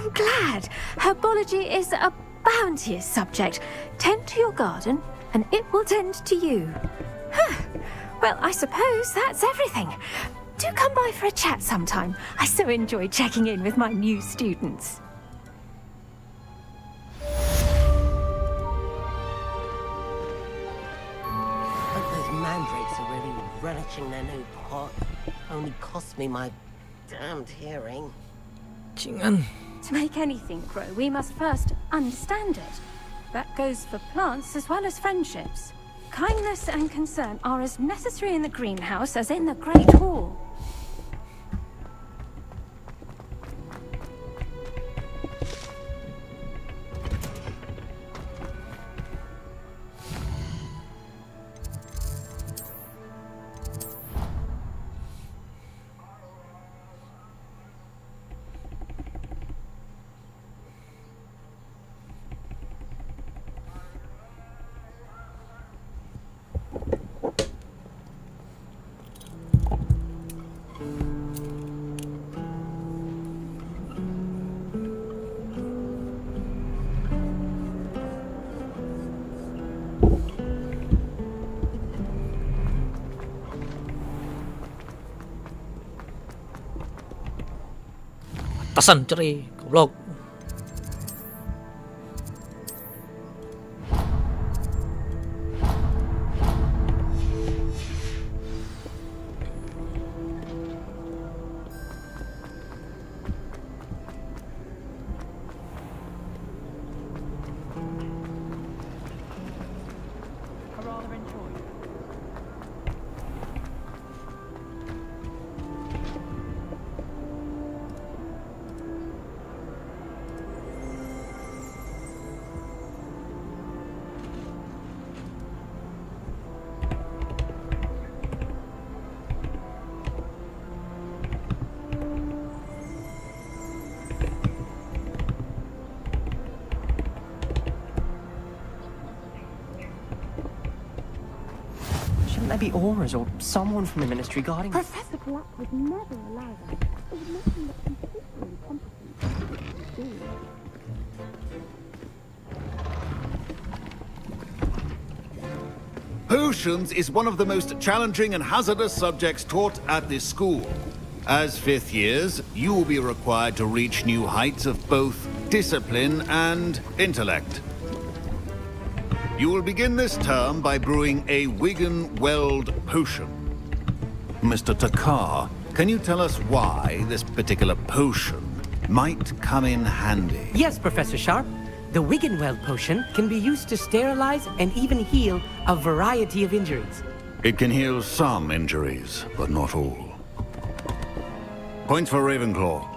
I'm glad. Herbology is a bounteous subject. Tend to your garden, and it will tend to you. Well, I suppose that's everything. Do come by for a chat sometime. I so enjoy checking in with my new students. Hope those mandrakes are really relishing their new pot. Only cost me my damned hearing. Jingan. To make anything grow, we must first understand it. That goes for plants as well as friendships. Kindness and concern are as necessary in the greenhouse as in the Great Hall. Tasan ceri, goblok. There be auras or someone from the ministry guarding us. Professor Black would never allow that. It would make him look completely incompetent. Potions is one of the most challenging and hazardous subjects taught at this school. As fifth years, you will be required to reach new heights of both discipline and intellect. You will begin this term by brewing a Wigan-Weld potion. Mr. Takar, can you tell us why this particular potion might come in handy? Yes, Professor Sharp. The Wigan-Weld potion can be used to sterilize and even heal a variety of injuries. It can heal some injuries, but not all. Points for Ravenclaw.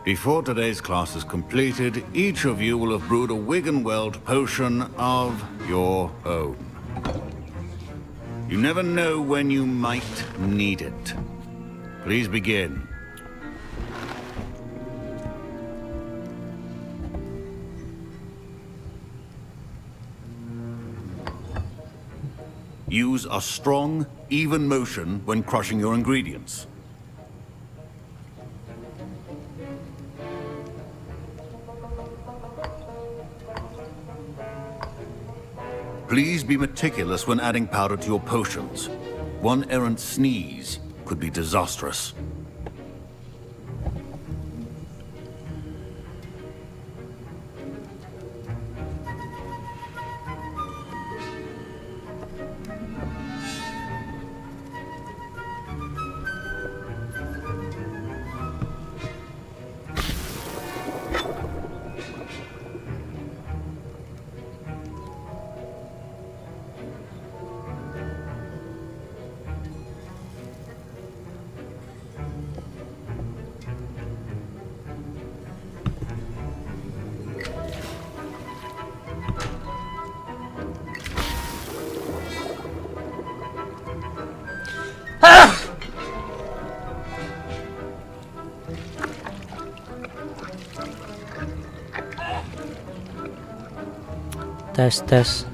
Before today's class is completed, each of you will have brewed a Wigan-Weld potion of your own. You never know when you might need it. Please begin. Use a strong, even motion when crushing your ingredients. Please be meticulous when adding powder to your potions. One errant sneeze could be disastrous. Tes.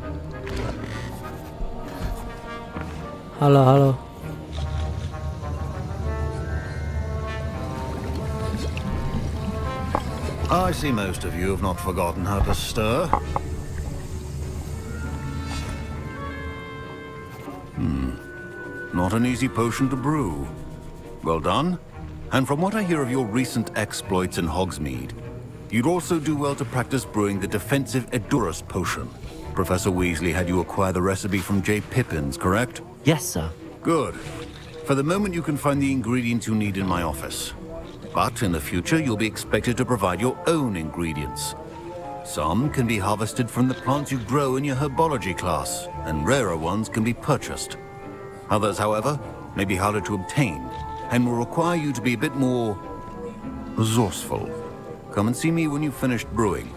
Halo. I see most of you have not forgotten how to stir. Not an easy potion to brew. Well done. And from what I hear of your recent exploits in Hogsmeade, you'd also do well to practice brewing the defensive Edurus potion. Professor Weasley had you acquire the recipe from J. Pippins, correct? Yes, sir. Good. For the moment, you can find the ingredients you need in my office. But in the future, you'll be expected to provide your own ingredients. Some can be harvested from the plants you grow in your herbology class, and rarer ones can be purchased. Others, however, may be harder to obtain, and will require you to be a bit more resourceful. Come and see me when you've finished brewing,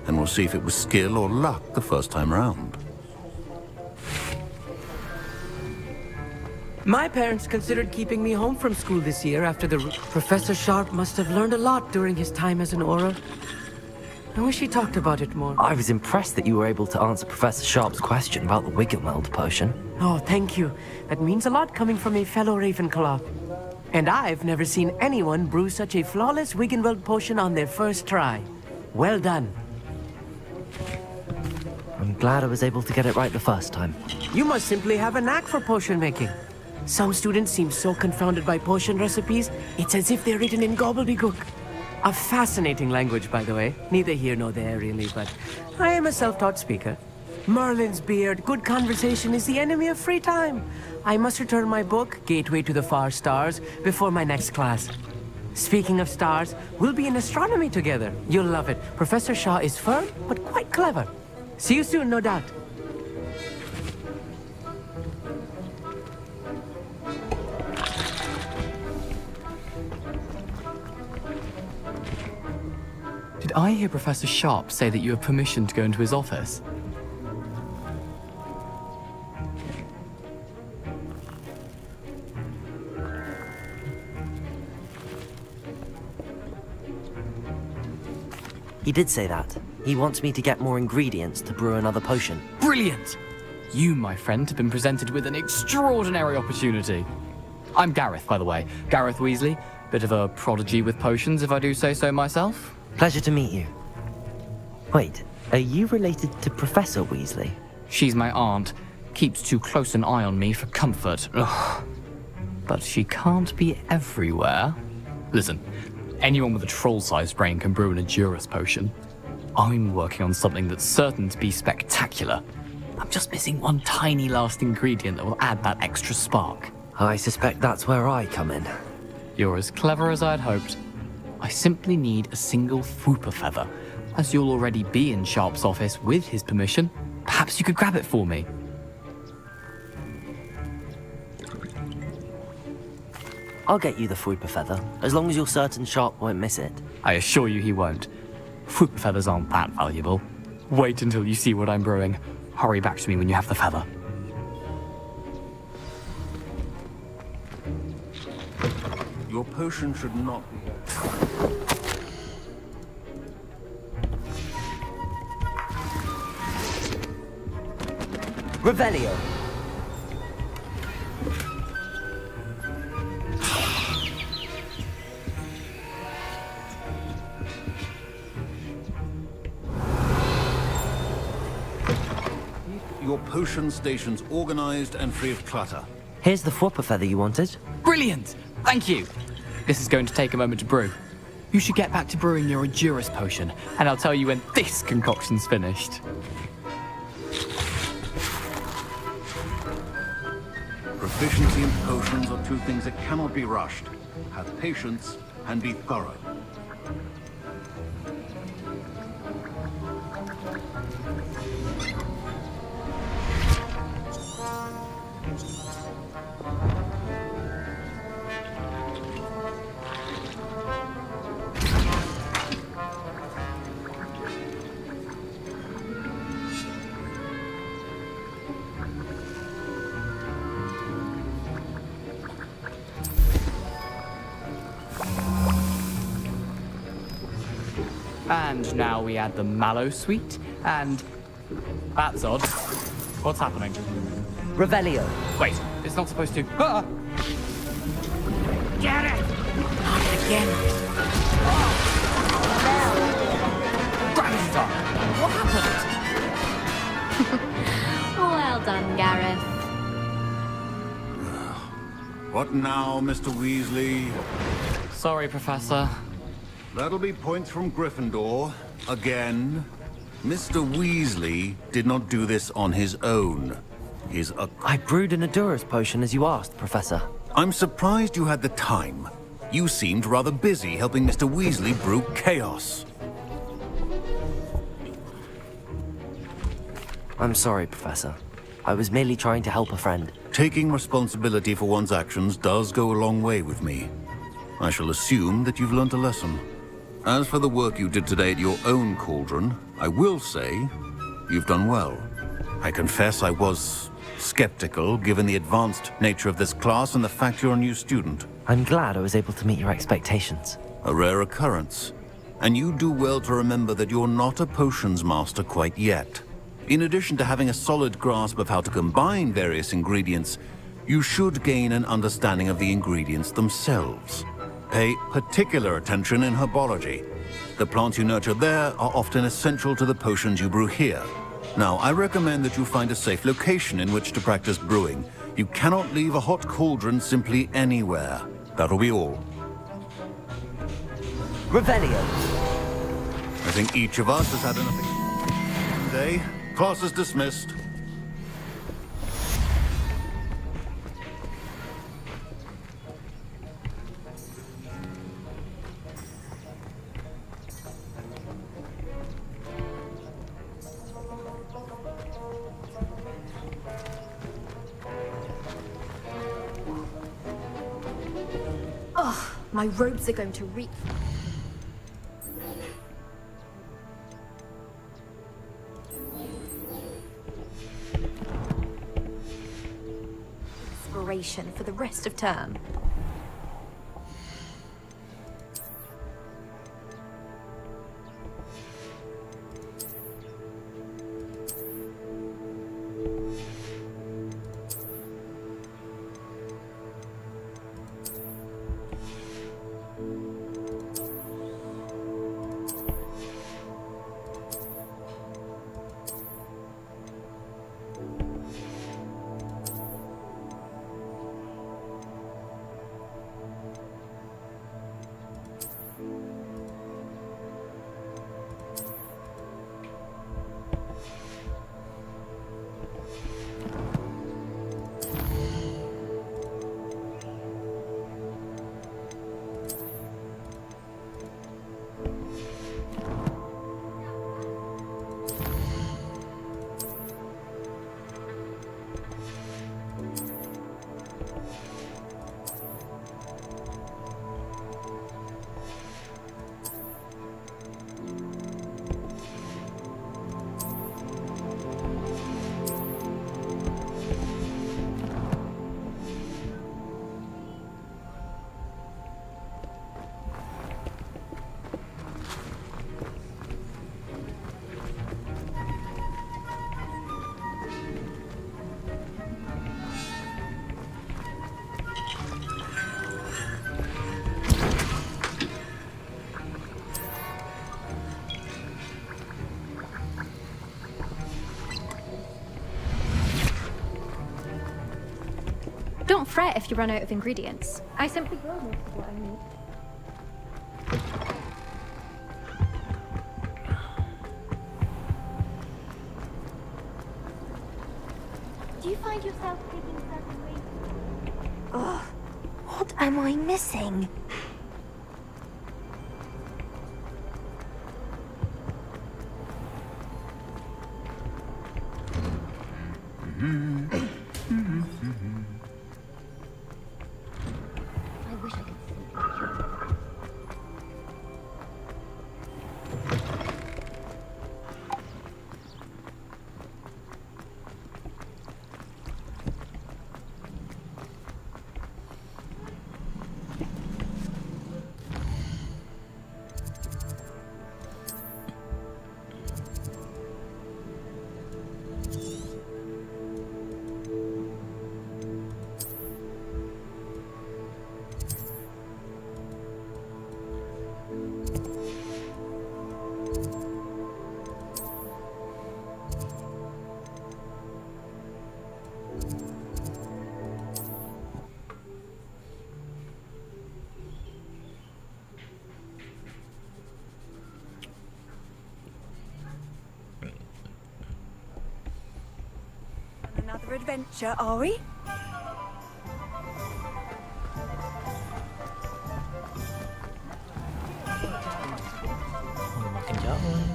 and we'll see if it was skill or luck the first time round. My parents considered keeping me home from school this year after the... Professor Sharp must have learned a lot during his time as an Auror. I wish he talked about it more. I was impressed that you were able to answer Professor Sharp's question about the Wiggenweld potion. Oh, thank you. That means a lot coming from a fellow Ravenclaw. And I've never seen anyone brew such a flawless Wiggenweld potion on their first try. Well done. I'm glad I was able to get it right the first time. You must simply have a knack for potion making. Some students seem so confounded by potion recipes, it's as if they're written in gobbledygook. A fascinating language, by the way. Neither here nor there, really, but I am a self-taught speaker. Merlin's beard, good conversation is the enemy of free time. I must return my book, Gateway to the Far Stars, before my next class. Speaking of stars, we'll be in astronomy together. You'll love it. Professor Shaw is firm, but quite clever. See you soon, no doubt. Did I hear Professor Sharp say that you have permission to go into his office? He did say that. He wants me to get more ingredients to brew another potion. Brilliant! You, my friend, have been presented with an extraordinary opportunity. I'm Gareth, by the way. Gareth Weasley. Bit of a prodigy with potions, if I do say so myself. Pleasure to meet you. Wait, are you related to Professor Weasley? She's my aunt. Keeps too close an eye on me for comfort. Ugh. But she can't be everywhere. Listen, anyone with a troll-sized brain can brew an Edurus potion. I'm working on something that's certain to be spectacular. I'm just missing one tiny last ingredient that will add that extra spark. I suspect that's where I come in. You're as clever as I'd hoped. I simply need a single Fwooper feather. As you'll already be in Sharp's office with his permission, perhaps you could grab it for me. I'll get you the Fwooper feather, as long as you're certain Sharp won't miss it. I assure you he won't. Fwooper feathers aren't that valuable. Wait until you see what I'm brewing. Hurry back to me when you have the feather. Your potion should not be... Revelio. Your potion station's organized and free of clutter. Here's the Fwooper feather you wanted. Brilliant! Thank you! This is going to take a moment to brew. You should get back to brewing your Edurus potion, and I'll tell you when this concoction's finished. Proficiency in potions are two things that cannot be rushed. Have patience and be thorough. And now we add the mallow sweet, and... That's odd. What's happening? Revelio. Wait, it's not supposed to... Ah! Get it! Not again. What now, Mr. Weasley? Sorry, Professor. That'll be points from Gryffindor. Again. Mr. Weasley did not do this on his own. He's a... I brewed an Adura's potion as you asked, Professor. I'm surprised you had the time. You seemed rather busy helping Mr. Weasley brew chaos. I'm sorry, Professor. I was merely trying to help a friend. Taking responsibility for one's actions does go a long way with me. I shall assume that you've learnt a lesson. As for the work you did today at your own cauldron, I will say you've done well. I confess I was skeptical, given the advanced nature of this class and the fact you're a new student. I'm glad I was able to meet your expectations. A rare occurrence. And you do well to remember that you're not a potions master quite yet. In addition to having a solid grasp of how to combine various ingredients, you should gain an understanding of the ingredients themselves. Pay particular attention in herbology. The plants you nurture there are often essential to the potions you brew here. Now, I recommend that you find a safe location in which to practice brewing. You cannot leave a hot cauldron simply anywhere. That'll be all. Revelio! I think each of us has had enough today. Class is dismissed. My robes are going to reek. Inspiration for the rest of term. Don't fret if you run out of ingredients. I simply grow most of what I need. Do you find yourself taking certain ways? Ugh, what am I missing? I wish I could see. another adventure, are we? Oh, makin jauh.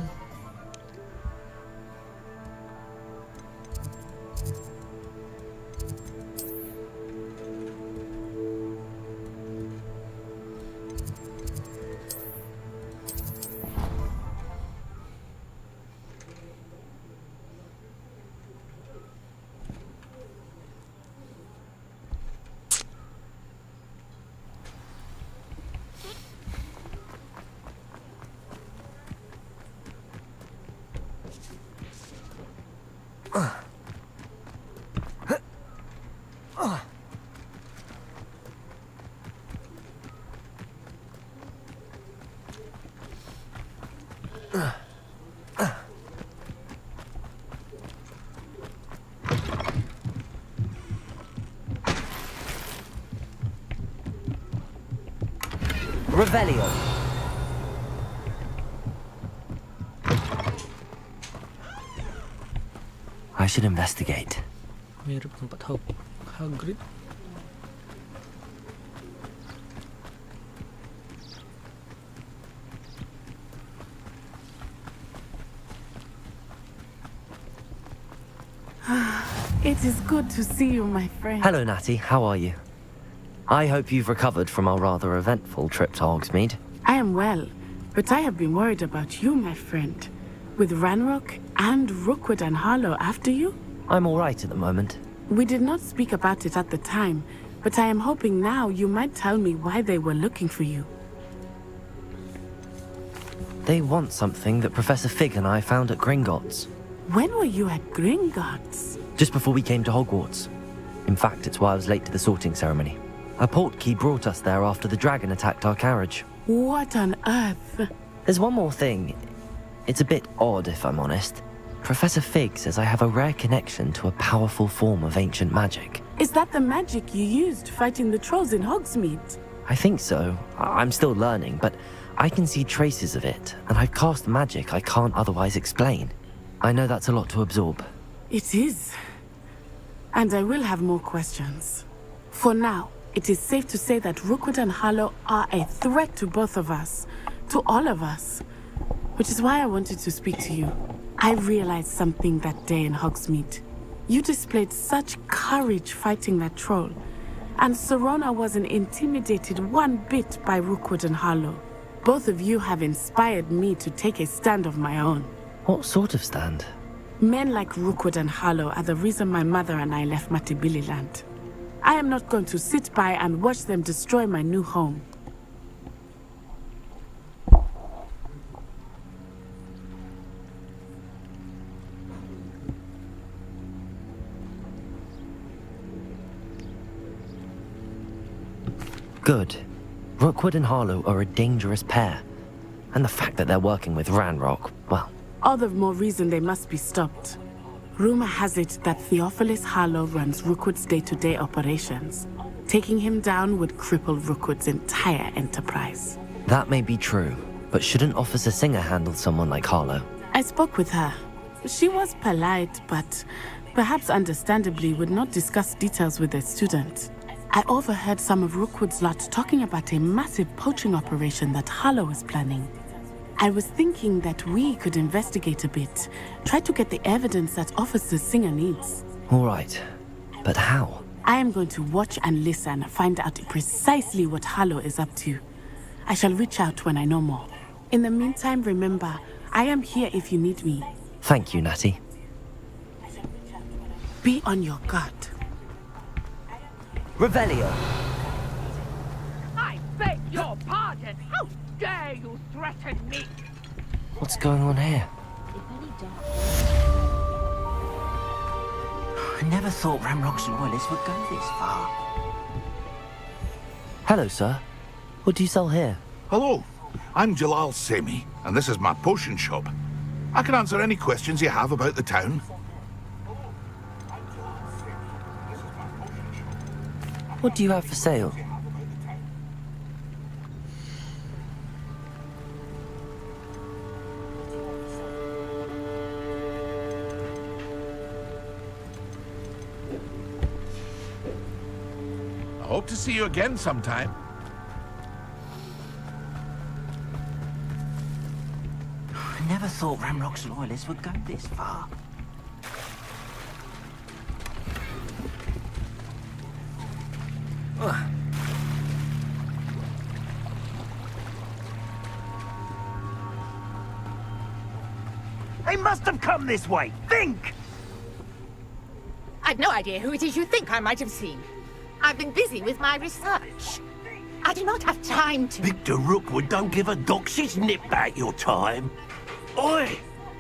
Revelio. I should investigate. Mirip tempat Hagrid. It is good to see you, my friend. Hello, Natty. How are you? I hope you've recovered from our rather eventful trip to Hogsmeade. I am well, but I have been worried about you, my friend. With Ranrock and Rookwood and Harlow after you? I'm all right at the moment. We did not speak about it at the time, but I am hoping now you might tell me why they were looking for you. They want something that Professor Fig and I found at Gringotts. When were you at Gringotts? Just before we came to Hogwarts. In fact, it's why I was late to the sorting ceremony. A portkey brought us there after the dragon attacked our carriage. What on earth? There's one more thing. It's a bit odd, if I'm honest. Professor Fig says I have a rare connection to a powerful form of ancient magic. Is that the magic you used fighting the trolls in Hogsmeade? I think so. I'm still learning, but I can see traces of it, and I've cast magic I can't otherwise explain. I know that's a lot to absorb. It is. And I will have more questions. For now, it is safe to say that Rookwood and Harlow are a threat to both of us. To all of us. Which is why I wanted to speak to you. I realized something that day in Hogsmeade. You displayed such courage fighting that troll. And Serona wasn't intimidated one bit by Rookwood and Harlow. Both of you have inspired me to take a stand of my own. What sort of stand? Men like Rookwood and Harlow are the reason my mother and I left Matabeleland. I am not going to sit by and watch them destroy my new home. Good. Rookwood and Harlow are a dangerous pair. And the fact that they're working with Ranrock, well... All the more reason they must be stopped. Rumor has it that Theophilus Harlow runs Rookwood's day-to-day operations. Taking him down would cripple Rookwood's entire enterprise. That may be true, but shouldn't Officer Singer handle someone like Harlow? I spoke with her. She was polite, but perhaps understandably would not discuss details with a student. I overheard some of Rookwood's lot talking about a massive poaching operation that Harlow was planning. I was thinking that we could investigate a bit, try to get the evidence that Officer Singer needs. All right, but how? I am going to watch and listen, find out precisely what Harlow is up to. I shall reach out when I know more. In the meantime, remember, I am here if you need me. Thank you, Natty. Be on your guard. Revelio! I beg your pardon! How dare you threaten me? What's going on here? I never thought Ranrock's loyalists would go this far. Hello, sir. What do you sell here? Hello, I'm Jalal Semi, and this is my potion shop. I can answer any questions you have about the town. What do you have for sale? Hope to see you again sometime. I never thought Ramrock's loyalists would go this far. They must have come this way. Think! I've no idea who it is you think I might have seen. I've been busy with my research. I do not have time to... Victor Rookwood don't give a doxy's nip back your time. Oi!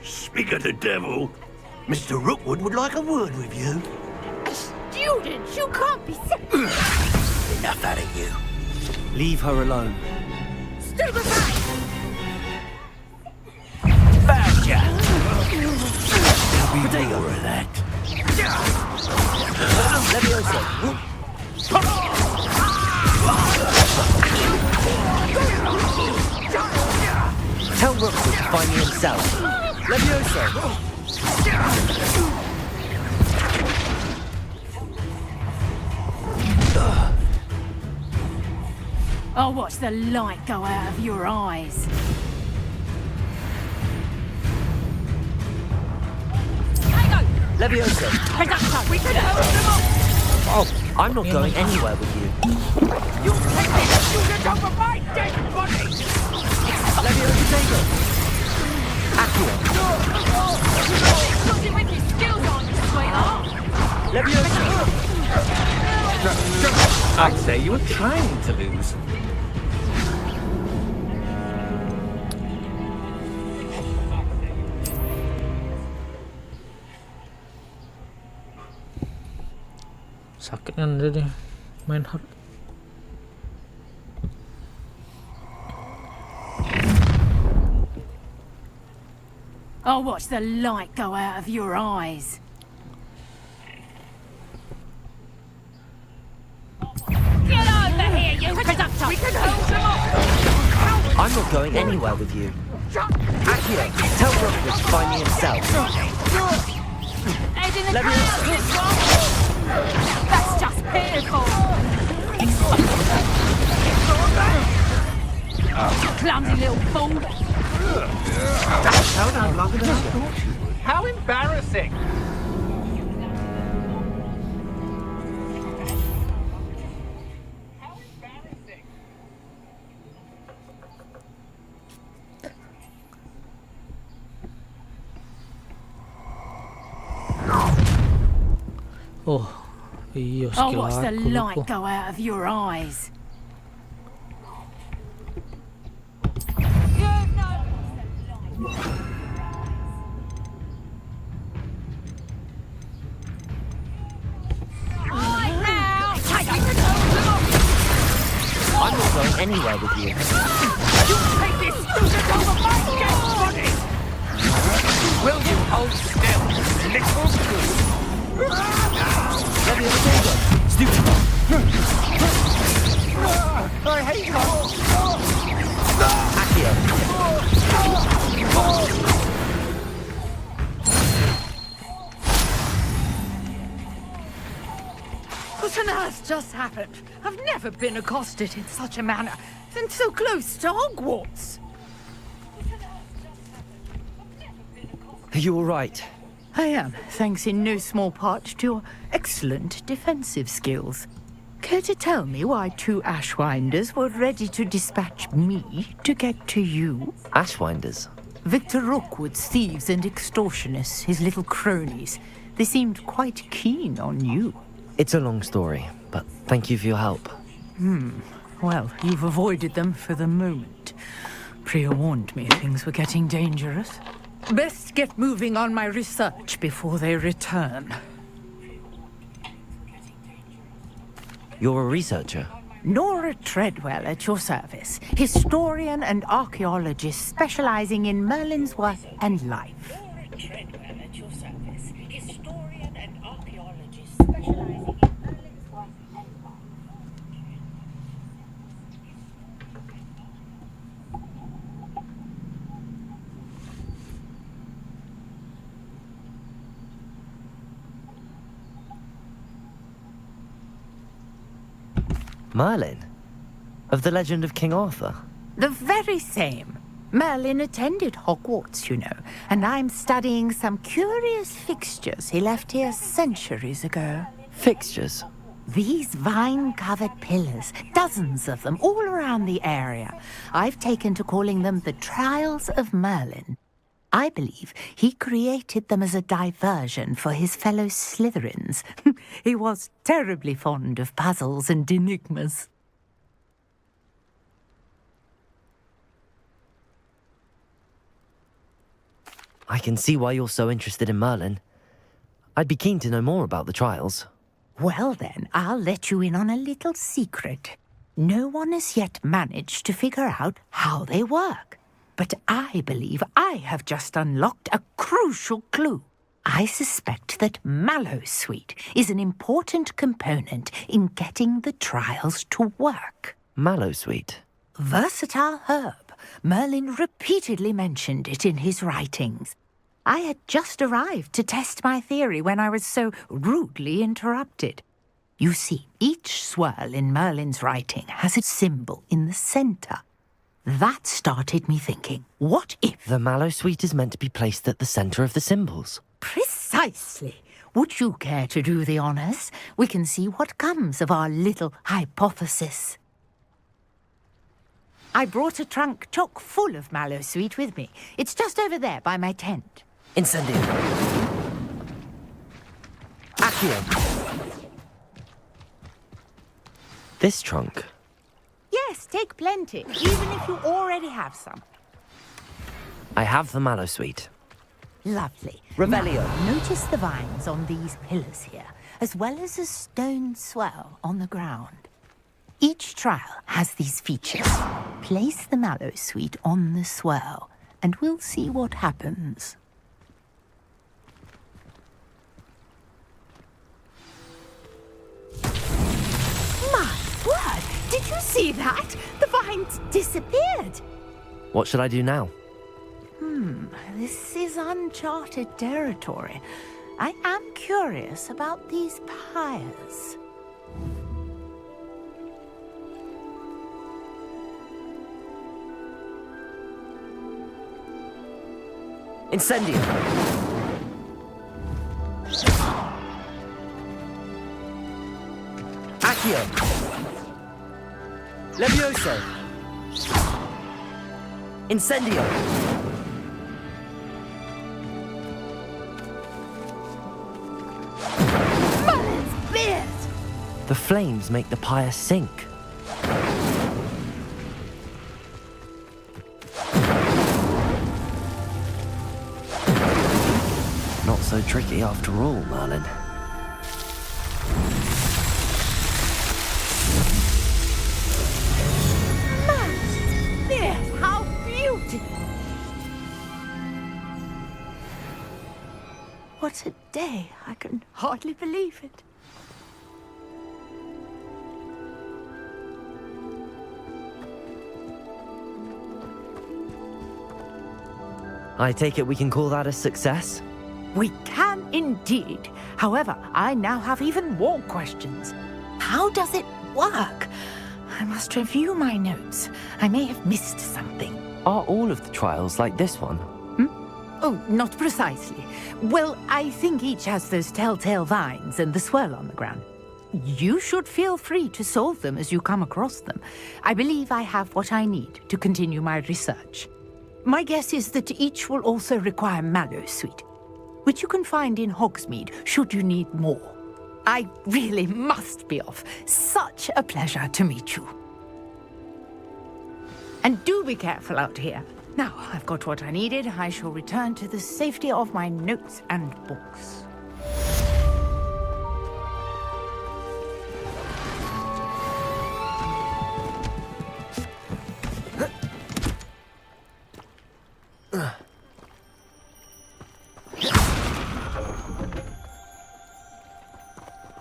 Speak of the devil. Mr. Rookwood would like a word with you. A student? You can't be... Enough out of you. Leave her alone. Stupefy! Found ya! There'll be more of that. Levioso. Tell Rookwood to find me himself. Levioso. I'll watch the light go out of your eyes. Levioso. We can hold them up! Oh, I'm not going anywhere with you. You take this student over my dead body! Levioso, take it. Accio. Something with your skills on, sweetheart! Levioso. I'd say you were trying to lose. Sakit kan dia main hard. I'll watch the light go out of your eyes. Get over here, you conductor! We can hold them up! I'm not going anywhere with you. Accio, tell Rookwood to find me himself. Head in the Levioso. That's just pitiful! Clumsy little fool! How embarrassing! Oh, iya I'll skill watch the aku light lupa. go out of your eyes. I'm not going anywhere with you. You take this student over my dead body! Will you hold still, little fool? Levioso, stupid. I hate her! Accio. What on earth just happened? I've never been accosted in such a manner, and so close to Hogwarts. Are you all right? I am, thanks in no small part to your excellent defensive skills. Care to tell me why two Ashwinders were ready to dispatch me to get to you? Ashwinders? Victor Rookwood's thieves and extortionists, his little cronies. They seemed quite keen on you. It's a long story, but thank you for your help. Well, you've avoided them for the moment. Priya warned me things were getting dangerous. Best get moving on my research before they return. You're a researcher? Nora Treadwell at your service. Historian and archaeologist specializing in Merlin's work and life. Nora Treadwell at your service. Historian and archaeologist specializing in Merlin's work and life. Merlin? Of the legend of King Arthur? The very same. Merlin attended Hogwarts, you know, and I'm studying some curious fixtures he left here centuries ago. Fixtures? These vine-covered pillars, dozens of them, all around the area. I've taken to calling them the Trials of Merlin. I believe he created them as a diversion for his fellow Slytherins. He was terribly fond of puzzles and enigmas. I can see why you're so interested in Merlin. I'd be keen to know more about the trials. Well then, I'll let you in on a little secret. No one has yet managed to figure out how they work. But I believe I have just unlocked a crucial clue. I suspect that Mallowsweet is an important component in getting the trials to work. Mallowsweet? Versatile herb. Merlin repeatedly mentioned it in his writings. I had just arrived to test my theory when I was so rudely interrupted. You see, each swirl in Merlin's writing has a symbol in the center. That started me thinking, what if... The Mallowsweet is meant to be placed at the center of the symbols. Precisely. Would you care to do the honors? We can see what comes of our little hypothesis. I brought a trunk chock full of Mallowsweet with me. It's just over there by my tent. Incendio. Accio. This trunk? Yes, take plenty, even if you already have some. I have the Mallowsweet. Lovely. Revelio. Now, notice the vines on these pillars here, as well as a stone swell on the ground. Each trial has these features. Place the Mallowsweet on the swirl, and we'll see what happens. My word! Did you see that? The vines disappeared! What should I do now? This is uncharted territory. I am curious about these pyres. Incendio. Accio. Levioso. Incendio. Merlin's beard! The flames make the pyre sink. Not so tricky after all, Merlin. Merlin's beard! How beautiful! What a day! I can hardly believe it. I take it we can call that a success? We can indeed. However, I now have even more questions. How does it work? I must review my notes. I may have missed something. Are all of the trials like this one? Oh, not precisely. Well, I think each has those telltale vines and the swirl on the ground. You should feel free to solve them as you come across them. I believe I have what I need to continue my research. My guess is that each will also require Mallowsweet, which you can find in Hogsmeade should you need more. I really must be off. Such a pleasure to meet you. And do be careful out here. Now, I've got what I needed. I shall return to the safety of my notes and books.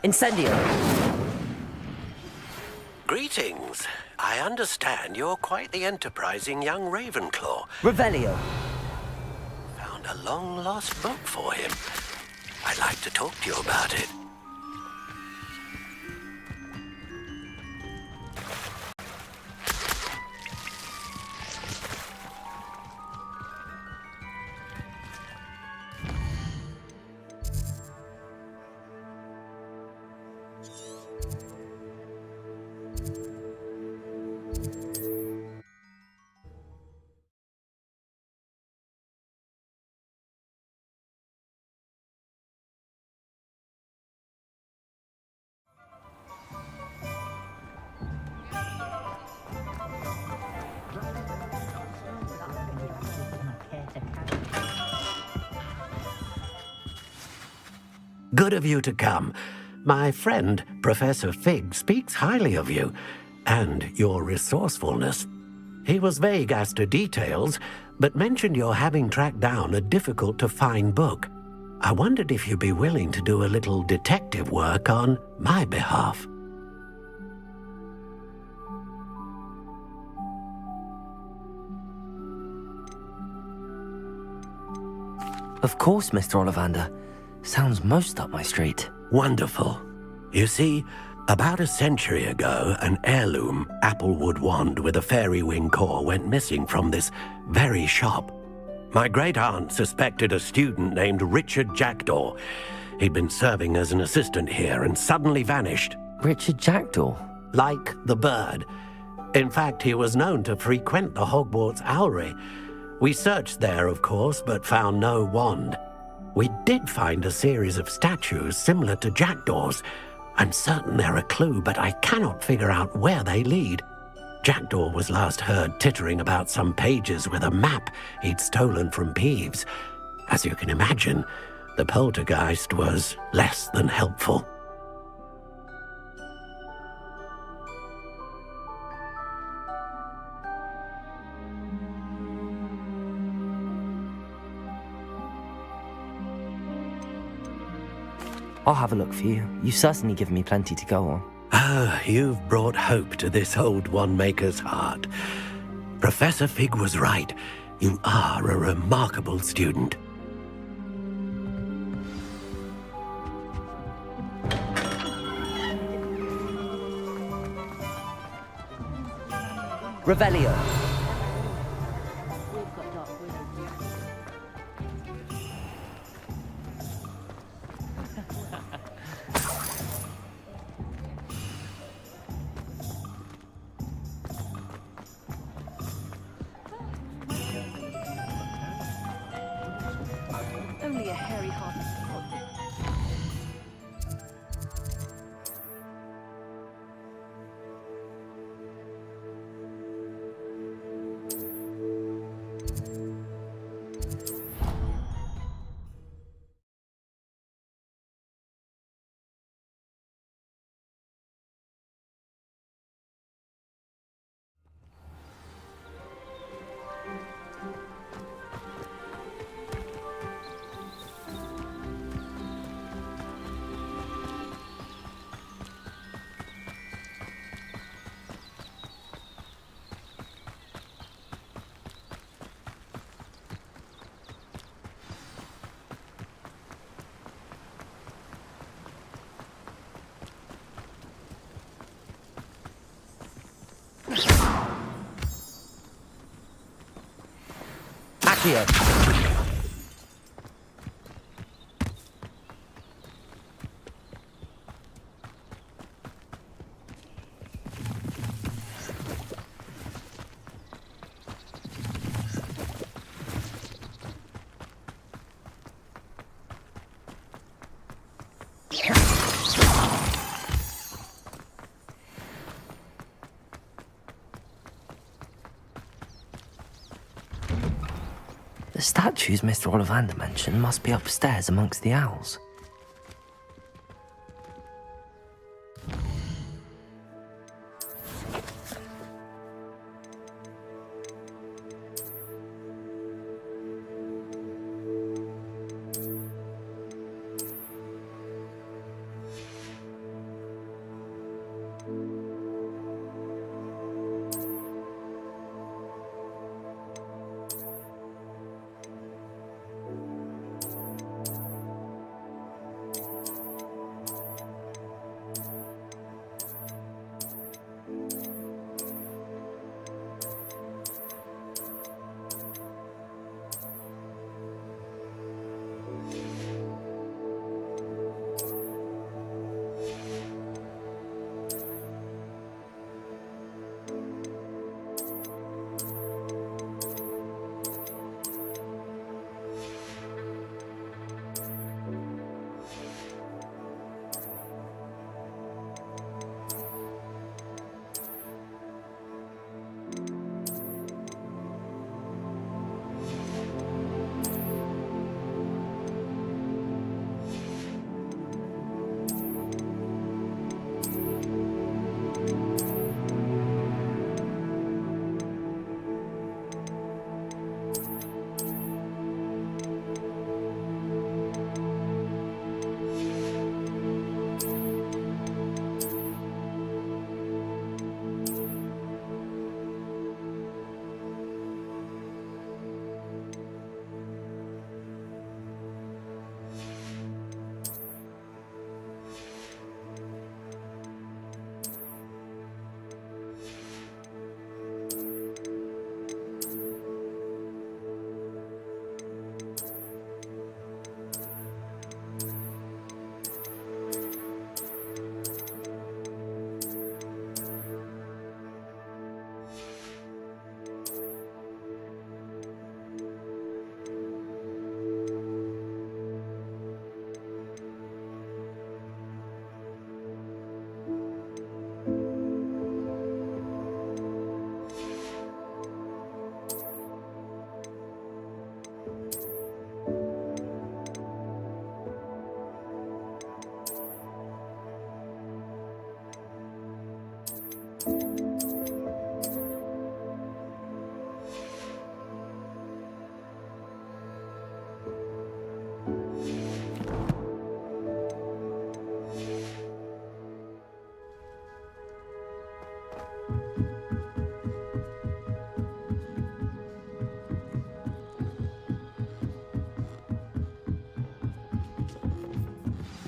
Incendio. Greetings. I understand you're quite the enterprising young Ravenclaw. Revelio. Found a long-lost book for him. I'd like to talk to you about it. Good of you to come. My friend, Professor Fig, speaks highly of you and your resourcefulness. He was vague as to details, but mentioned your having tracked down a difficult-to-find book. I wondered if you'd be willing to do a little detective work on my behalf. Of course, Mr. Ollivander. Sounds most up my street. Wonderful. You see, about a century ago, an heirloom applewood wand with a fairy wing core went missing from this very shop. My great-aunt suspected a student named Richard Jackdaw. He'd been serving as an assistant here and suddenly vanished. Richard Jackdaw? Like the bird. In fact, he was known to frequent the Hogwarts Owlery. We searched there, of course, but found no wand. We did find a series of statues similar to Jackdaw's. I'm certain they're a clue, but I cannot figure out where they lead. Jackdaw was last heard tittering about some pages with a map he'd stolen from Peeves. As you can imagine, the poltergeist was less than helpful. I'll have a look for you. You've certainly given me plenty to go on. Ah, you've brought hope to this old one-maker's heart. Professor Fig was right. You are a remarkable student. Revelio. Only a hairy heart. Accio. The statues Mr. Ollivander mentioned must be upstairs amongst the owls.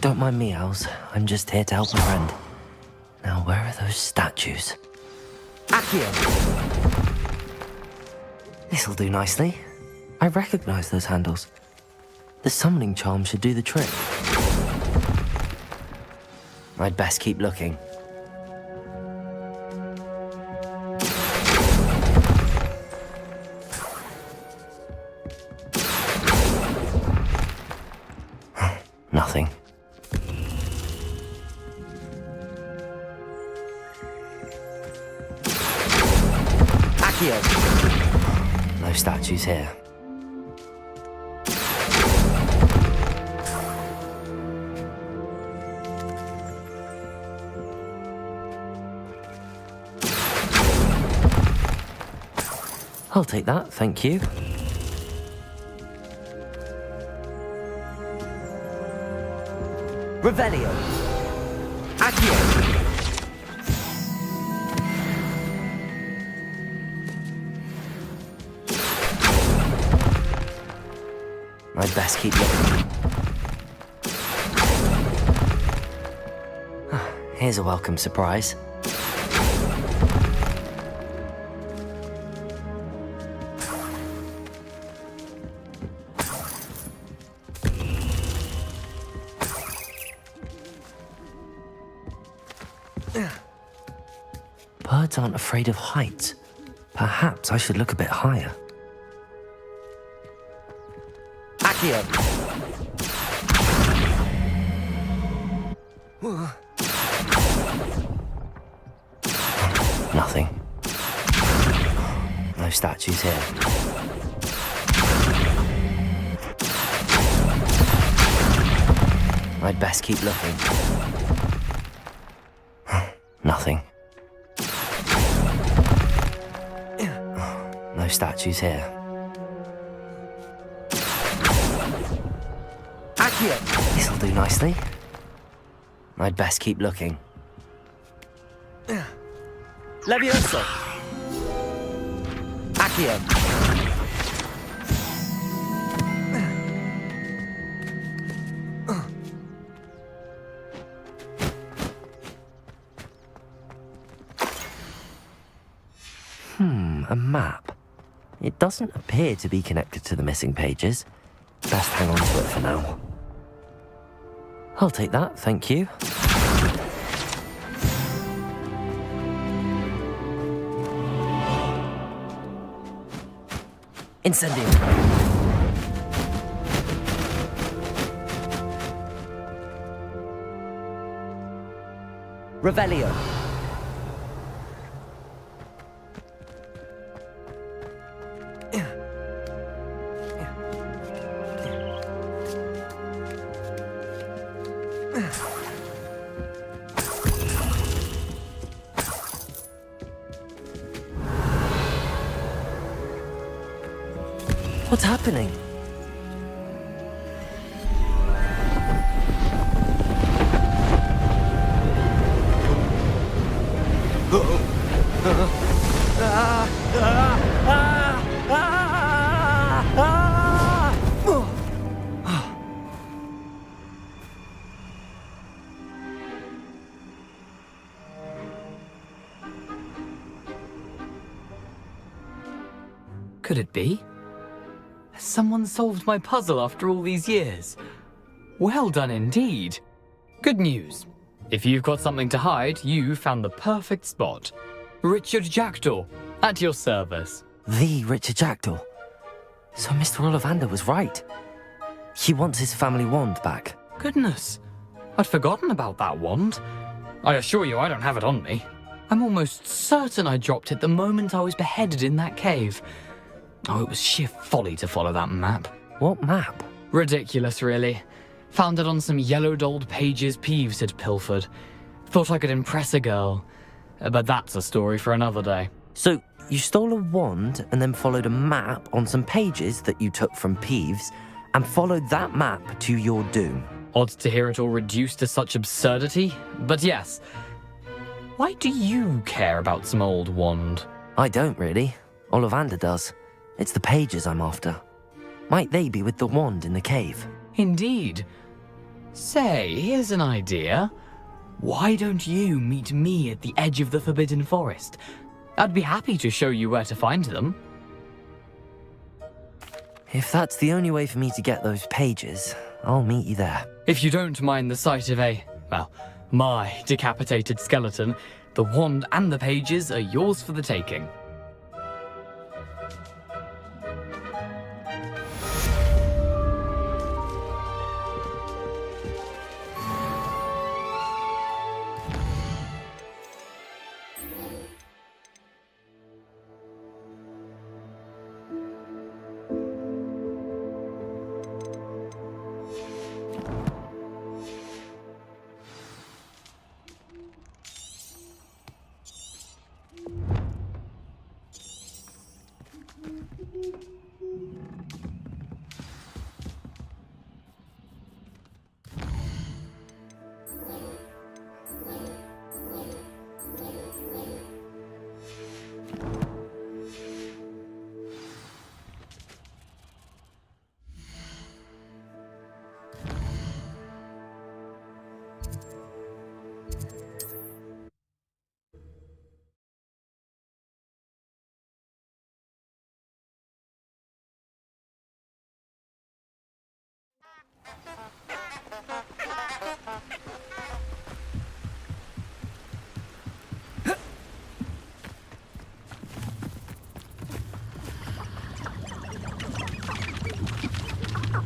Don't mind me, Owls. I'm just here to help a friend. Now, where are those statues? Accio! This'll do nicely. I recognize those handles. The summoning charm should do the trick. I'd best keep looking. Nothing. Accio! No statues here. I'll take that, thank you. Revelio. Accio. I'd best keep looking. Here's a welcome surprise. Birds aren't afraid of heights. Perhaps I should look a bit higher. Accio! Nothing. No statues here. I'd best keep looking. Nothing. No statues here. Accio! This'll do nicely. I'd best keep looking. Levioso! Accio! A map. It doesn't appear to be connected to the missing pages. Best hang on to it for now. I'll take that, thank you. Incendio. Revelio. What's happening? Could it be? Has someone solved my puzzle after all these years? Well done indeed. Good news. If you've got something to hide, you found the perfect spot. Richard Jackdaw, at your service. The Richard Jackdaw. So Mr. Ollivander was right. He wants his family wand back. Goodness, I'd forgotten about that wand. I assure you I don't have it on me. I'm almost certain I dropped it the moment I was beheaded in that cave. Oh, it was sheer folly to follow that map. What map? Ridiculous, really. Found it on some yellowed old pages Peeves had pilfered. Thought I could impress a girl. But that's a story for another day. So, you stole a wand and then followed a map on some pages that you took from Peeves and followed that map to your doom. Odd to hear it all reduced to such absurdity, but yes. Why do you care about some old wand? I don't really. Ollivander does. It's the pages I'm after. Might they be with the wand in the cave? Indeed. Say, here's an idea. Why don't you meet me at the edge of the Forbidden Forest? I'd be happy to show you where to find them. If that's the only way for me to get those pages, I'll meet you there. If you don't mind the sight of my decapitated skeleton, the wand and the pages are yours for the taking.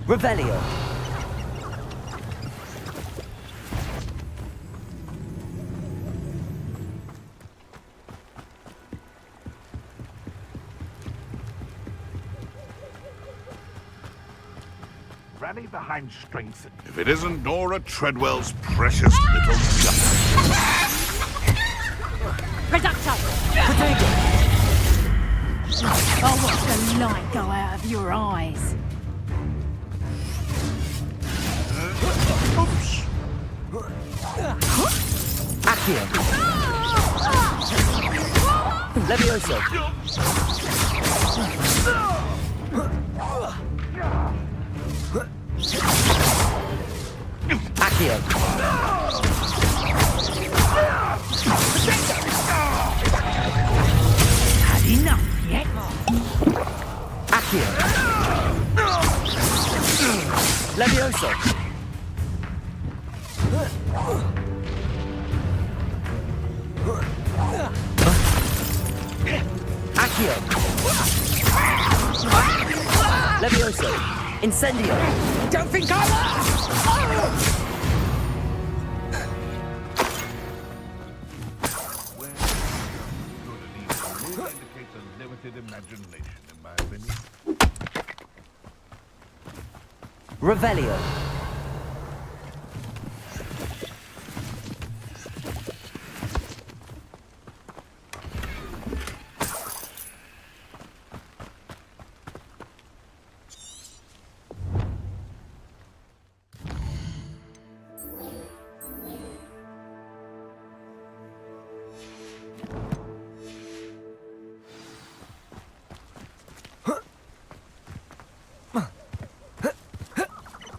Revelio. Rally behind strength. If it isn't Nora Treadwell's precious little gutter. Reducto! Oh, watch the light go out of your eyes. Accio. Levioso. Accio. Had enough yet? Accio. Levioso. Accio. Levioso. Incendio. Don't think I Indicates a limited imagination, in my opinion. Revelio.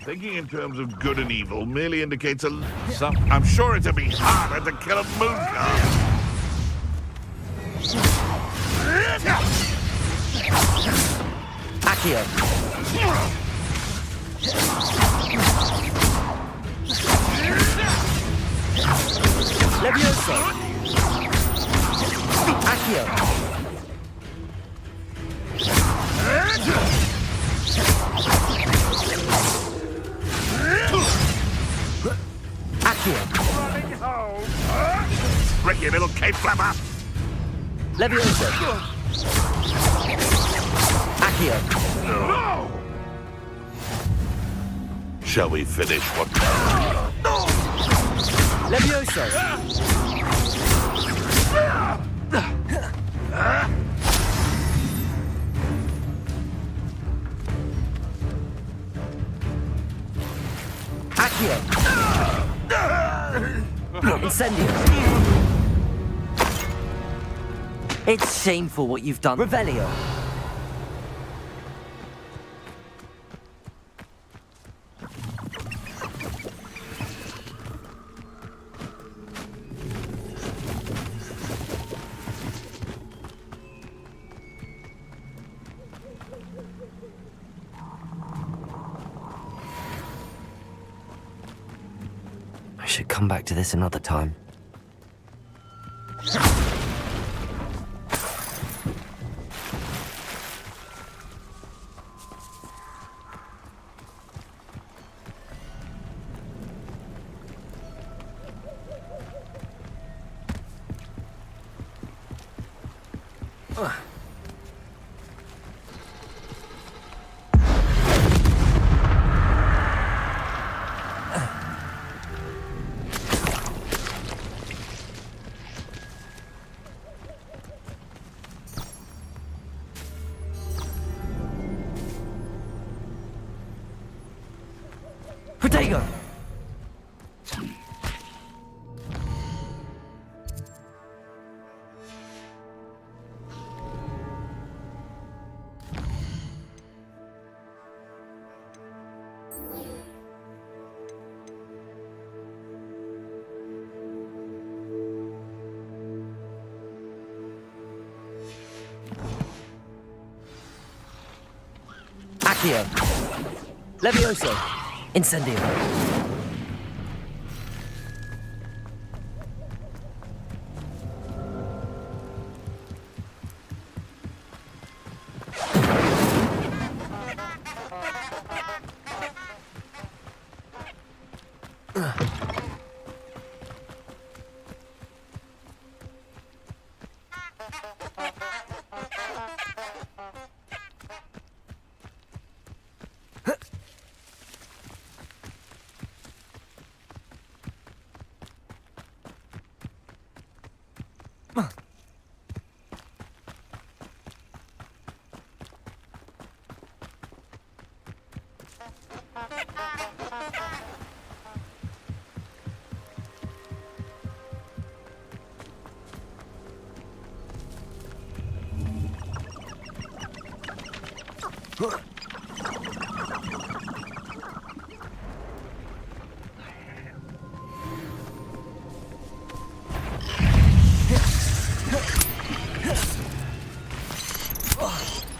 Thinking in terms of good and evil merely indicates I'm sure it'd be harder to kill a mooncalf. Accio. Levioso. Accio. Rick, you little cape flapper! Levioso. Accio. Shall we finish what? Levioso. Accio. Incendio. It's shameful what you've done. Revelio. should come back to this another time. Potato! Accio. Levioso. Incendio.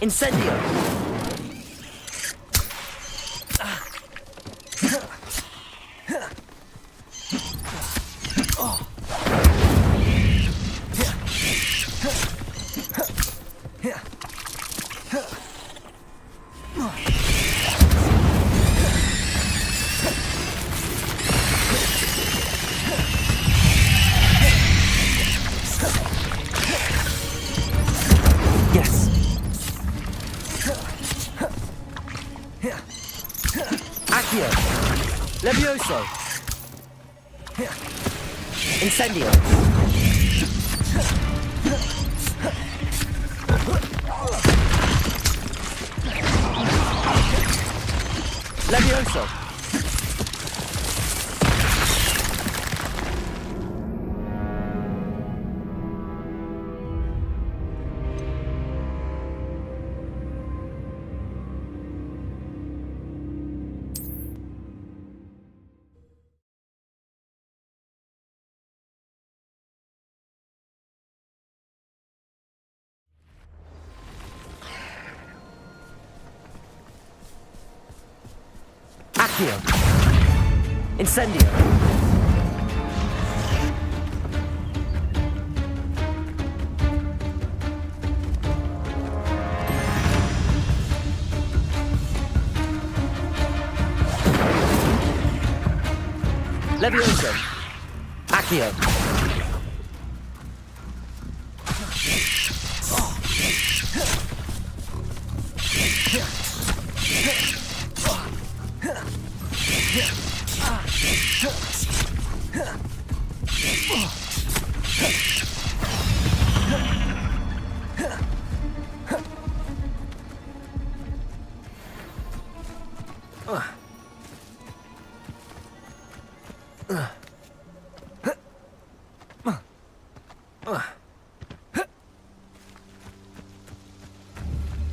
Incendio! Levioso. Incendio. Levioso. Accio. Incendio. Levioso. Accio.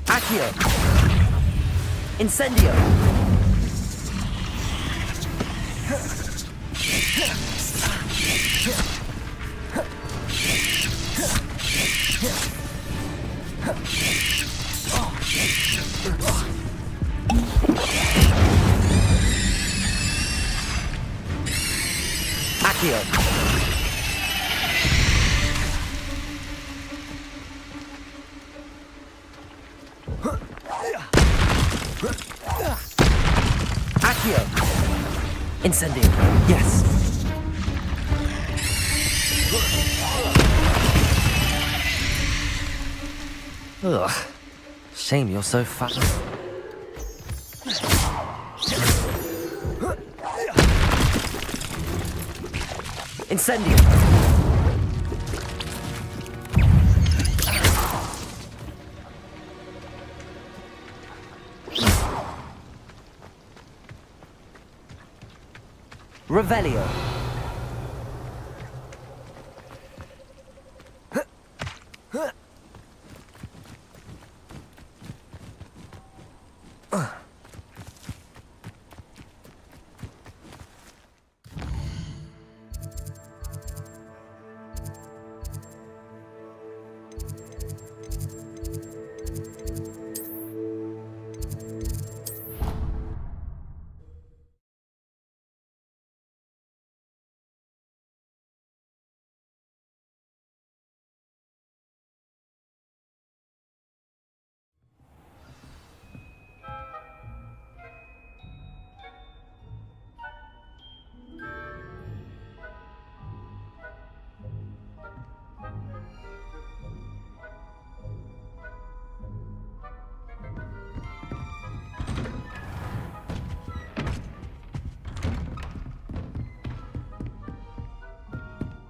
Accio. Incendio. Accio. Accio. Incendio. Yes. Ugh. Shame you're so fast. Incendio. Revelio.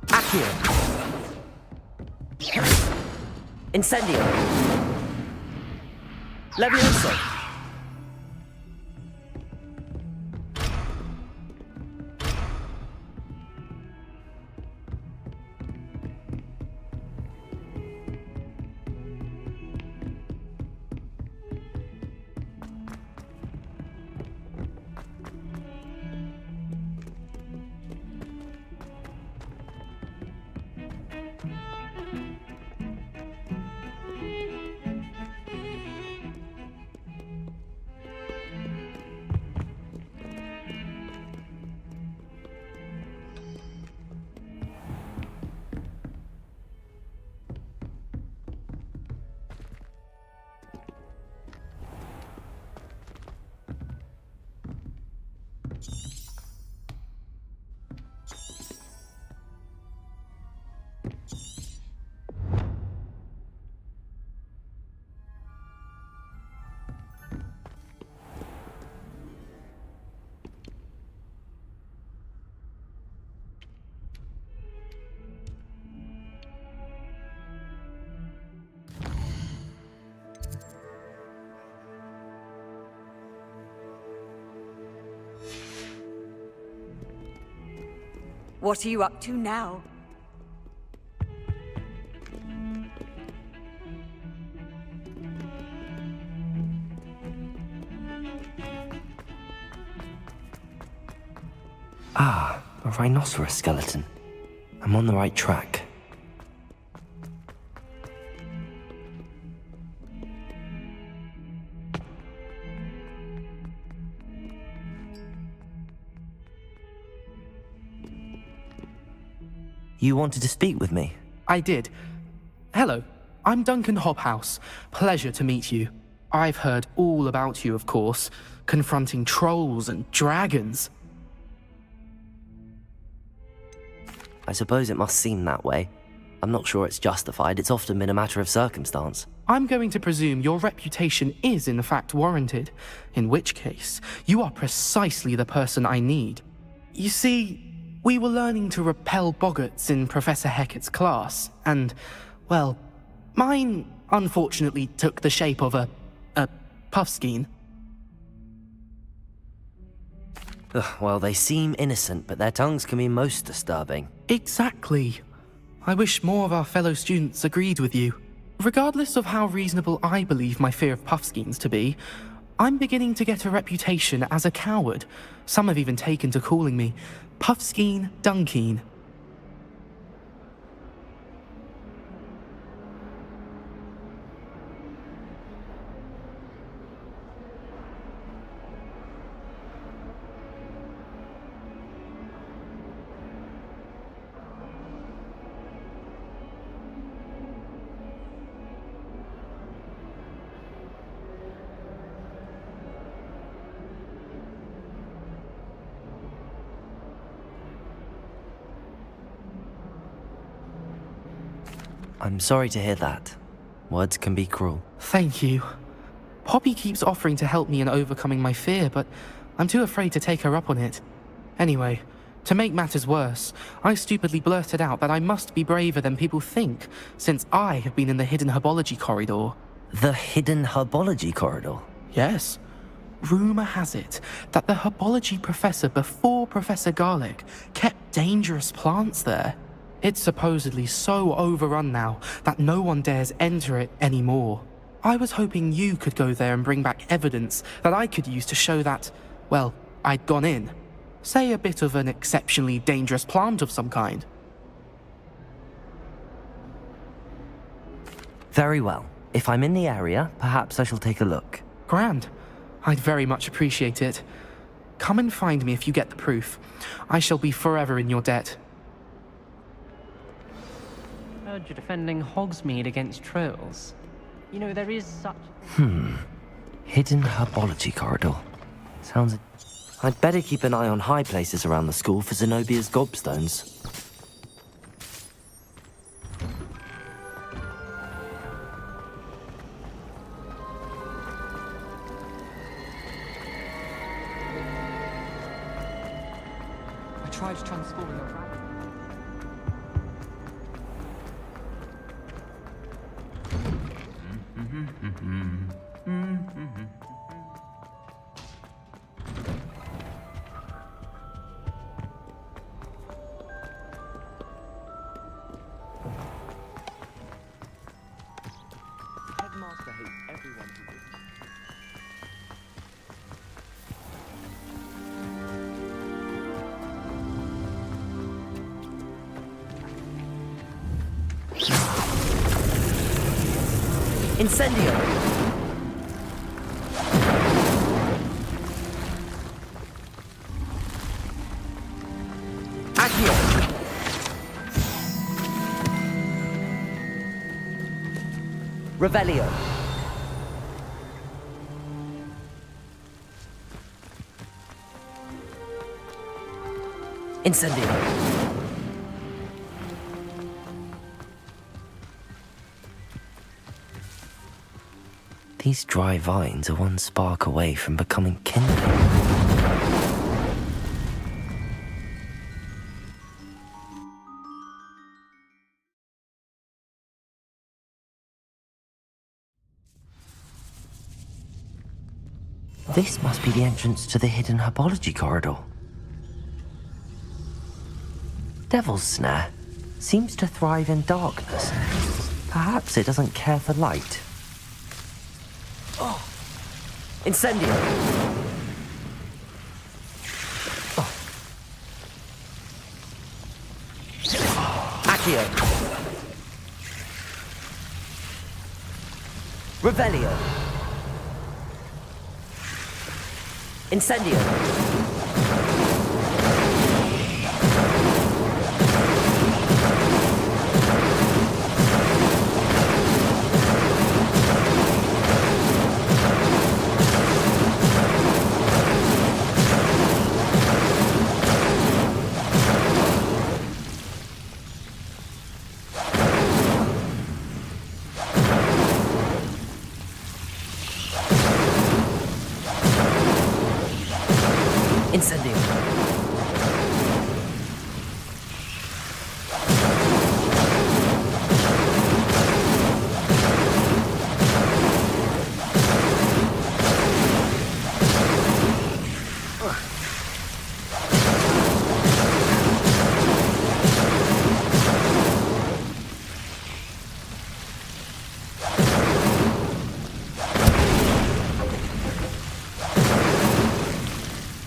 Accio. Incendio. Levioso. What are you up to now? Ah, a rhinoceros skeleton. I'm on the right track. You wanted to speak with me? I did. Hello, I'm Duncan Hobhouse. Pleasure to meet you. I've heard all about you, of course, confronting trolls and dragons. I suppose it must seem that way. I'm not sure it's justified. It's often been a matter of circumstance. I'm going to presume your reputation is in fact warranted, in which case, you are precisely the person I need. You see, we were learning to repel boggarts in Professor Hecat's class, and, well, mine unfortunately took the shape of a puffskein. Well, they seem innocent, but their tongues can be most disturbing. Exactly. I wish more of our fellow students agreed with you. Regardless of how reasonable I believe my fear of puffskeins to be, I'm beginning to get a reputation as a coward. Some have even taken to calling me Puffskeen Dunkeen. I'm sorry to hear that. Words can be cruel. Thank you. Poppy keeps offering to help me in overcoming my fear, but I'm too afraid to take her up on it. Anyway, to make matters worse, I stupidly blurted out that I must be braver than people think, since I have been in the hidden herbology corridor. The hidden herbology corridor? Yes. Rumour has it that the herbology professor before Professor Garlic kept dangerous plants there. It's supposedly so overrun now that no one dares enter it anymore. I was hoping you could go there and bring back evidence that I could use to show that, well, I'd gone in. Say a bit of an exceptionally dangerous plant of some kind. Very well. If I'm in the area, perhaps I shall take a look. Grand. I'd very much appreciate it. Come and find me if you get the proof. I shall be forever in your debt. Heard you're defending Hogsmeade against trolls. You know, there is such... Hidden herbology corridor. Sounds... I'd better keep an eye on high places around the school for Zenobia's gobstones. I tried transforming around. Headmaster hates everyone who is... Incendio! Accio! Revelio! Incendio! These dry vines are one spark away from becoming kindling. This must be the entrance to the hidden herbology corridor. Devil's Snare seems to thrive in darkness. Perhaps it doesn't care for light. Incendio! Accio! Revelio! Incendio! Incendio!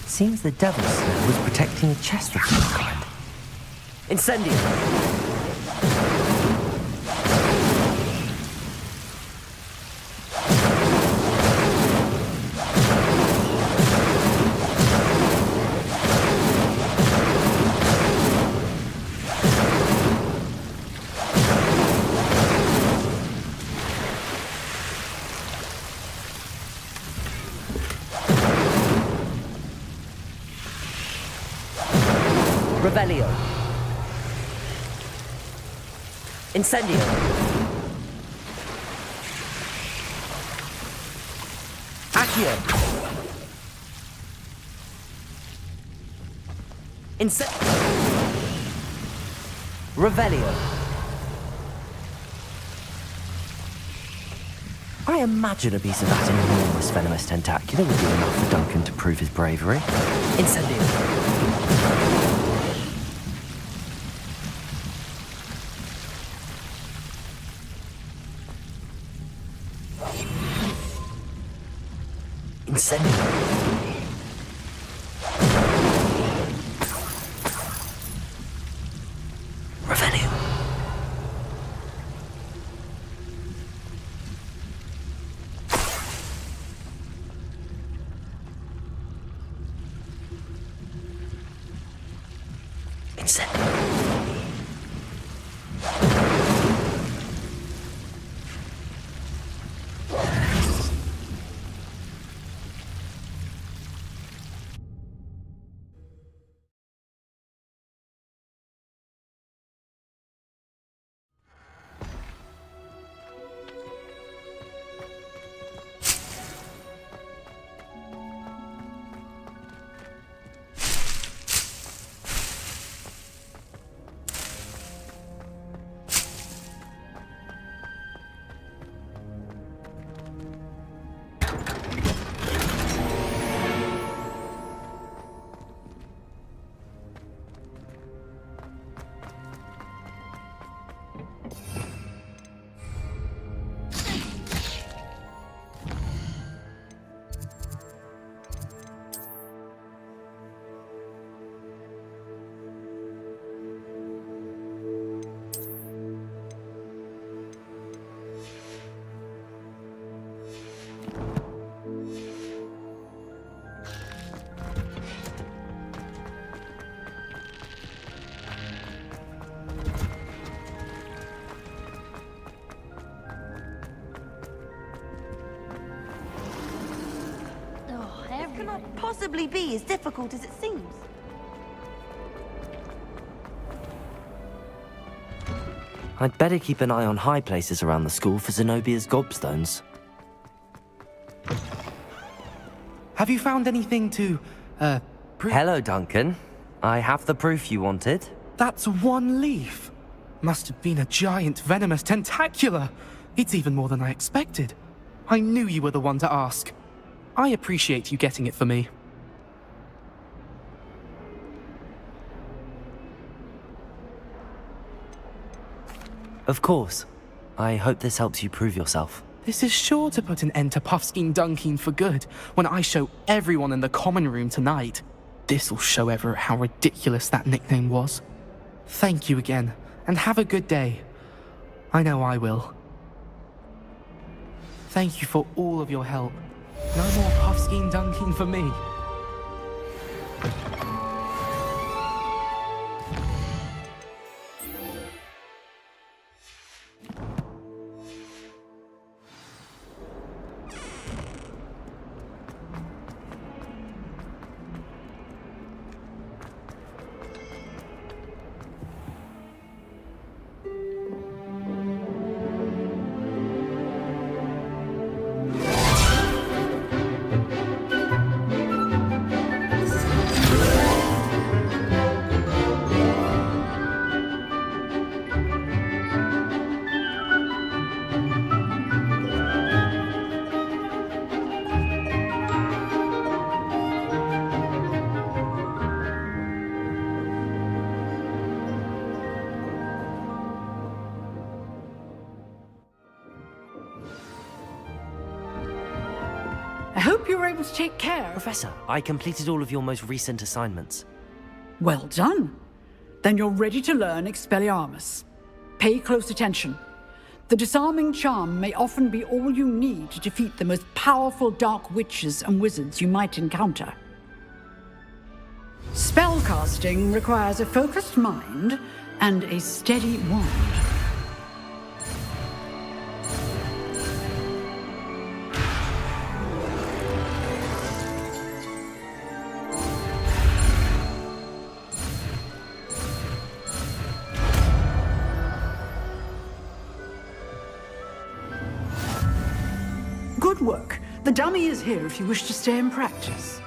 Seems the Devil's Snare was protecting a chest of some kind. Incendio! Revelio. Incendio. Accio. Revelio. I imagine a piece of that enormous venomous tentacular would be enough for Duncan to prove his bravery. Incendio. Incendio. Revelio. Cannot possibly be as difficult as it seems. I'd better keep an eye on high places around the school for Zenobia's gobstones. Have you found anything to, Hello, Duncan. I have the proof you wanted. That's one leaf. Must have been a giant venomous tentacula. It's even more than I expected. I knew you were the one to ask. I appreciate you getting it for me. Of course. I hope this helps you prove yourself. This is sure to put an end to Puffskein Dunkeen for good when I show everyone in the common room tonight. This'll show Everett how ridiculous that nickname was. Thank you again, and have a good day. I know I will. Thank you for all of your help. No more Puffskein Dunkeen for me. I hope you were able to take care. Professor, I completed all of your most recent assignments. Well done. Then you're ready to learn Expelliarmus. Pay close attention. The disarming charm may often be all you need to defeat the most powerful dark witches and wizards you might encounter. Spellcasting requires a focused mind and a steady wand. Good work. The dummy is here if you wish to stay and practice.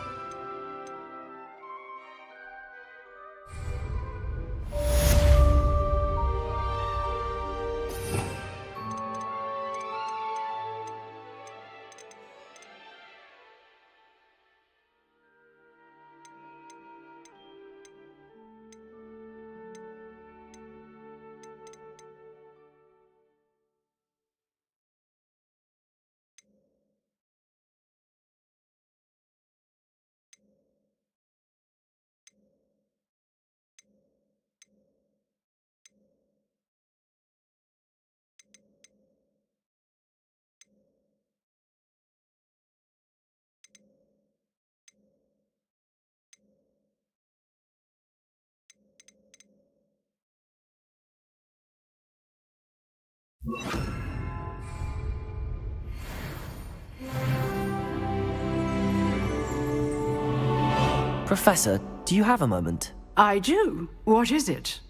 Professor, do you have a moment? I do. What is it?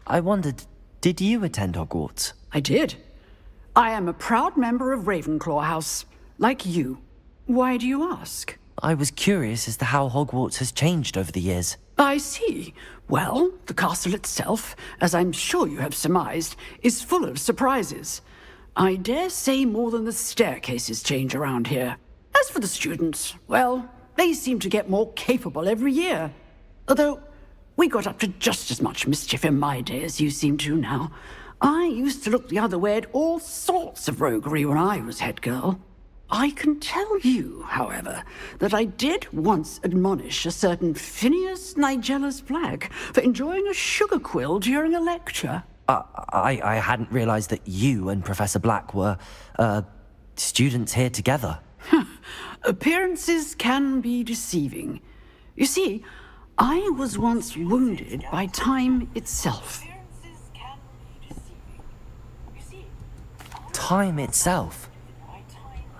I wondered, did you attend Hogwarts? I did. I am a proud member of Ravenclaw House, like you. Why do you ask? I was curious as to how Hogwarts has changed over the years. I see. Well, the castle itself, as I'm sure you have surmised, is full of surprises. I dare say more than the staircases change around here. As for the students, well, they seem to get more capable every year. Although, we got up to just as much mischief in my day as you seem to now. I used to look the other way at all sorts of roguery when I was head girl. I can tell you, however, that I did once admonish a certain Phineas Nigella's Black for enjoying a sugar quill during a lecture. I hadn't realized that you and Professor Black were, students here together. Appearances can be deceiving. You see, I was once wounded by time itself. Time itself?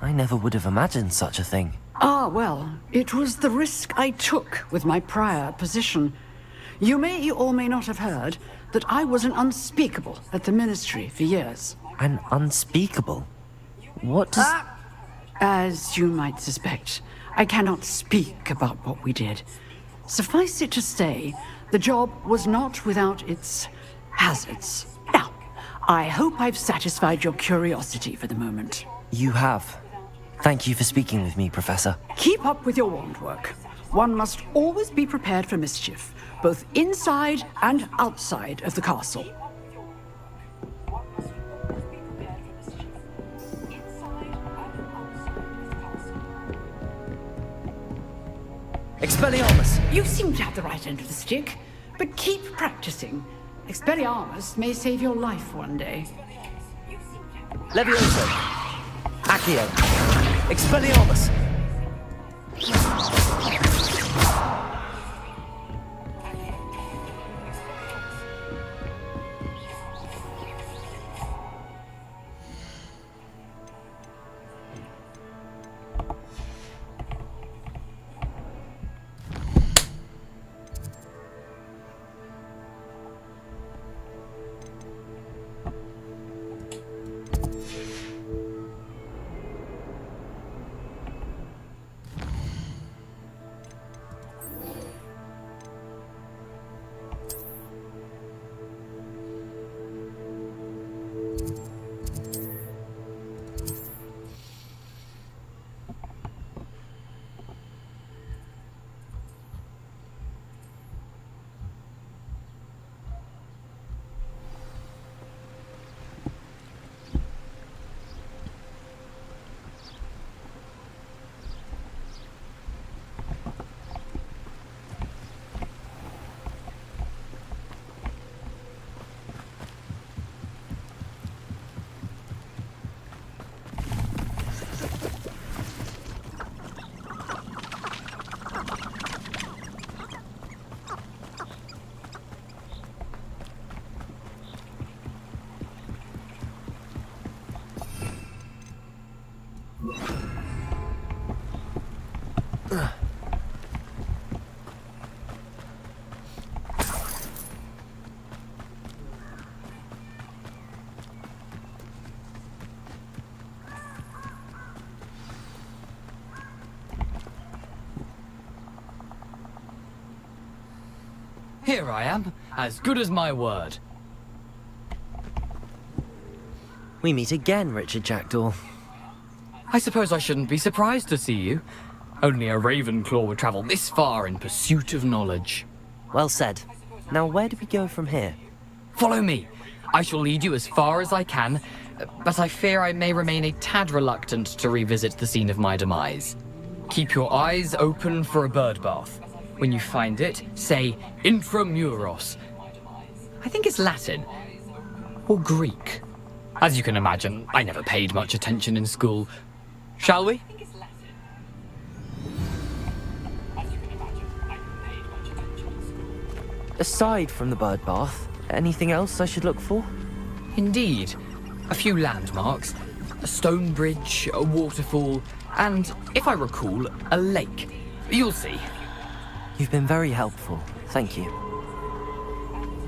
I never would have imagined such a thing. Ah, well, it was the risk I took with my prior position. You may or may not have heard that I was an unspeakable at the Ministry for years. An unspeakable? What does... As you might suspect, I cannot speak about what we did. Suffice it to say, the job was not without its hazards. Now, I hope I've satisfied your curiosity for the moment. You have. Thank you for speaking with me, Professor. Keep up with your wand work. One must always be prepared for mischief, both inside and outside of the castle. Expelliarmus! You seem to have the right end of the stick, but keep practicing. Expelliarmus may save your life one day. Levioso! Accio! Expelliarmus! Here I am, as good as my word. We meet again, Richard Jackdaw. I suppose I shouldn't be surprised to see you. Only a Ravenclaw would travel this far in pursuit of knowledge. Well said. Now where do we go from here? Follow me. I shall lead you as far as I can, but I fear I may remain a tad reluctant to revisit the scene of my demise. Keep your eyes open for a bird bath. When you find it, say intramuros. I think it's Latin. Or Greek. As you can imagine, I never paid much attention in school. Shall we? Aside from the bird bath, anything else I should look for? Indeed. A few landmarks. A stone bridge, a waterfall, and, if I recall, a lake. You'll see. You've been very helpful. Thank you.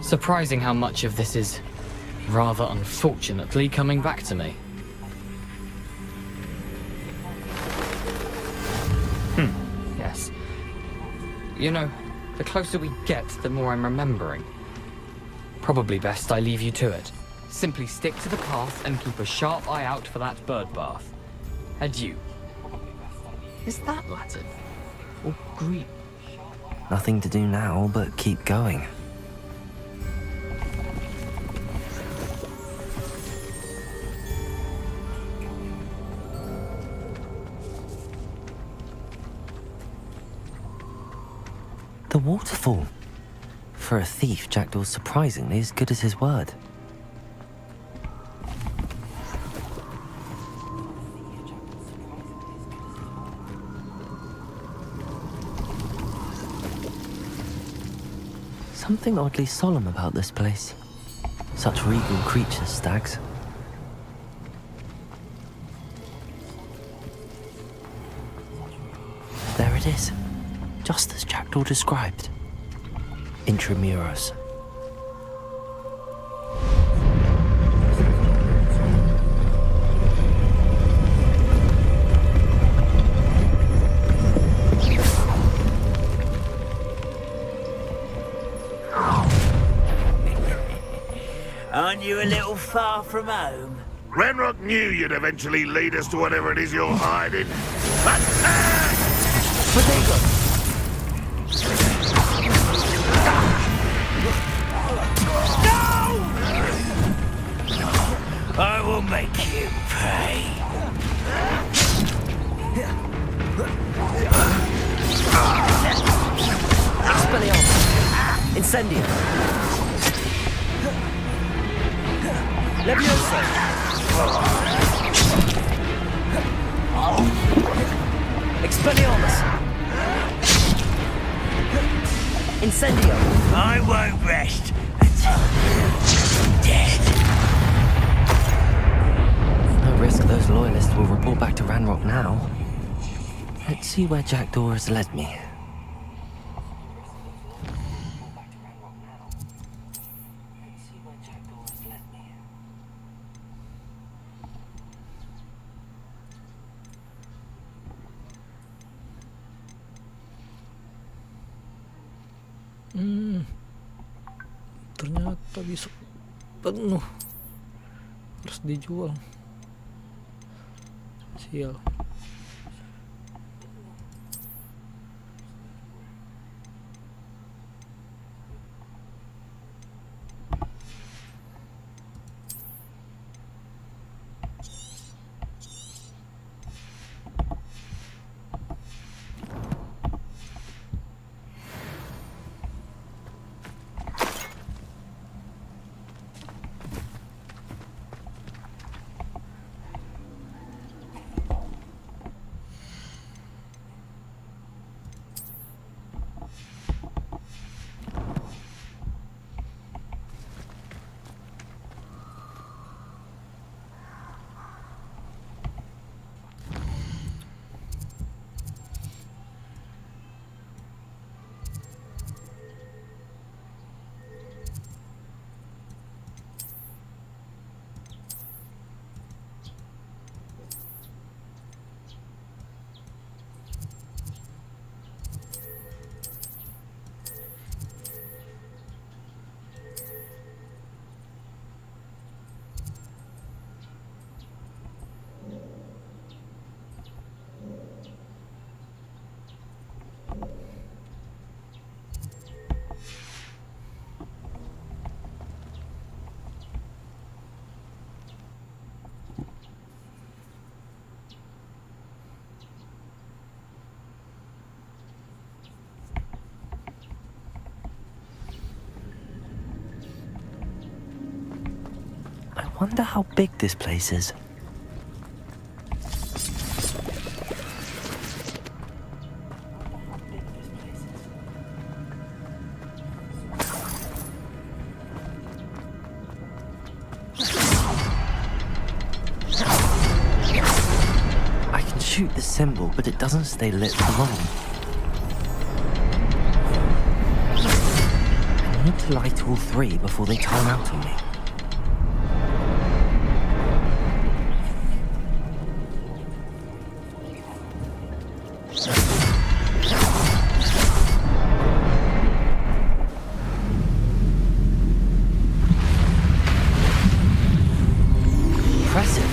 Surprising how much of this is, rather unfortunately, coming back to me. Yes. You know, the closer we get, the more I'm remembering. Probably best I leave you to it. Simply stick to the path and keep a sharp eye out for that bird bath. Adieu. Is that Latin? Or Greek? Nothing to do now but keep going. The waterfall. For a thief, Jackdaw's surprisingly as good as his word. Something oddly solemn about this place. Such regal creatures, stags. There it is. Just as Jackdaw described. Intramuros. Aren't you a little far from home? Renrock knew you'd eventually lead us to whatever it is you're hiding. I will make you pay. Expelliarmus. Incendium. Levioso. Expelliarmus. Incendio. I won't rest until you're dead. No risk those loyalists will report back to Ranrock now. Let's see where Jackdaw has led me. Ternyata bisa penuh, harus dijual. Sial. Wonder how big this place is. I can shoot the symbol, but it doesn't stay lit for long. I need to light all three before they time out on me. Impressive.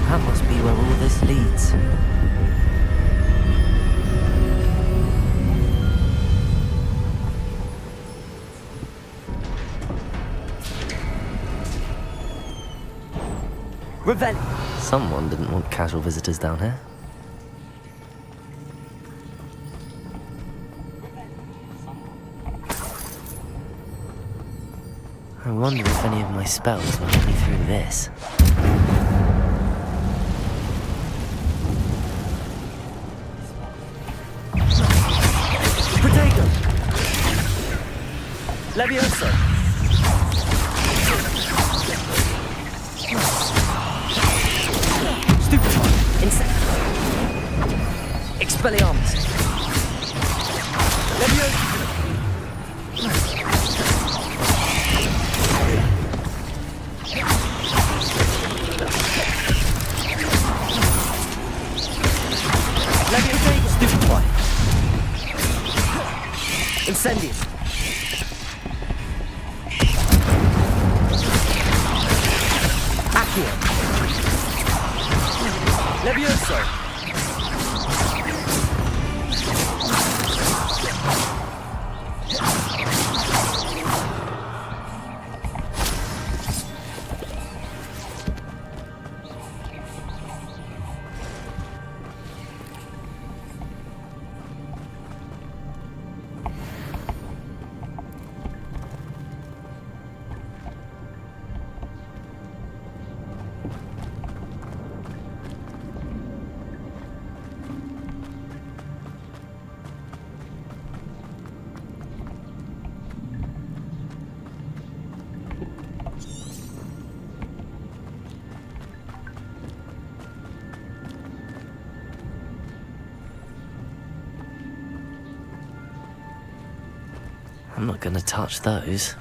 That must be where all this leads. Revelli. Someone didn't want casual visitors down here. I wonder if any of my spells will help me through this. Protego! Levioso! Stupefy! Insect! Expelliarmus! Levioso! Stupefy! Incendies! Accio! Levioso! I'm not gonna touch those.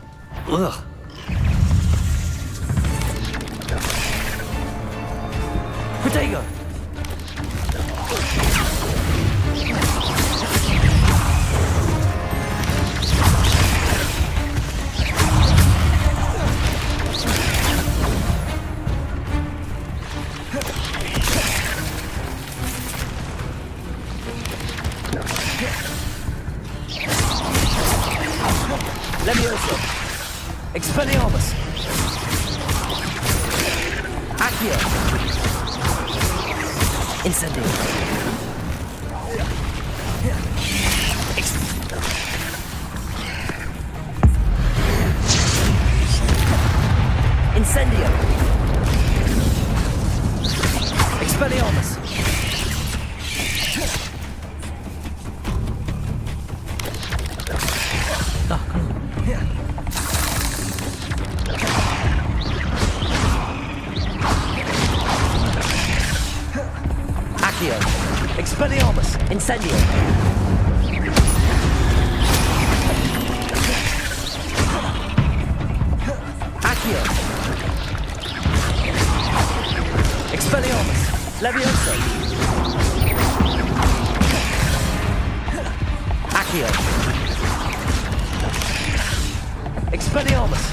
Ugh. Protego! Levioso! Expelliarmus! Accio! Incendio! Incendio! Expelliarmus! Accio! Expelliarmus! Incendio! Accio! Expelliarmus! Levioso! Accio! Expelliarmus!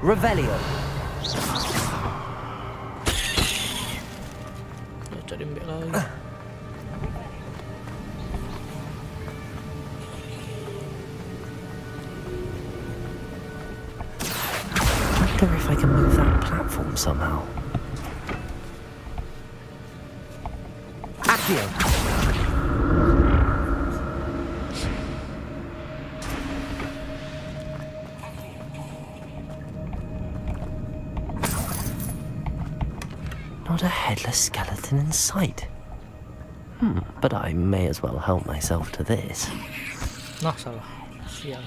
Revelio. Cari mbak lagi. I wonder if I can move that platform somehow. Accio. Not a headless skeleton in sight. But I may as well help myself to this. Nah, salah. Sial.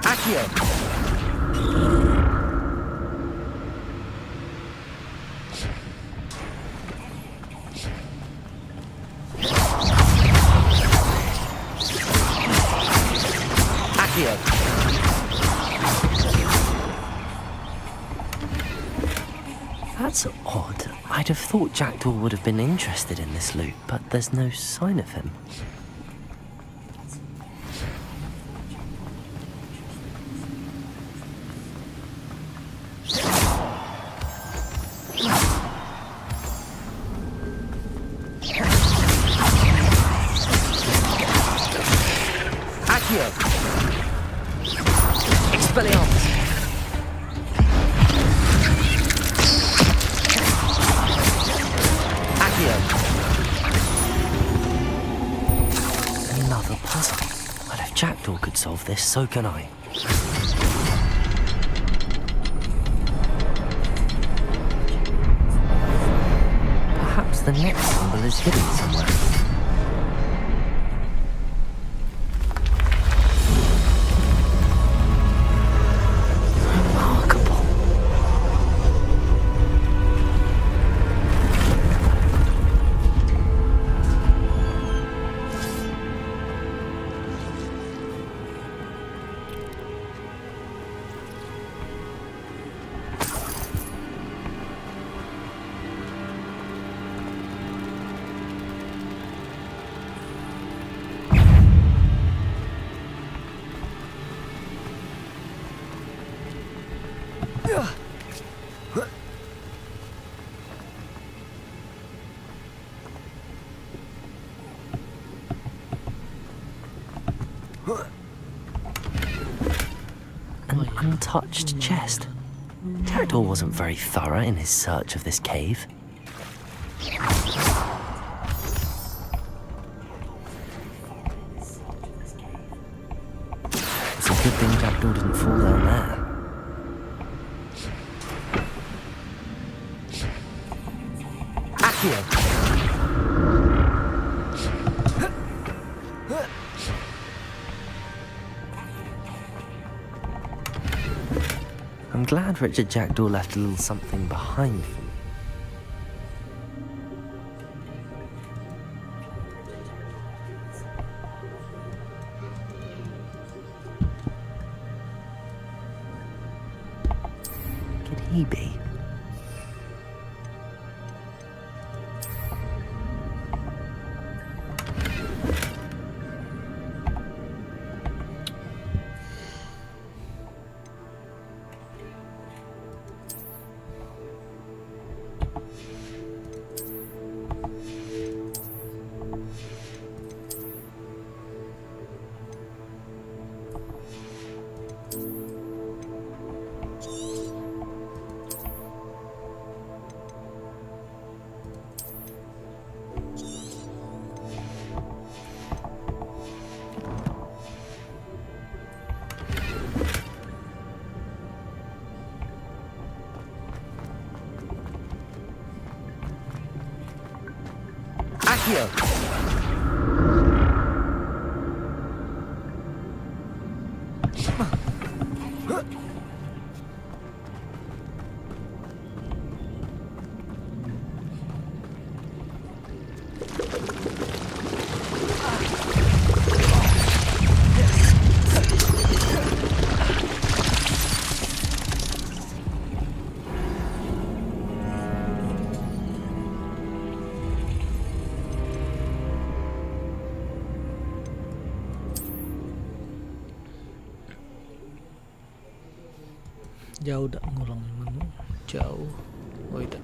Accio. Accio. That's odd. I'd have thought Jackdaw would have been interested in this loot, but there's no sign of him. Another puzzle. Well, if Jackdaw could solve this, so can I. Perhaps the next symbol is hidden somewhere. An untouched chest. Jackdaw wasn't very thorough in his search of this cave. It's a good thing Jackdaw didn't fall down there. Accio! I'm glad Richard Jackdaw left a little something behind for me. Could he be? Accio. Jauh dah ngulang mana? Jauh. Oh tidak.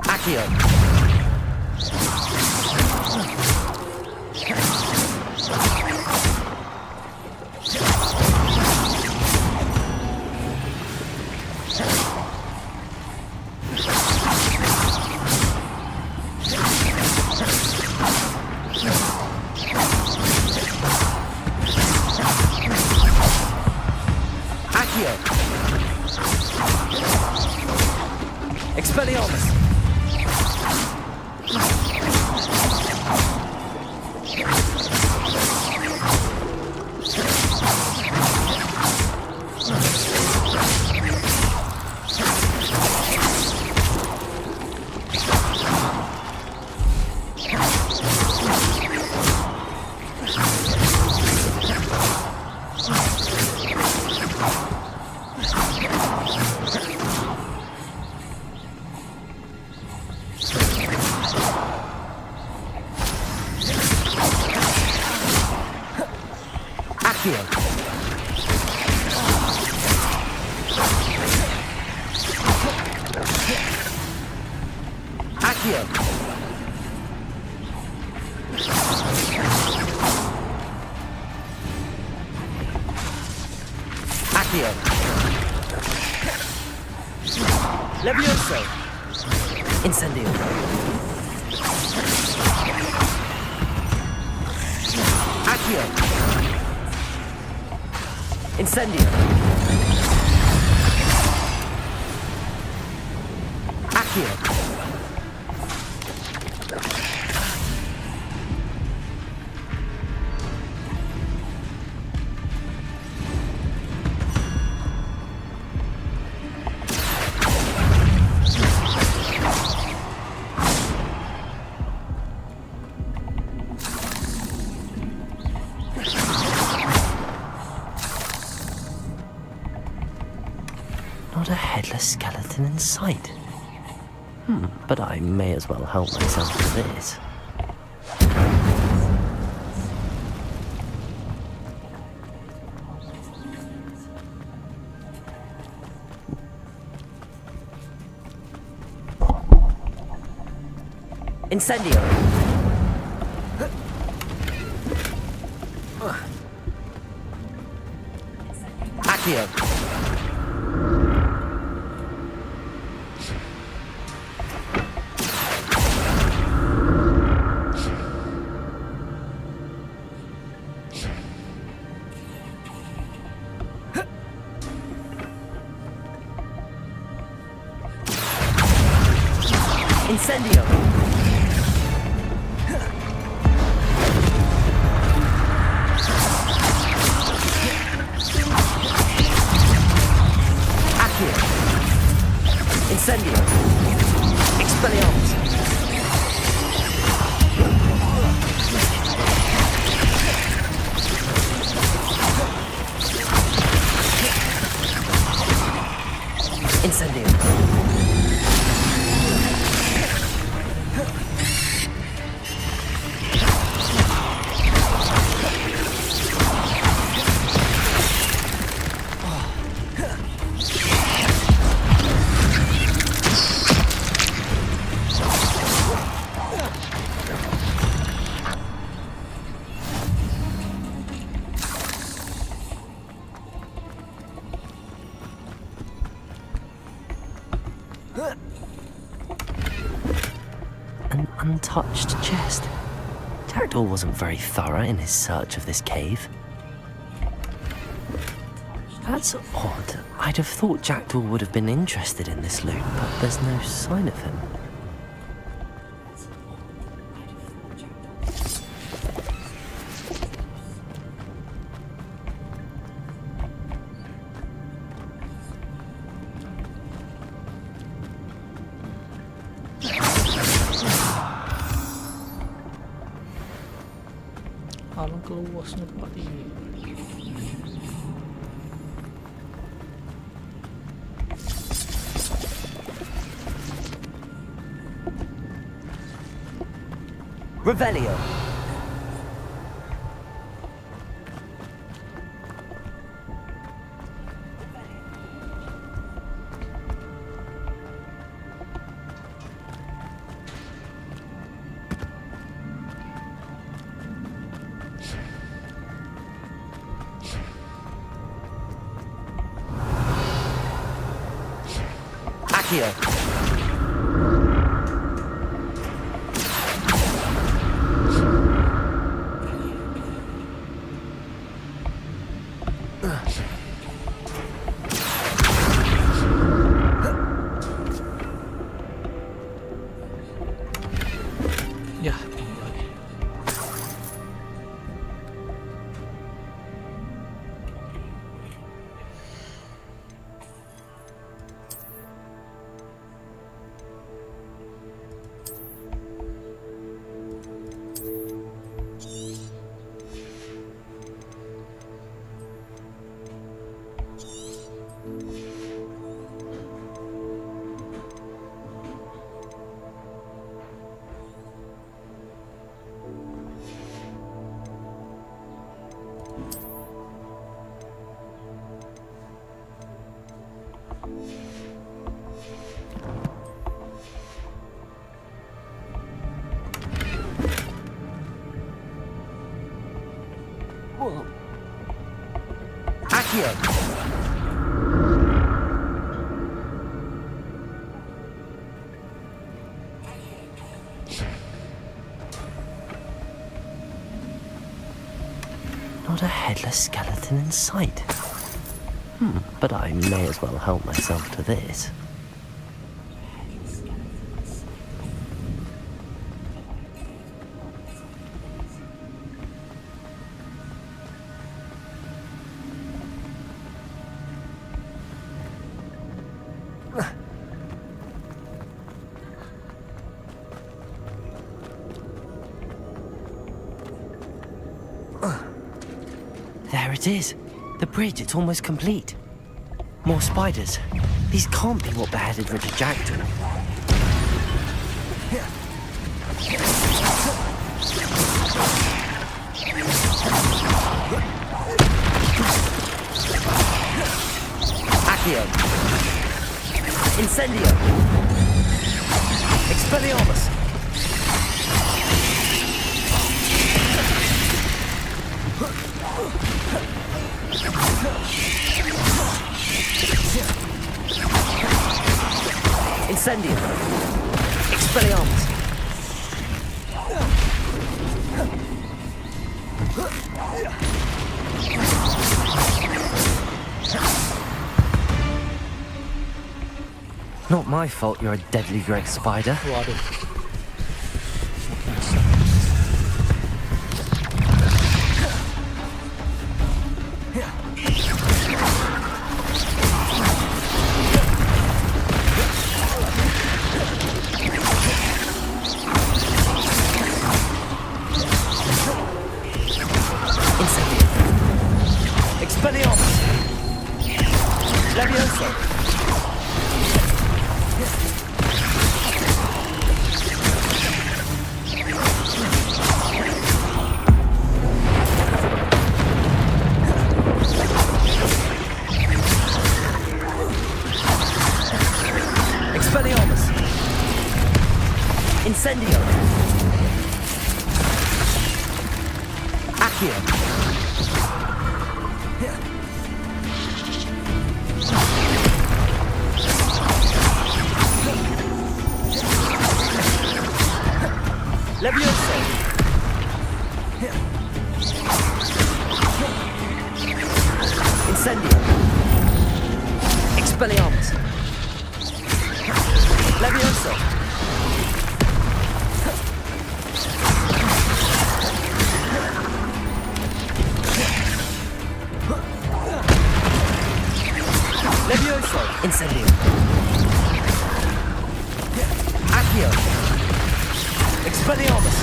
Accio. Expelliarmus! Levioso! Incendio! Accio! Incendio! Accio! Not a headless skeleton in sight. But I may as well help myself to this. Incendio! Accio! Incendio! Accio! Incendio! Expelliarmus! Incendio! An untouched chest. Pterodor wasn't very thorough in his search of this cave. That's odd. I'd have thought Jackdaw would have been interested in this loot, but there's no sign of him. Alangkah luasnya tempat ini. Revelio. Accio. Ya. Accio. Not a headless skeleton in sight. But I may as well help myself to this. There it is. The bridge, it's almost complete. More spiders. These can't be what beheaded Richard Jackdaw. Accio. Incendio. Expelliarmus. Incendio. Expelliarmus. Not my fault you're a deadly great spider. Waduh. Incendio. Accio. Levioso. Incendio. Expelliarmus. Levioso. Levioso. Incendio. Accio. Expelliarmus.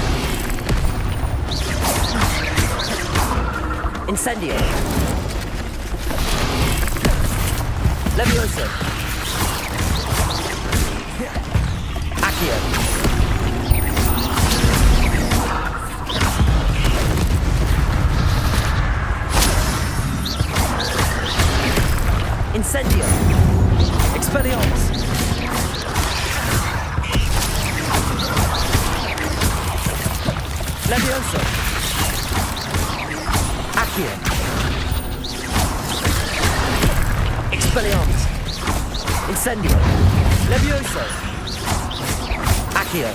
Incendio. Levioso. Accio. Incendio. Expelliarmus. Levioso. Accio. Expelliarmus. Incendio. Levioso. Accio.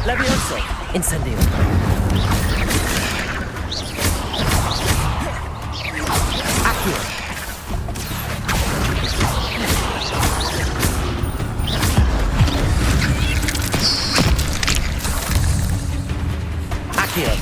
Levioso. Incendio. Accio. Accio.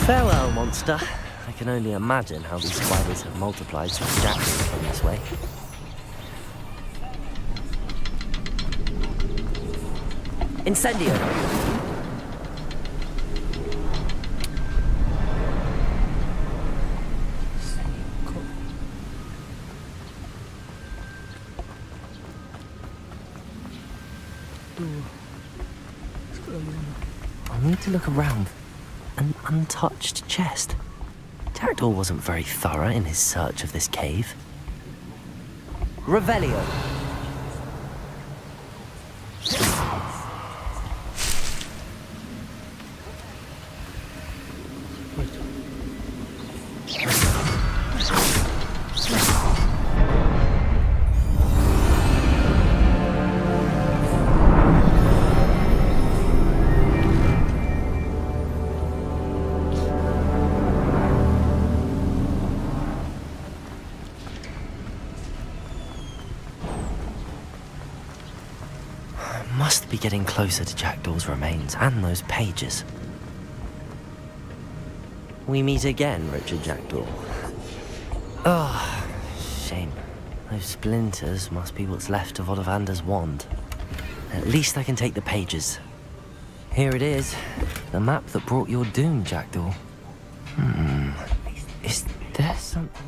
Farewell, monster. I can only imagine how these spiders have multiplied since Jack came this way. Incendio! I need to look around. An untouched chest. Jackdaw wasn't very thorough in his search of this cave. Revelio. Must be getting closer to Jackdaw's remains and those pages. We meet again, Richard Jackdaw. Oh, shame. Those splinters must be what's left of Ollivander's wand. At least I can take the pages. Here it is, the map that brought your doom, Jackdaw. Is there something?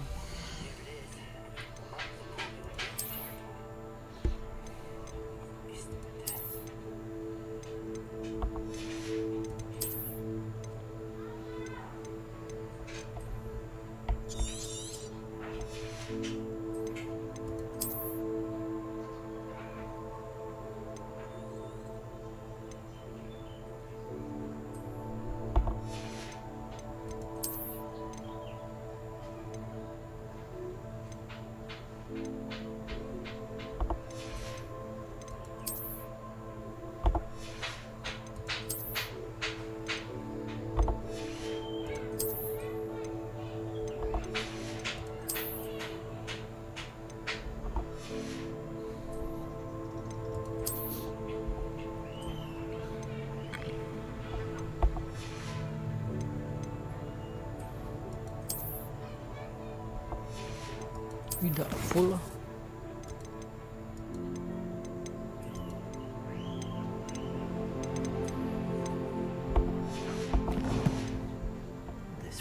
Tidak full. This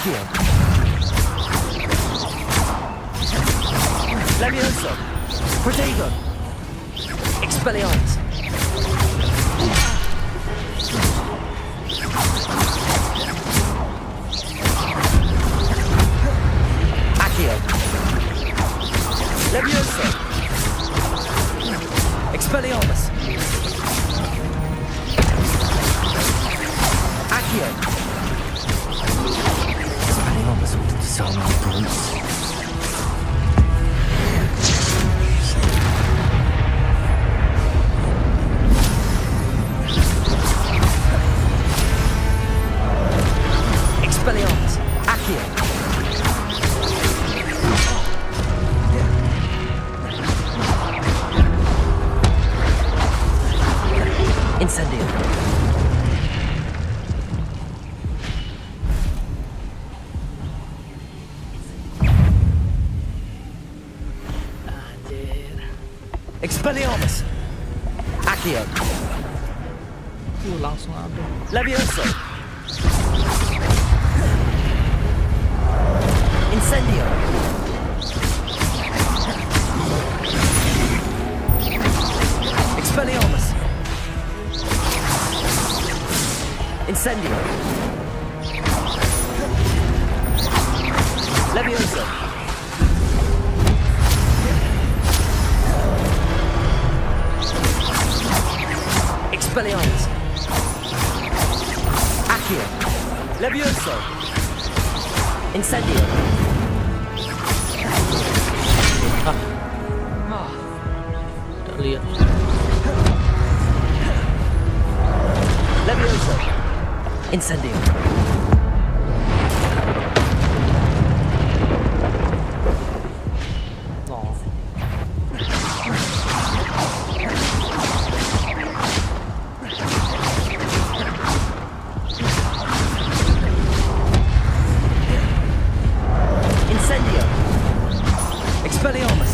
Accio. Levioso. Protego. Expelliarmus. Accio. Levioso. Expelliarmus. Accio. Expelliarmus ought to disarm our brutes. Expelliarmus. Accio. Incendio. Expelliarmus. Accio. Langsung ada. Levioso. Incendio. Expelliarmus. Incendio. Levioso. Expelliarmus. Accio. Levioso. Incendio. Tak lihat. Levioso. Incendio. Oh. Incendio. Expelliarmus.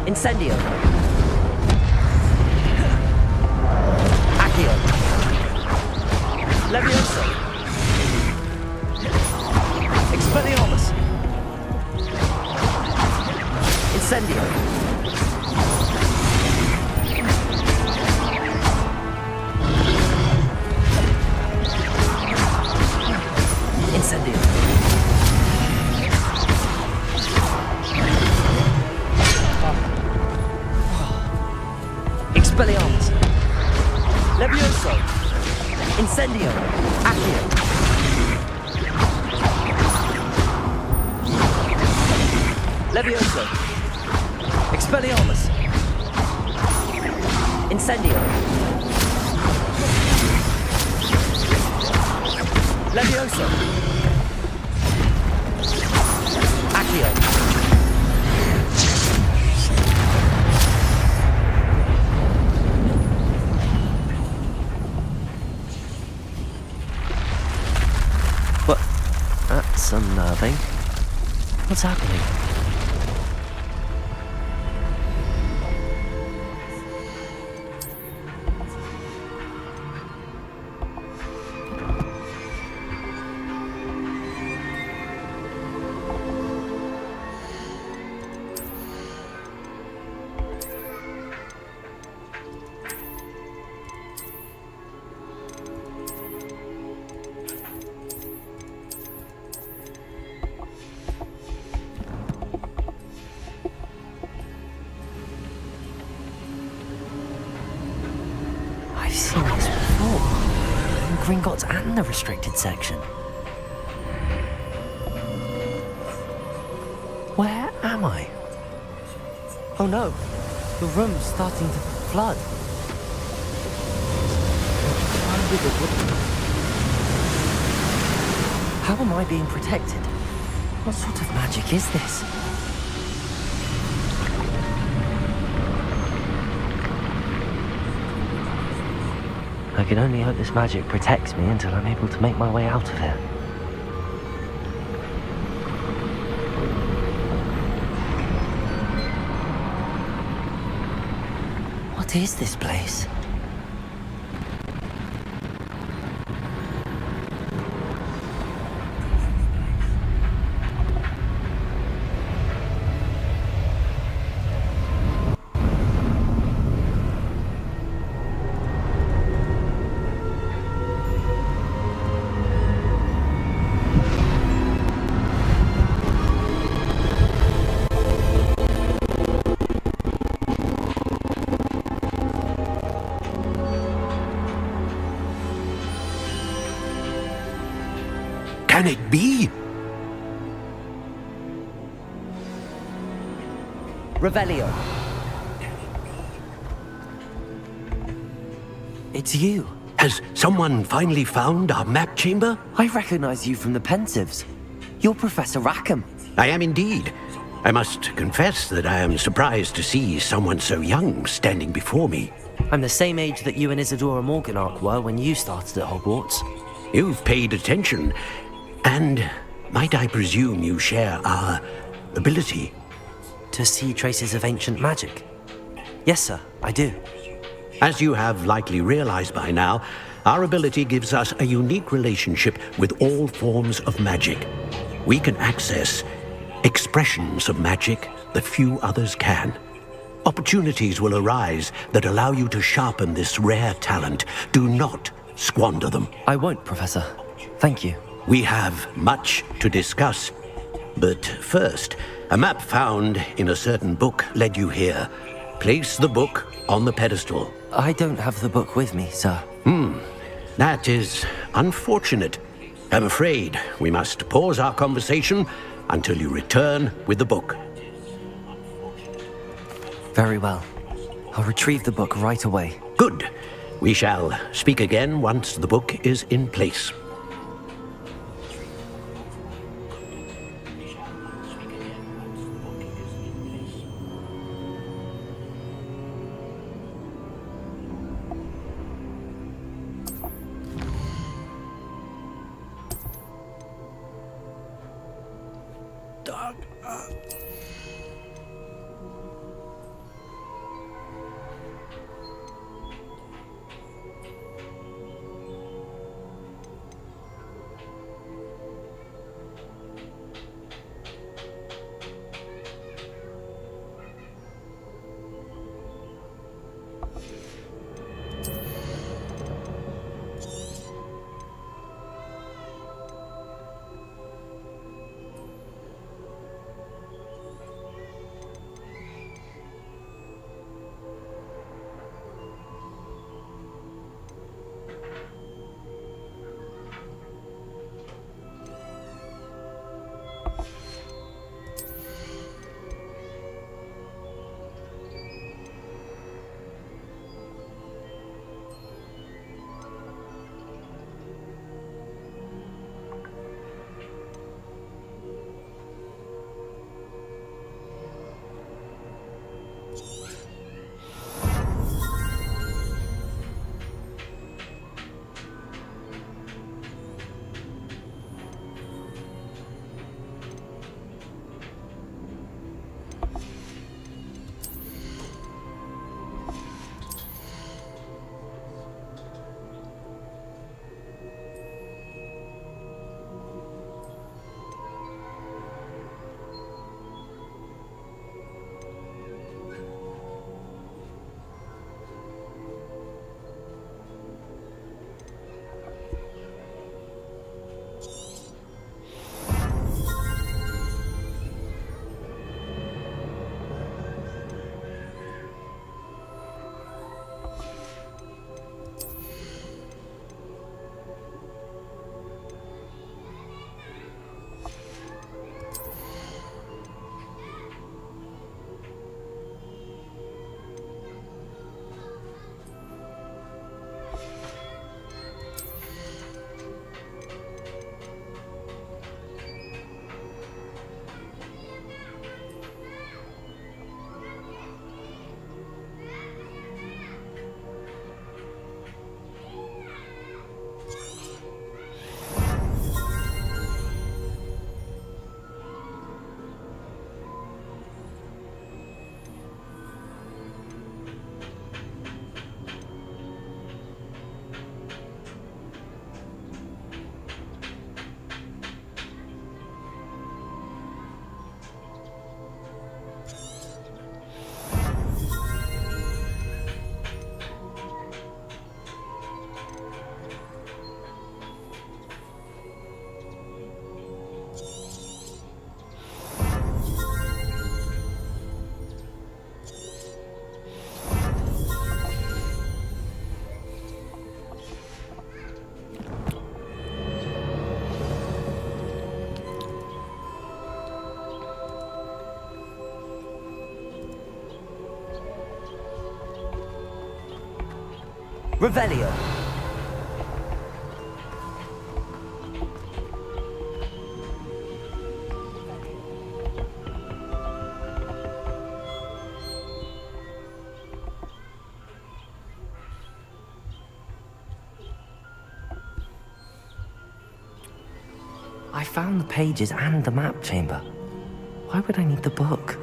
Incendio. Accio. Levioso. Expelliarmus. Incendio. Incendio. Expelliarmus. Levioso. Incendio. Accio. Levioso. Expelliarmus. Incendio. Levioso. Accio. What? That's unnerving. What's happening? I've seen this before. In Gringotts and the restricted section. Where am I? Oh no, the room's starting to flood. How am I being protected? What sort of magic is this? I can only hope this magic protects me until I'm able to make my way out of here. What is this place? Can it be? Revelio. It's you. Has someone finally found our map chamber? I recognize you from the Pensives. You're Professor Rackham. I am indeed. I must confess that I am surprised to see someone so young standing before me. I'm the same age that you and Isadora Morganach were when you started at Hogwarts. You've paid attention. And might I presume you share our ability? To see traces of ancient magic? Yes, sir, I do. As you have likely realized by now, our ability gives us a unique relationship with all forms of magic. We can access expressions of magic that few others can. Opportunities will arise that allow you to sharpen this rare talent. Do not squander them. I won't, Professor. Thank you. We have much to discuss. But first, a map found in a certain book led you here. Place the book on the pedestal. I don't have the book with me, sir. That is unfortunate. I'm afraid we must pause our conversation until you return with the book. Very well. I'll retrieve the book right away. Good. We shall speak again once the book is in place. Revelio. I found the pages and the map chamber. Why would I need the book?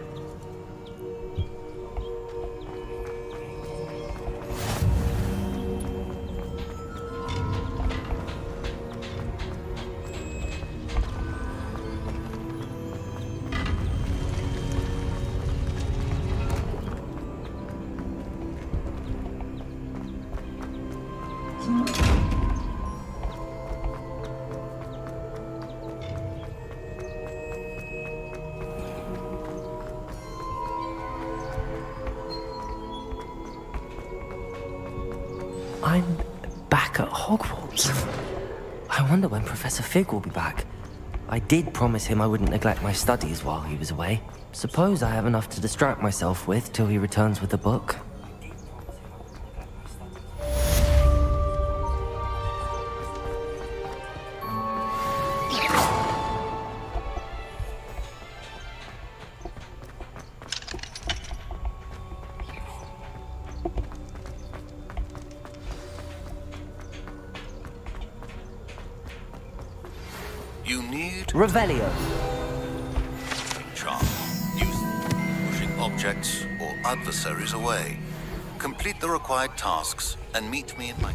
I'm back at Hogwarts. I wonder when Professor Fig will be back. I did promise him I wouldn't neglect my studies while he was away. Suppose I have enough to distract myself with till he returns with the book. You need Revelio. charm. Use pushing objects or adversaries away. Complete the required tasks and meet me in my...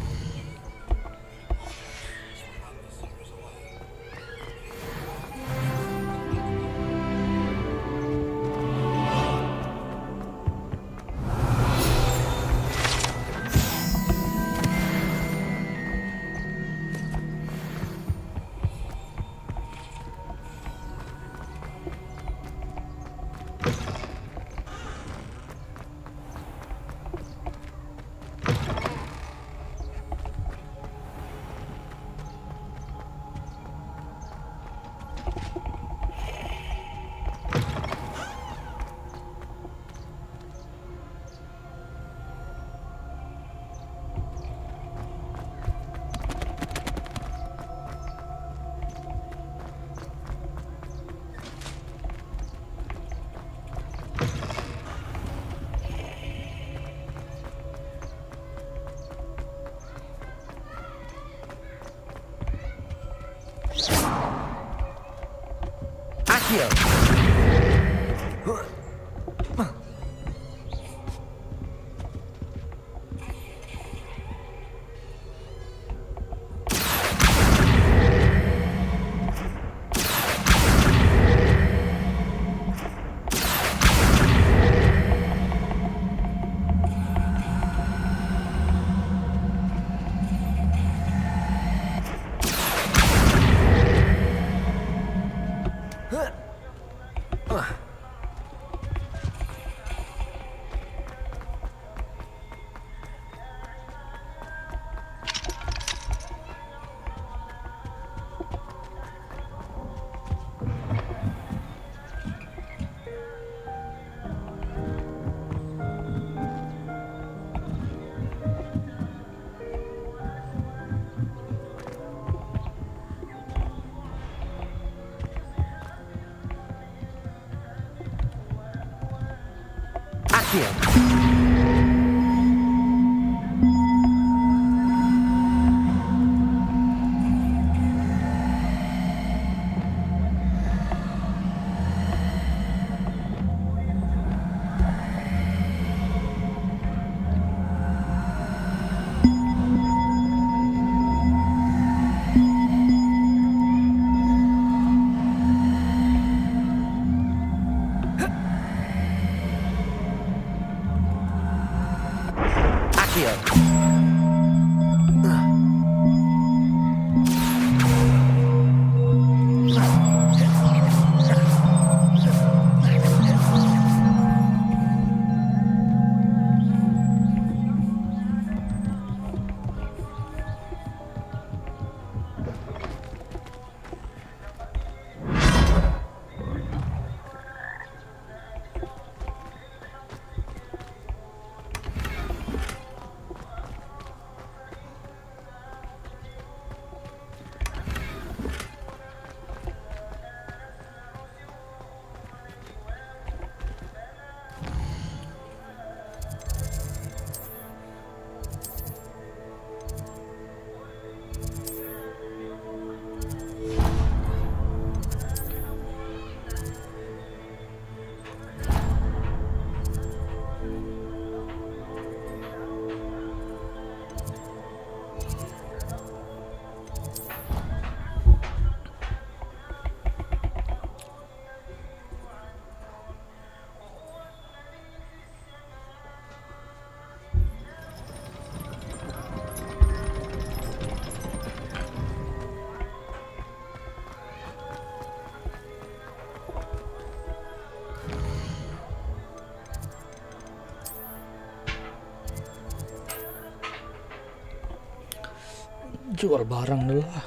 Jual barang dulu lah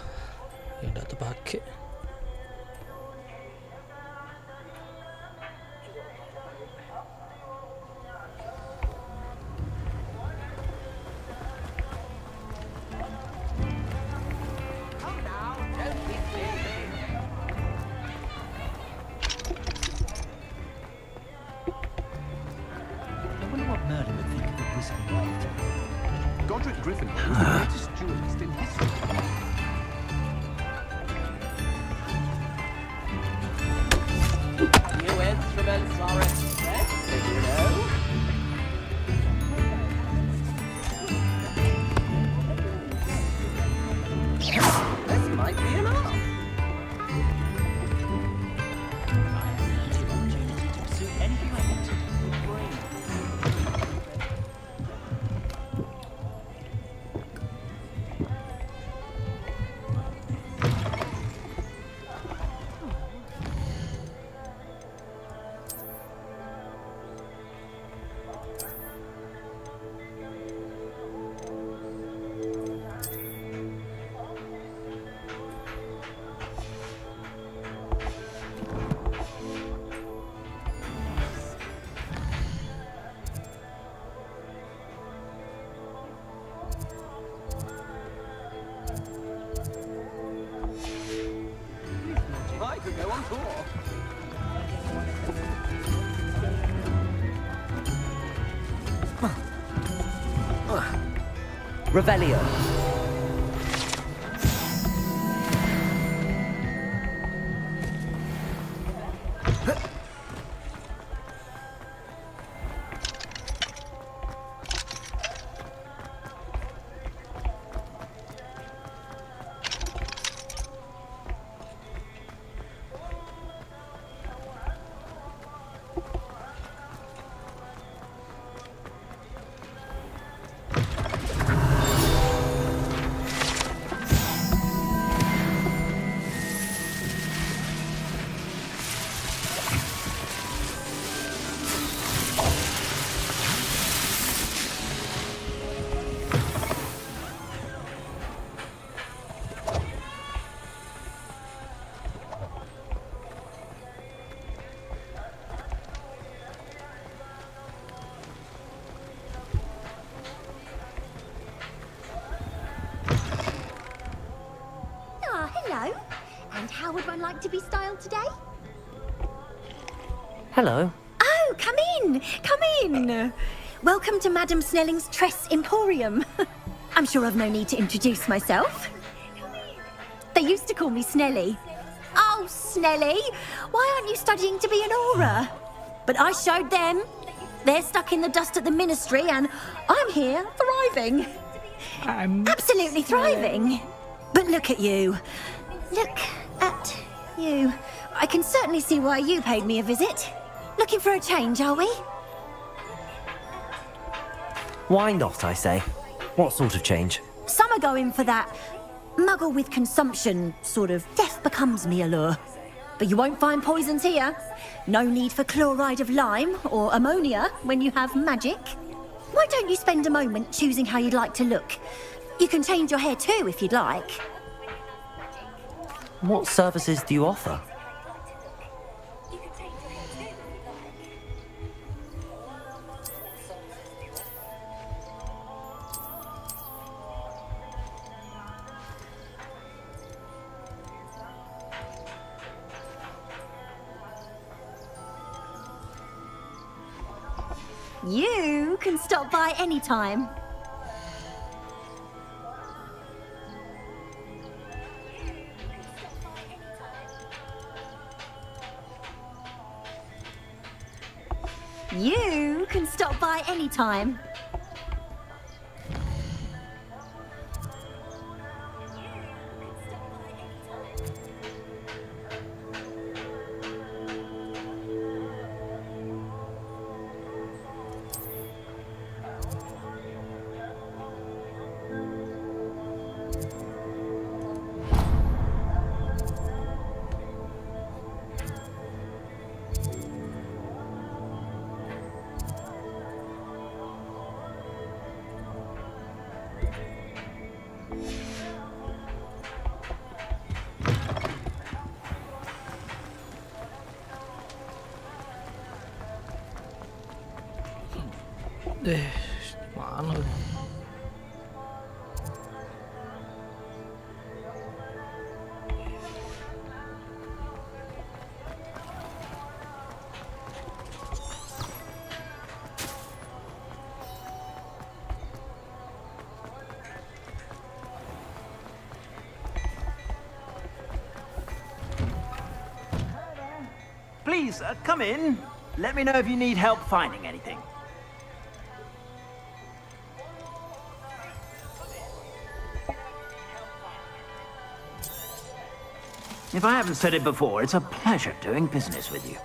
yang udah terpakai. Revelio. Hello. And how would one like to be styled today? Hello. Oh, come in. Come in. Welcome to Madam Snelling's Tress Emporium. I'm sure I've no need to introduce myself. They used to call me Snelly. Oh, Snelly, why aren't you studying to be an aura? But I showed them. They're stuck in the dust at the ministry, and I'm here thriving. Absolutely thriving. But look at you. Look at you. I can certainly see why you paid me a visit. Looking for a change, are we? Why not, I say? What sort of change? Some are going for that muggle with consumption, sort of death becomes me allure. But you won't find poisons here. No need for chloride of lime or ammonia when you have magic. Why don't you spend a moment choosing how you'd like to look? You can change your hair too if you'd like. What services do you offer? You can stop by any time. You can stop by any time. Mana? Please, come in. Let me know if you need help finding anything. If I haven't said it before, it's a pleasure doing business with you.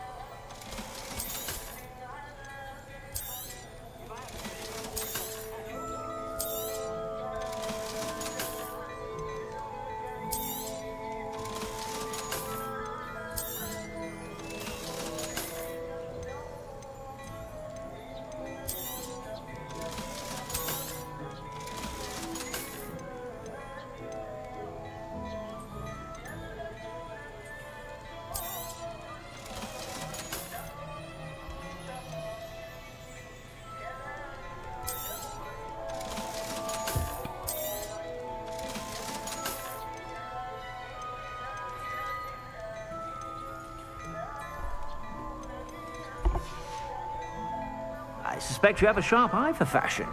I suspect you have a sharp eye for fashion.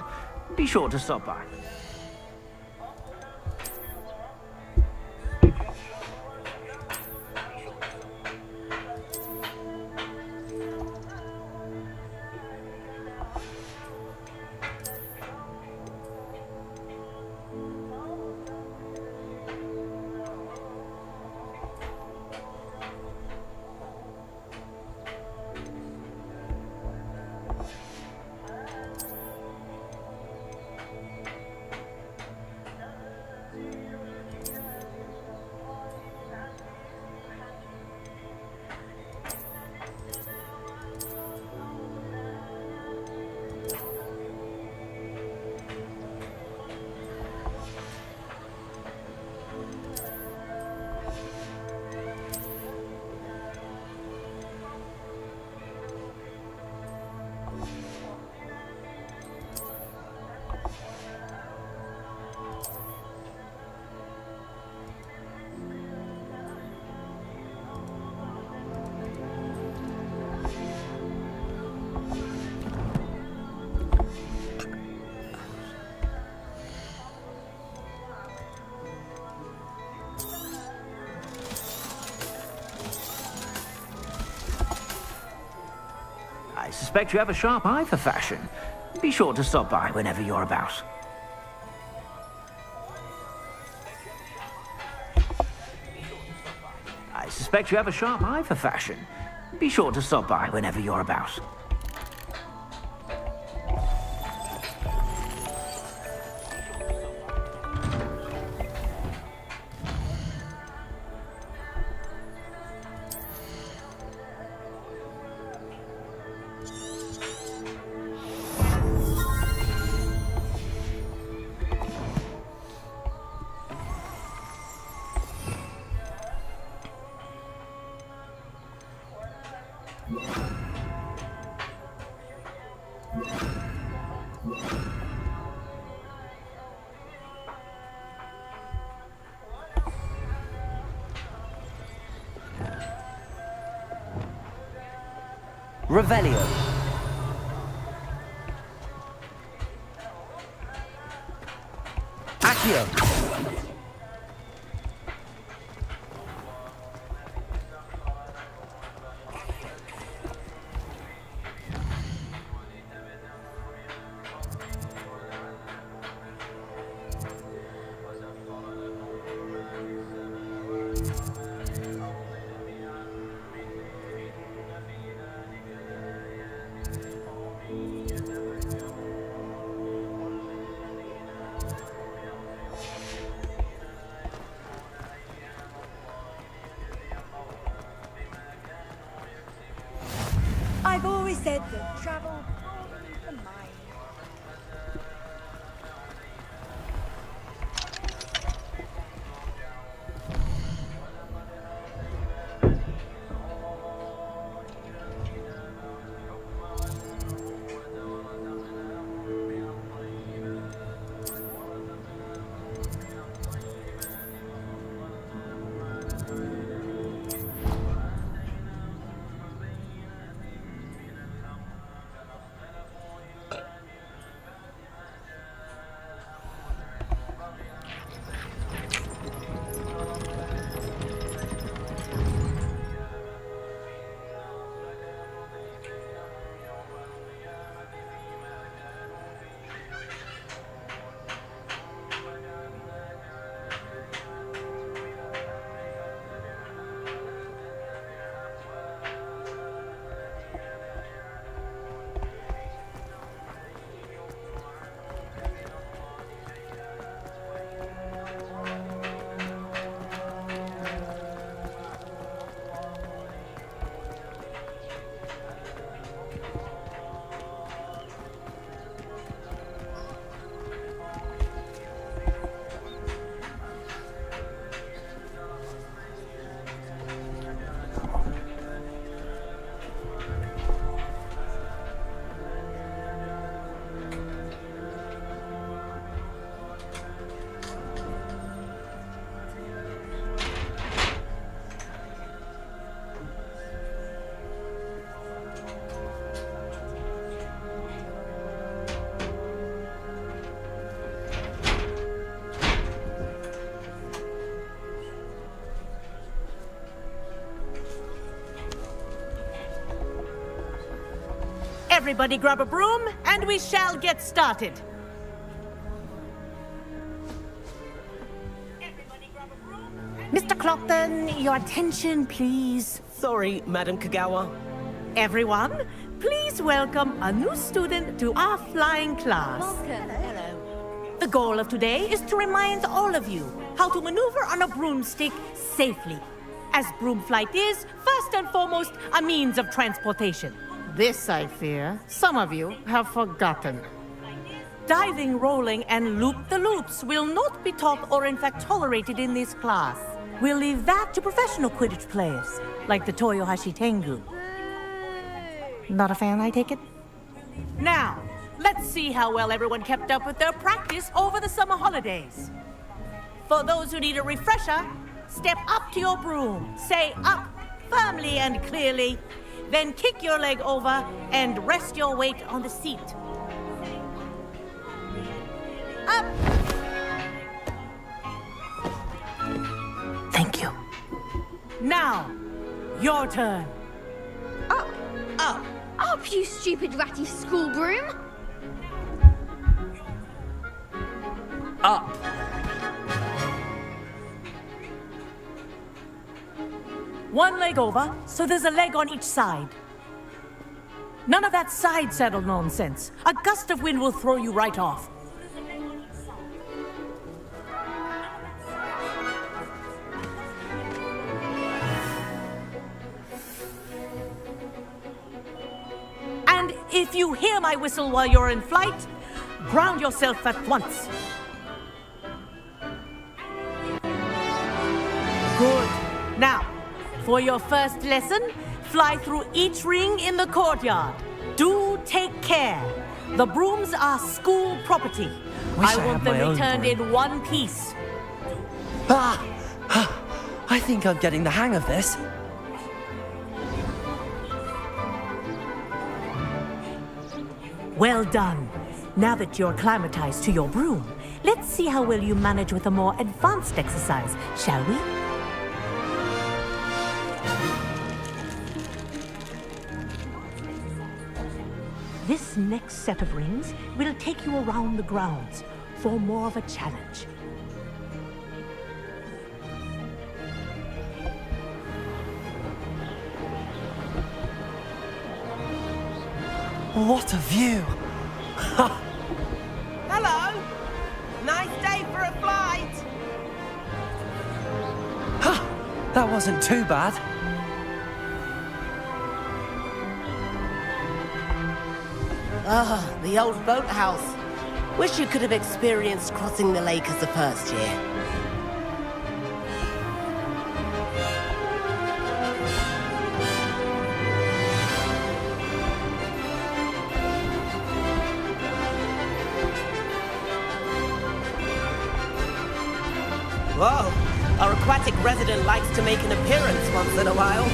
Be sure to stop by. I suspect you have a sharp eye for fashion. Be sure to stop by whenever you're about. I suspect you have a sharp eye for fashion. Be sure to stop by whenever you're about. Revelio. Accio. I've always said that travel broadens the mind. Everybody grab a broom, and we shall get started. Mr. Clockton, your attention, please. Sorry, Madam Kagawa. Everyone, please welcome a new student to our flying class. Welcome. Hello. The goal of today is to remind all of you how to maneuver on a broomstick safely, as broom flight is, first and foremost, a means of transportation. This, I fear, some of you have forgotten. Diving, rolling, and loop-the-loops will not be taught or in fact tolerated in this class. We'll leave that to professional Quidditch players, like the Toyohashi Tengu. Not a fan, I take it? Now, let's see how well everyone kept up with their practice over the summer holidays. For those who need a refresher, step up to your broom, say up firmly and clearly, then kick your leg over and rest your weight on the seat. Up! Thank you. Now, your turn. Up. Up. Up, you stupid ratty school broom. Up. One leg over, so there's a leg on each side. None of that side saddle nonsense. A gust of wind will throw you right off. And if you hear my whistle while you're in flight, ground yourself at once. Good. Now, for your first lesson, fly through each ring in the courtyard. Do take care. The brooms are school property. I want them returned in one piece. I think I'm getting the hang of this. Well done. Now that you're acclimatized to your broom, let's see how well you manage with a more advanced exercise, shall we? This next set of rings will take you around the grounds for more of a challenge. What a view! Hello. Nice day for a flight. That wasn't too bad. Ah, the old boathouse. Wish you could have experienced crossing the lake as a first year. Whoa, our aquatic resident likes to make an appearance once in a while.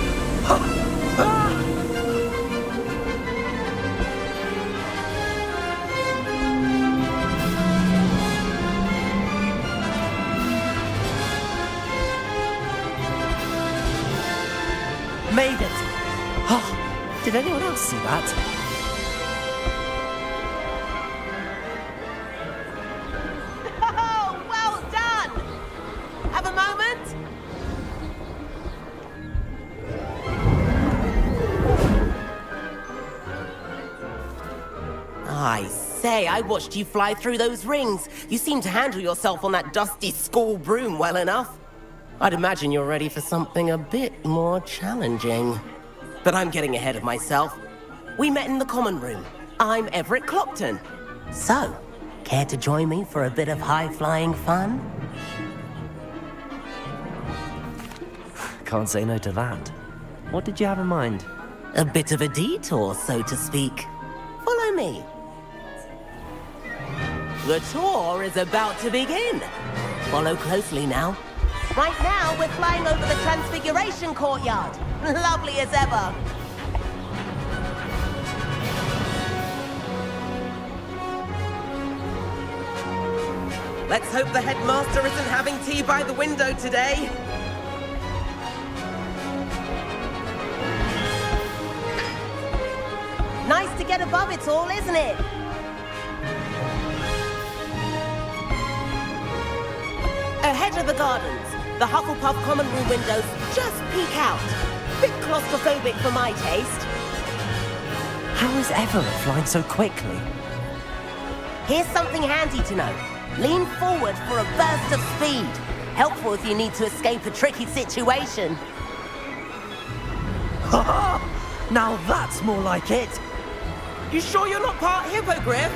Made it! Oh, did anyone else see that? Oh, well done! Have a moment? I say, I watched you fly through those rings. You seem to handle yourself on that dusty school broom well enough. I'd imagine you're ready for something a bit more challenging. But I'm getting ahead of myself. We met in the common room. I'm Everett Clockton. So, care to join me for a bit of high-flying fun? Can't say no to that. What did you have in mind? A bit of a detour, so to speak. Follow me. The tour is about to begin. Follow closely now. Right now, we're flying over the Transfiguration Courtyard. Lovely as ever. Let's hope the headmaster isn't having tea by the window today. Nice to get above it all, isn't it? Ahead of the gardens, the Hufflepuff common room windows just peek out. Bit claustrophobic for my taste. How is Everett flying so quickly? Here's something handy to know. Lean forward for a burst of speed. Helpful if you need to escape a tricky situation. Now that's more like it. You sure you're not part hippogriff?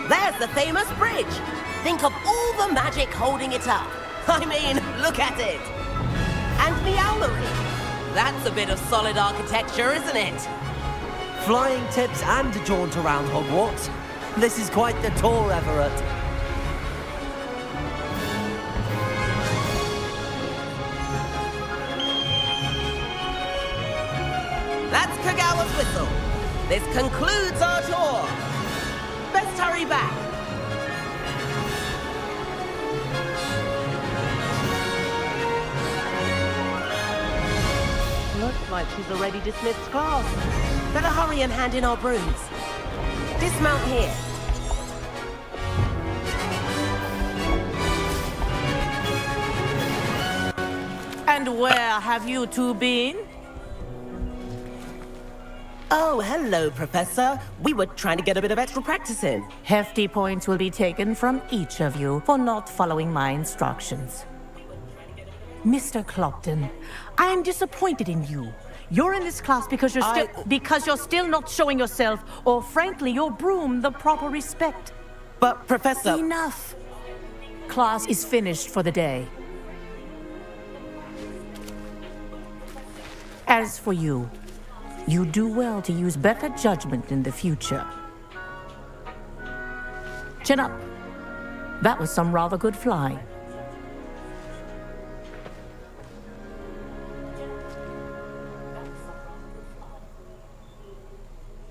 There's the famous bridge. Think of all the magic holding it up. I mean, look at it. And the owlery. That's a bit of solid architecture, isn't it? Flying tips and a jaunt around Hogwarts. This is quite the tour, Everett. That's Kagawa's whistle. This concludes our tour. Best hurry back. Looks like she's already dismissed class. Better hurry and hand in our brooms. Dismount here. And where have you two been? Oh, hello, Professor. We were trying to get a bit of extra practice in. Hefty points will be taken from each of you for not following my instructions. Mr. Clopton, I am disappointed in you. You're in this class because you're still not showing yourself, or frankly, your broom the proper respect. But, Professor... Enough! Class is finished for the day. As for you, you do well to use better judgment in the future. Chin up. That was some rather good flying.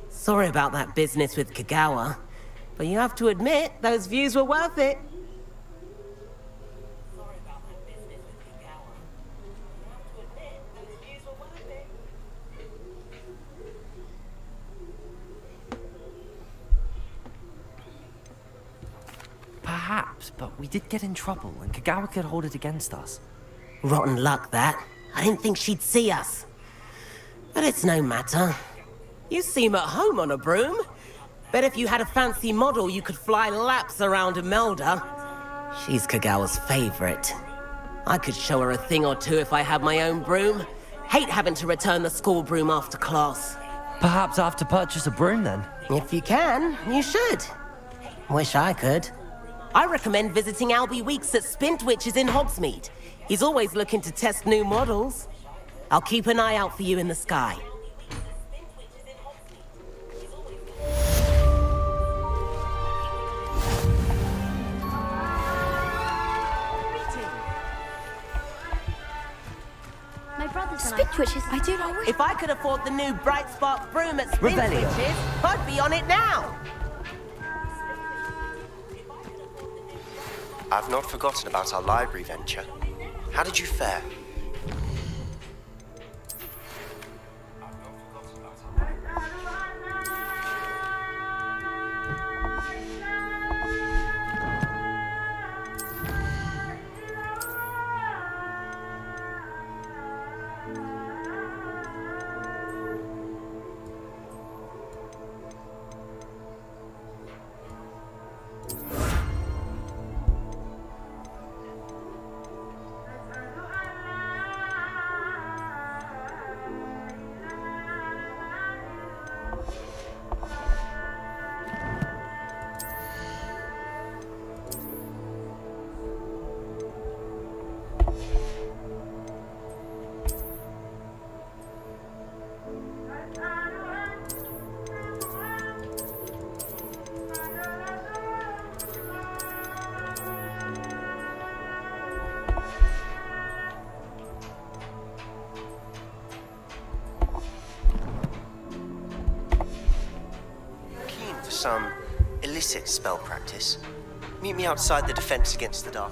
Sorry about that business with Kagawa, but you have to admit, those views were worth it. Perhaps, but we did get in trouble, and Kagawa could hold it against us. Rotten luck, that. I didn't think she'd see us. But it's no matter. You seem at home on a broom. Bet if you had a fancy model, you could fly laps around Imelda. She's Kagawa's favorite. I could show her a thing or two if I had my own broom. Hate having to return the school broom after class. Perhaps I have to purchase a broom then? If you can, you should. Wish I could. I recommend visiting Albie Weeks at Spintwitches in Hogsmeade. He's always looking to test new models. I'll keep an eye out for you in the sky. Spintwitches, I do not wish. If I could afford the new Bright Spark broom at Spintwitches, I'd be on it now. I've not forgotten about our library venture. How did you fare? Some illicit spell practice. Meet me outside the Defense Against the Dark.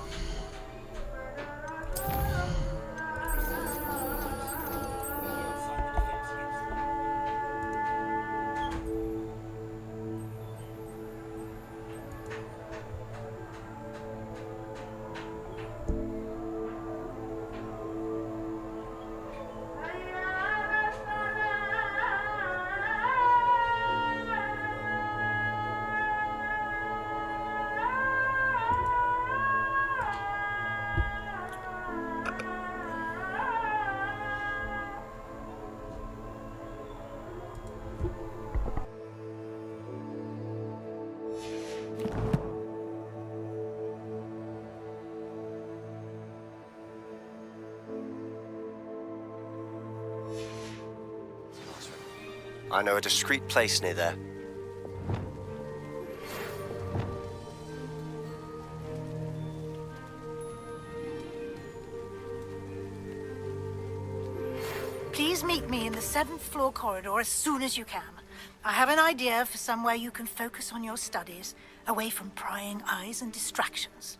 I know a discreet place near there. Please meet me in the 7th floor corridor as soon as you can. I have an idea for somewhere you can focus on your studies, away from prying eyes and distractions.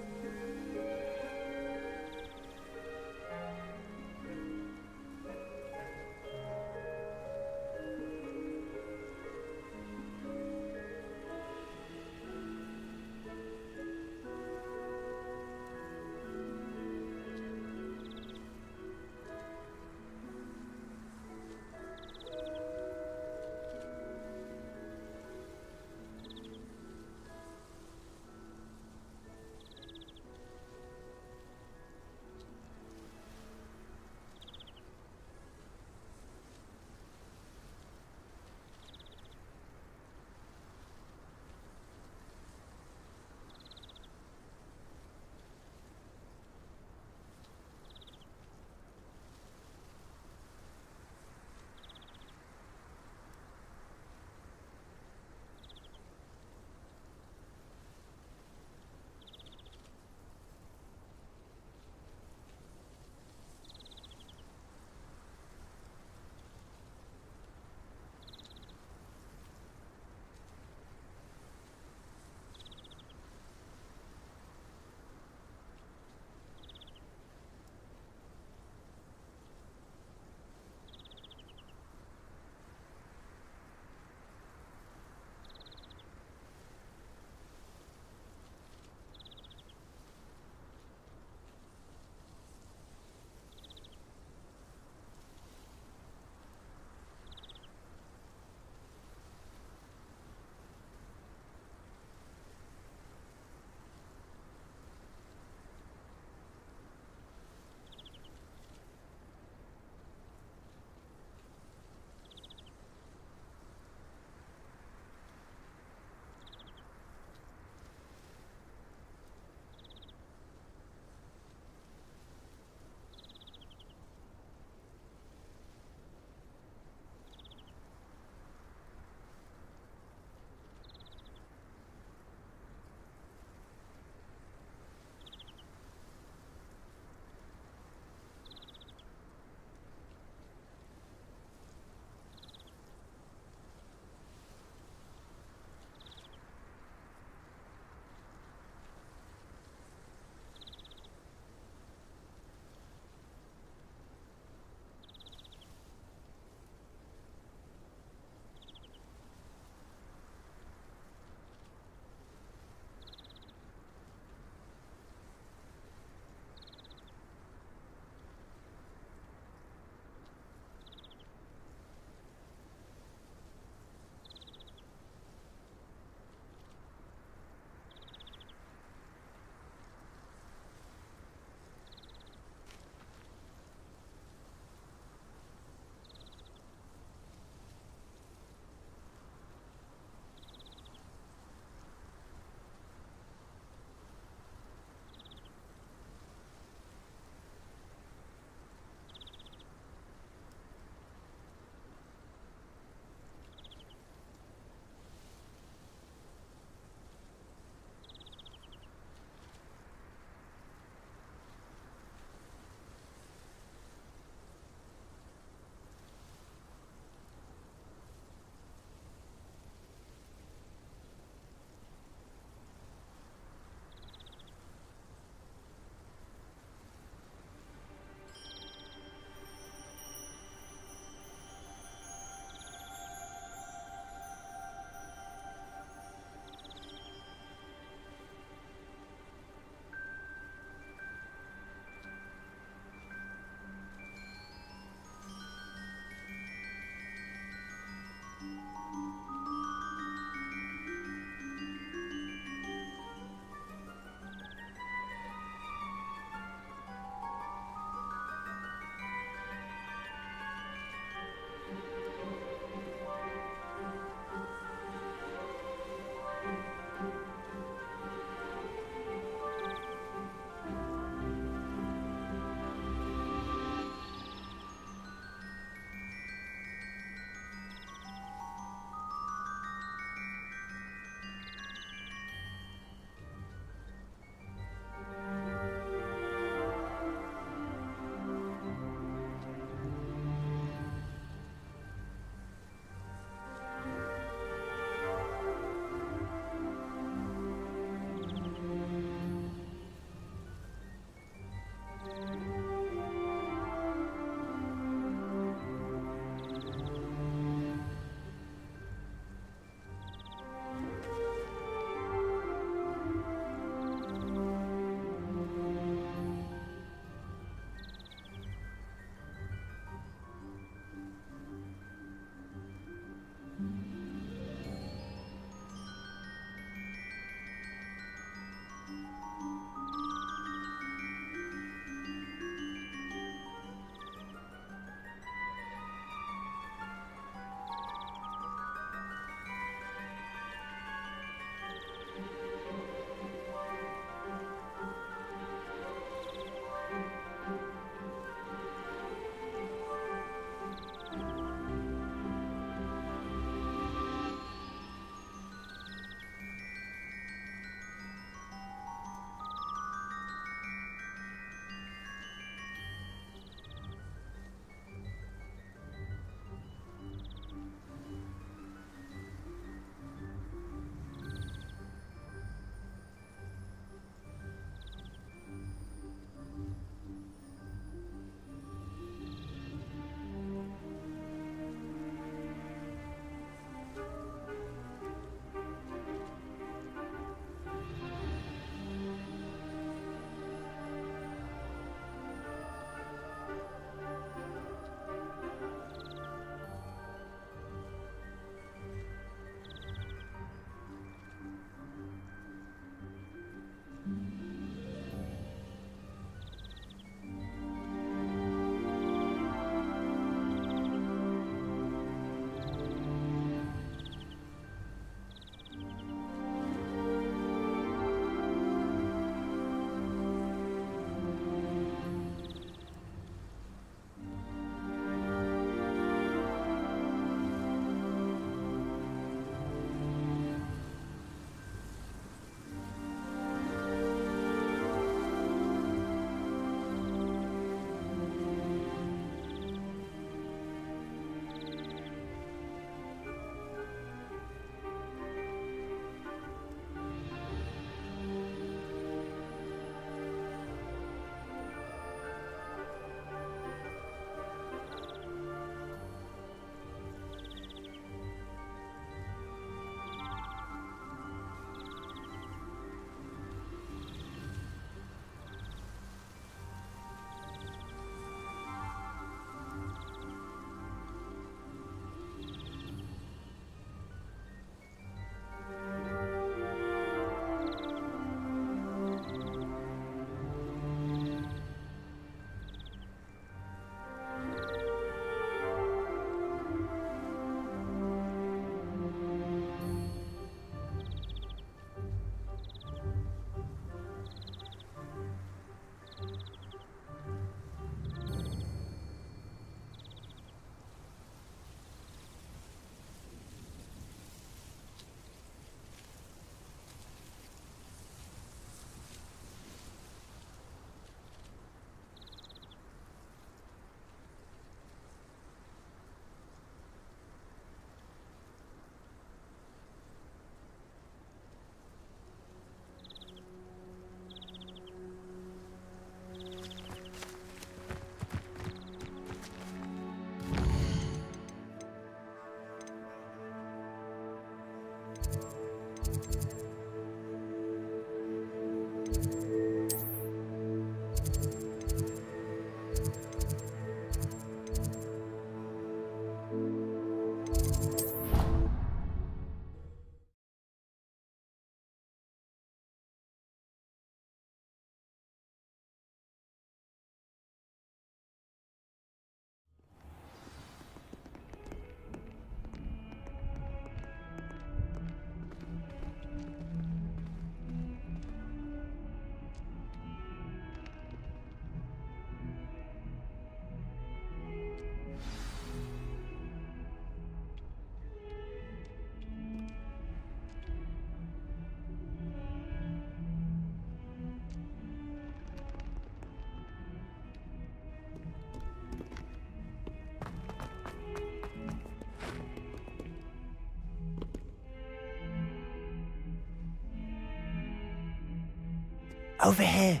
Over here.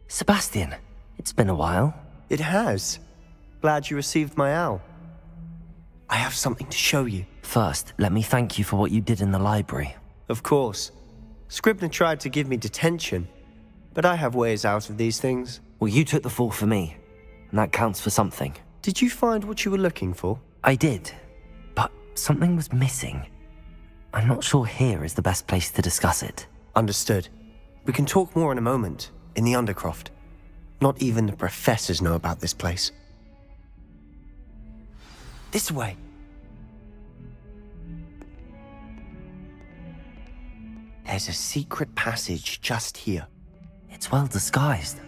Sebastian, it's been a while. It has. Glad you received my owl. I have something to show you. First, let me thank you for what you did in the library. Of course. Scribner tried to give me detention, but I have ways out of these things. Well, you took the fall for me, and that counts for something. Did you find what you were looking for? I did, but something was missing. I'm not sure here is the best place to discuss it. Understood. We can talk more in a moment, in the Undercroft. Not even the professors know about this place. This way. There's a secret passage just here. It's well disguised.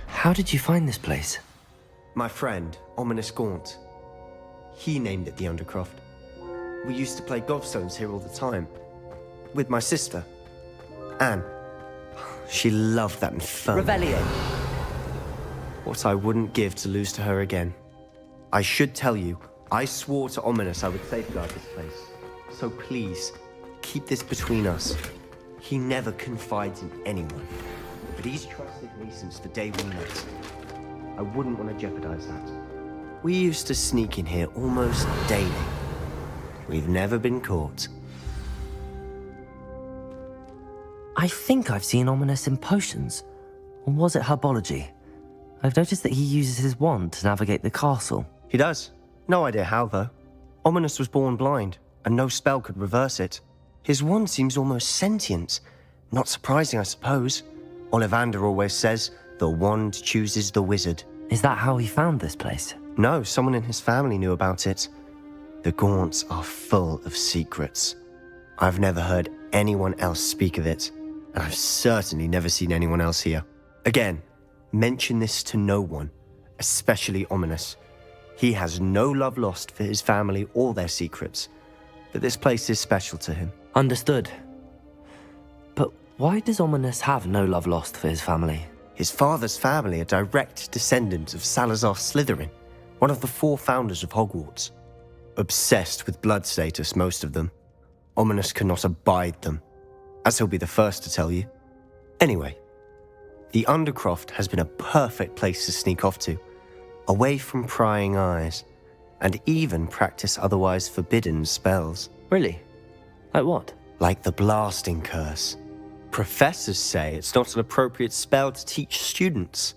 How did you find this place? My friend, Ominous Gaunt. He named it the Undercroft. We used to play gobstones here all the time. With my sister, Anne. She loved that infernal... Revelio. What I wouldn't give to lose to her again. I should tell you, I swore to Ominous I would safeguard this place. So please, keep this between us. He never confides in anyone. But he's trusted me since the day we met. I wouldn't want to jeopardize that. We used to sneak in here almost daily. We've never been caught. I think I've seen Ominous in potions. Or was it herbology? I've noticed that he uses his wand to navigate the castle. He does. No idea how, though. Ominous was born blind, and no spell could reverse it. His wand seems almost sentient. Not surprising, I suppose. Ollivander always says, the wand chooses the wizard. Is that how he found this place? No, someone in his family knew about it. The Gaunts are full of secrets. I've never heard anyone else speak of it, and I've certainly never seen anyone else here. Again, mention this to no one, especially Ominous. He has no love lost for his family or their secrets, but this place is special to him. Understood. But why does Ominous have no love lost for his family? His father's family are direct descendants of Salazar Slytherin, one of the 4 founders of Hogwarts. Obsessed with blood status, most of them. Ominous cannot abide them, as he'll be the first to tell you. Anyway, the Undercroft has been a perfect place to sneak off to, away from prying eyes, and even practice otherwise forbidden spells. Really? Like what? Like the blasting curse. Professors say it's not an appropriate spell to teach students.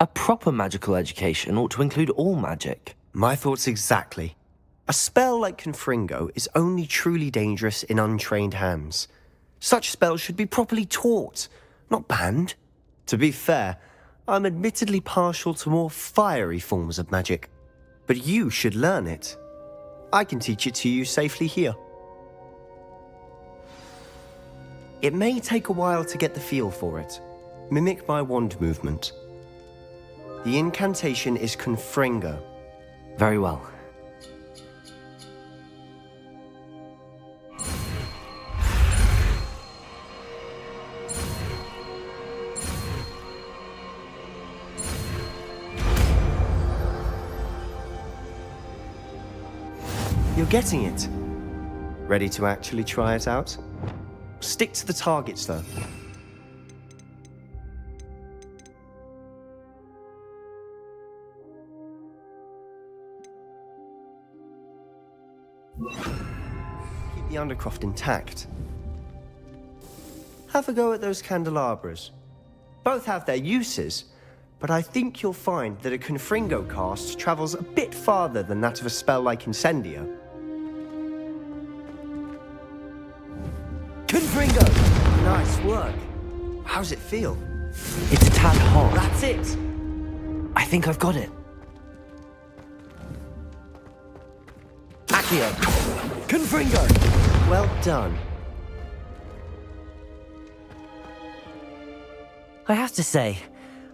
A proper magical education ought to include all magic. My thoughts exactly. A spell like Confringo is only truly dangerous in untrained hands. Such spells should be properly taught, not banned. To be fair, I'm admittedly partial to more fiery forms of magic. But you should learn it. I can teach it to you safely here. It may take a while to get the feel for it. Mimic my wand movement. The incantation is Confringo. Very well. You're getting it. Ready to actually try it out? Stick to the targets, though. Keep the undercroft intact. Have a go at those candelabras. Both have their uses, but I think you'll find that a Confringo cast travels a bit farther than that of a spell like Incendio. Confringo! Nice work. How's it feel? It's a tad hot. That's it! I think I've got it. Accio! Confringo! Well done. I have to say,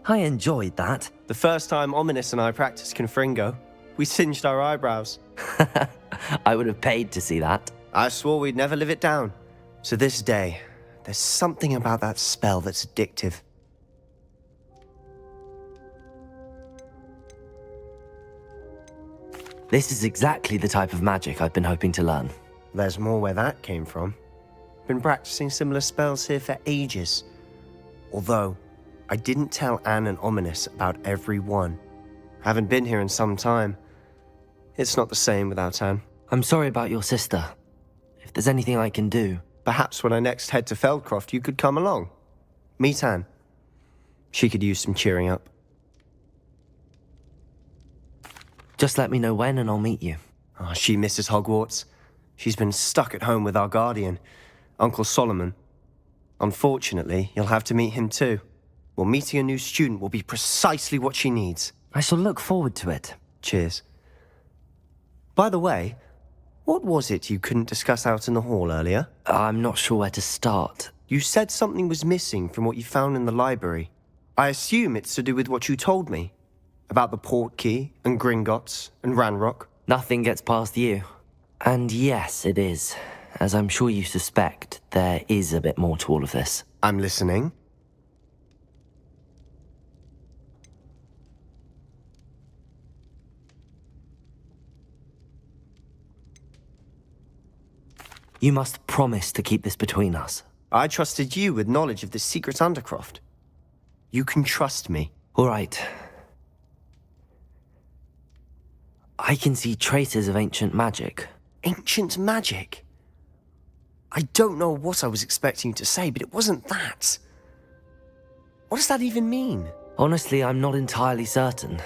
I enjoyed that. The first time Ominous and I practiced Confringo, we singed our eyebrows. I would have paid to see that. I swore we'd never live it down. To this day, there's something about that spell that's addictive. This is exactly the type of magic I've been hoping to learn. There's more where that came from. Been practicing similar spells here for ages. Although, I didn't tell Anne and Ominous about every one. Haven't been here in some time. It's not the same without Anne. I'm sorry about your sister. If there's anything I can do... Perhaps when I next head to Feldcroft, you could come along. Meet Anne. She could use some cheering up. Just let me know when and I'll meet you. Oh, she misses Hogwarts. She's been stuck at home with our guardian, Uncle Solomon. Unfortunately, you'll have to meet him too. Well, meeting a new student will be precisely what she needs. I shall look forward to it. Cheers. By the way, what was it you couldn't discuss out in the hall earlier? I'm not sure where to start. You said something was missing from what you found in the library. I assume it's to do with what you told me. About the Portkey, and Gringotts, and Ranrock. Nothing gets past you. And yes, it is. As I'm sure you suspect, there is a bit more to all of this. I'm listening. You must promise to keep this between us. I trusted you with knowledge of the secret Undercroft. You can trust me. All right. I can see traces of ancient magic. Ancient magic? I don't know what I was expecting you to say, but it wasn't that. What does that even mean? Honestly, I'm not entirely certain.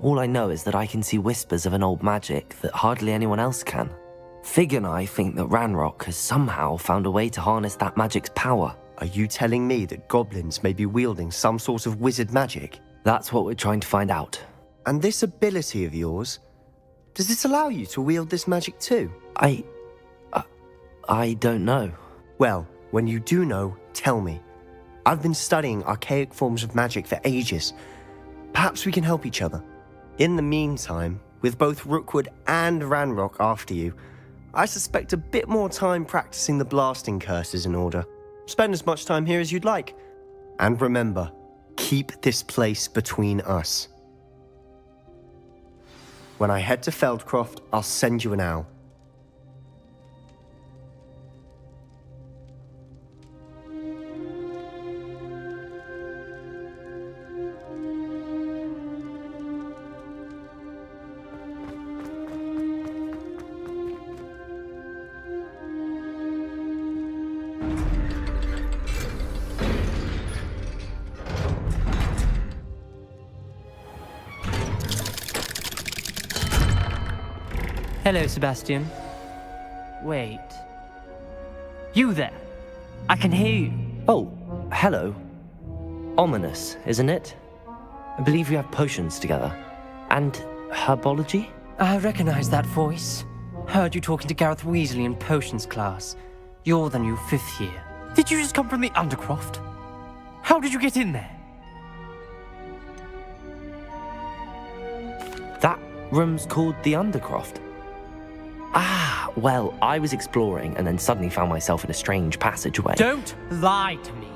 All I know is that I can see whispers of an old magic that hardly anyone else can. Fig and I think that Ranrock has somehow found a way to harness that magic's power. Are you telling me that goblins may be wielding some sort of wizard magic? That's what we're trying to find out. And this ability of yours, does it allow you to wield this magic too? I don't know. Well, when you do know, tell me. I've been studying archaic forms of magic for ages. Perhaps we can help each other. In the meantime, with both Rookwood and Ranrock after you, I suspect a bit more time practicing the blasting curse is in order. Spend as much time here as you'd like. And remember, keep this place between us. When I head to Feldcroft, I'll send you an owl. Hello, Sebastian. Wait. You there? I can hear you. Oh, hello. Ominous, isn't it? I believe we have potions together. And herbology? I recognize that voice. Heard you talking to Gareth Weasley in potions class. You're the new 5th year. Did you just come from the Undercroft? How did you get in there? That room's called the Undercroft. Ah, well, I was exploring and then suddenly found myself in a strange passageway. Don't lie to me.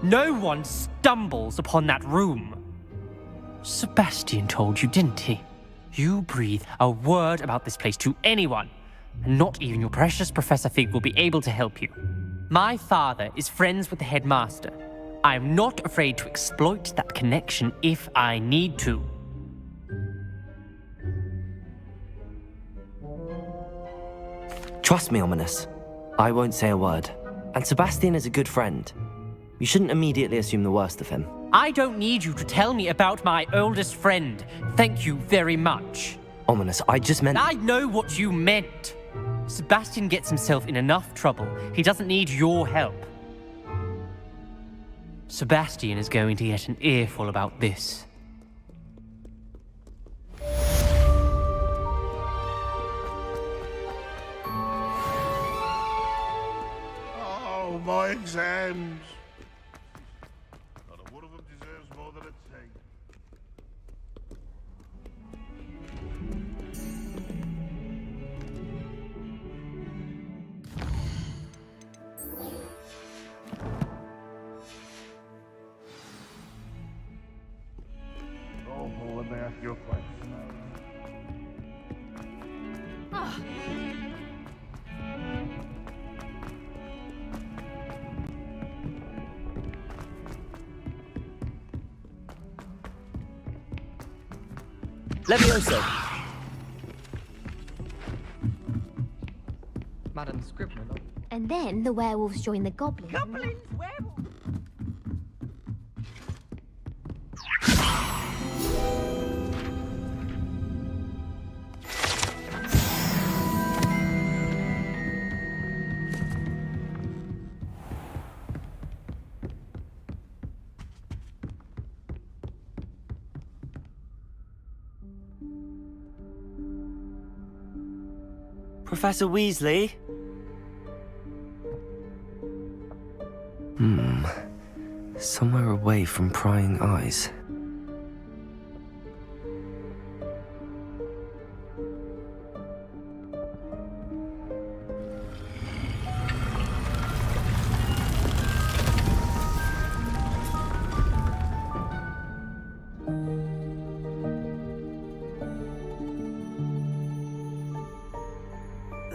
No one stumbles upon that room. Sebastian told you, didn't he? You breathe a word about this place to anyone, and not even your precious Professor Fig will be able to help you. My father is friends with the headmaster. I am not afraid to exploit that connection if I need to. Trust me, Ominous. I won't say a word. And Sebastian is a good friend. You shouldn't immediately assume the worst of him. I don't need you to tell me about my oldest friend. Thank you very much. Ominous, I just meant... I know what you meant. Sebastian gets himself in enough trouble. He doesn't need your help. Sebastian is going to get an earful about this. Oh, my exams. Not a one of them deserves more than a 10. Oh, well, let me ask you a question. Levioso. Madam Scrivener. And then the werewolves join the goblins. Professor Weasley? Somewhere away from prying eyes.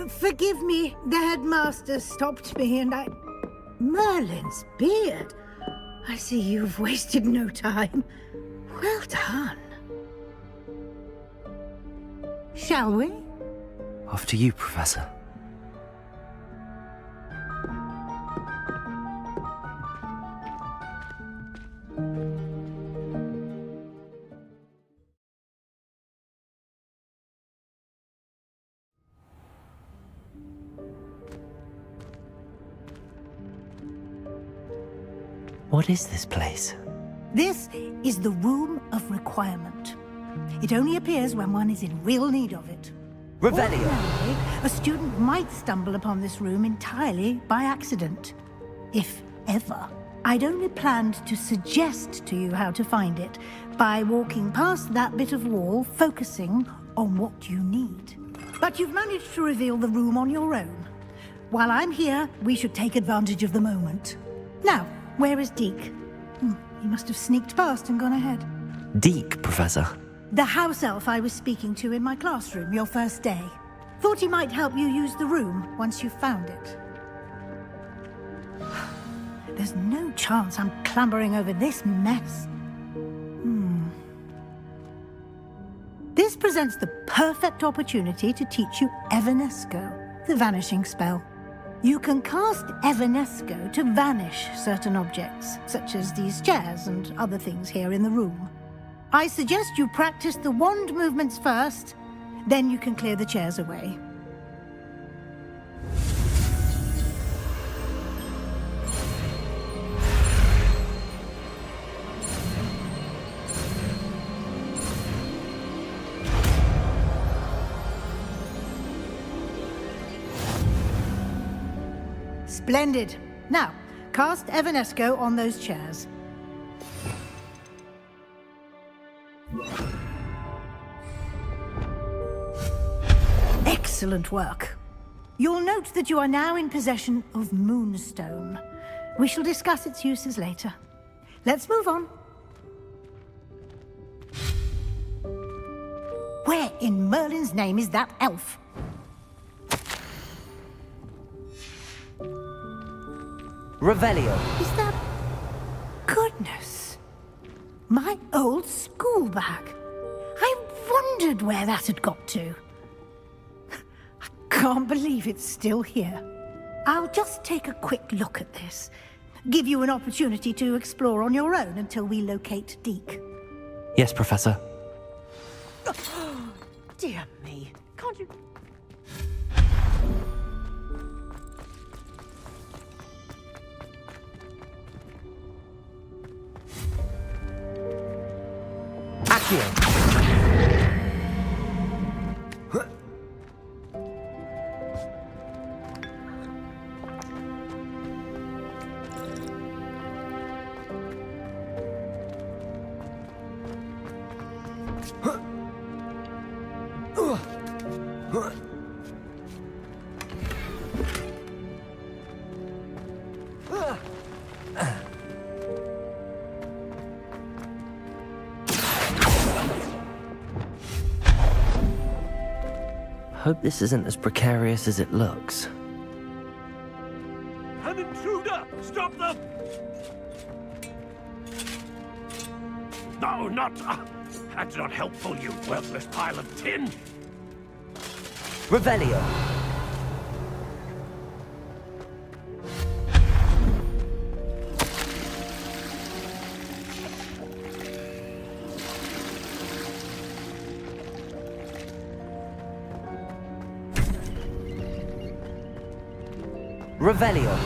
Forgive me, the headmaster stopped me and I... Merlin's beard. I see you've wasted no time. Well done. Shall we? After you, Professor. What is this place? This is the Room of Requirement. It only appears when one is in real need of it. Revelio! Ordinarily, a student might stumble upon this room entirely by accident. If ever. I'd only planned to suggest to you how to find it by walking past that bit of wall, focusing on what you need. But you've managed to reveal the room on your own. While I'm here, we should take advantage of the moment. Now, where is Deke? He must have sneaked past and gone ahead. Deke, Professor. The house elf I was speaking to in my classroom your first day. Thought he might help you use the room once you found it. There's no chance I'm clambering over this mess. This presents the perfect opportunity to teach you Evanesco, the vanishing spell. You can cast Evanesco to vanish certain objects, such as these chairs and other things here in the room. I suggest you practice the wand movements first, then you can clear the chairs away. Splendid. Now, cast Evanesco on those chairs. Excellent work. You'll note that you are now in possession of Moonstone. We shall discuss its uses later. Let's move on. Where in Merlin's name is that elf? Revelio. Is that... Goodness. My old school bag. I wondered where that had got to. I can't believe it's still here. I'll just take a quick look at this. Give you an opportunity to explore on your own until we locate Deke. Yes, Professor. Dear me. Can't you... Accio. Hope this isn't as precarious as it looks. An intruder! Stop them! No, not... that's not helpful, you worthless pile of tin! Revelio. Revelio.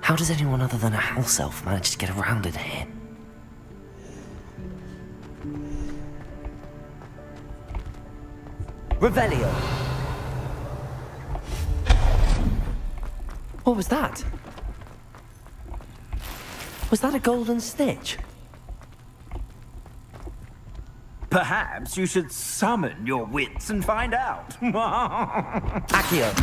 How does anyone other than a house elf manage to get around in here? Revelio. What was that? Was that a golden stitch? Perhaps you should summon your wits and find out. Accio.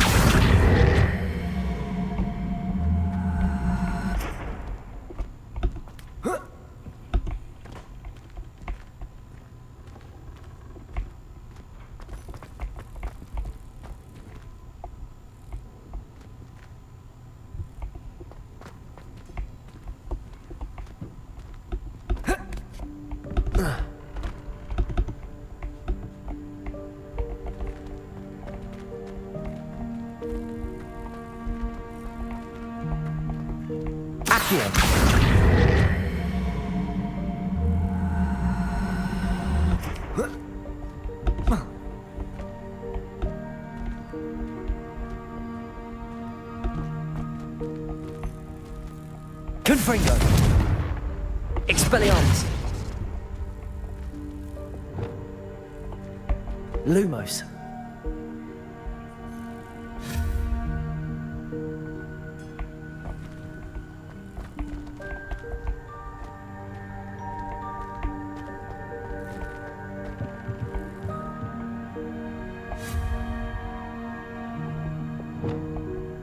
Confringo. Expelliarmus. Lumos.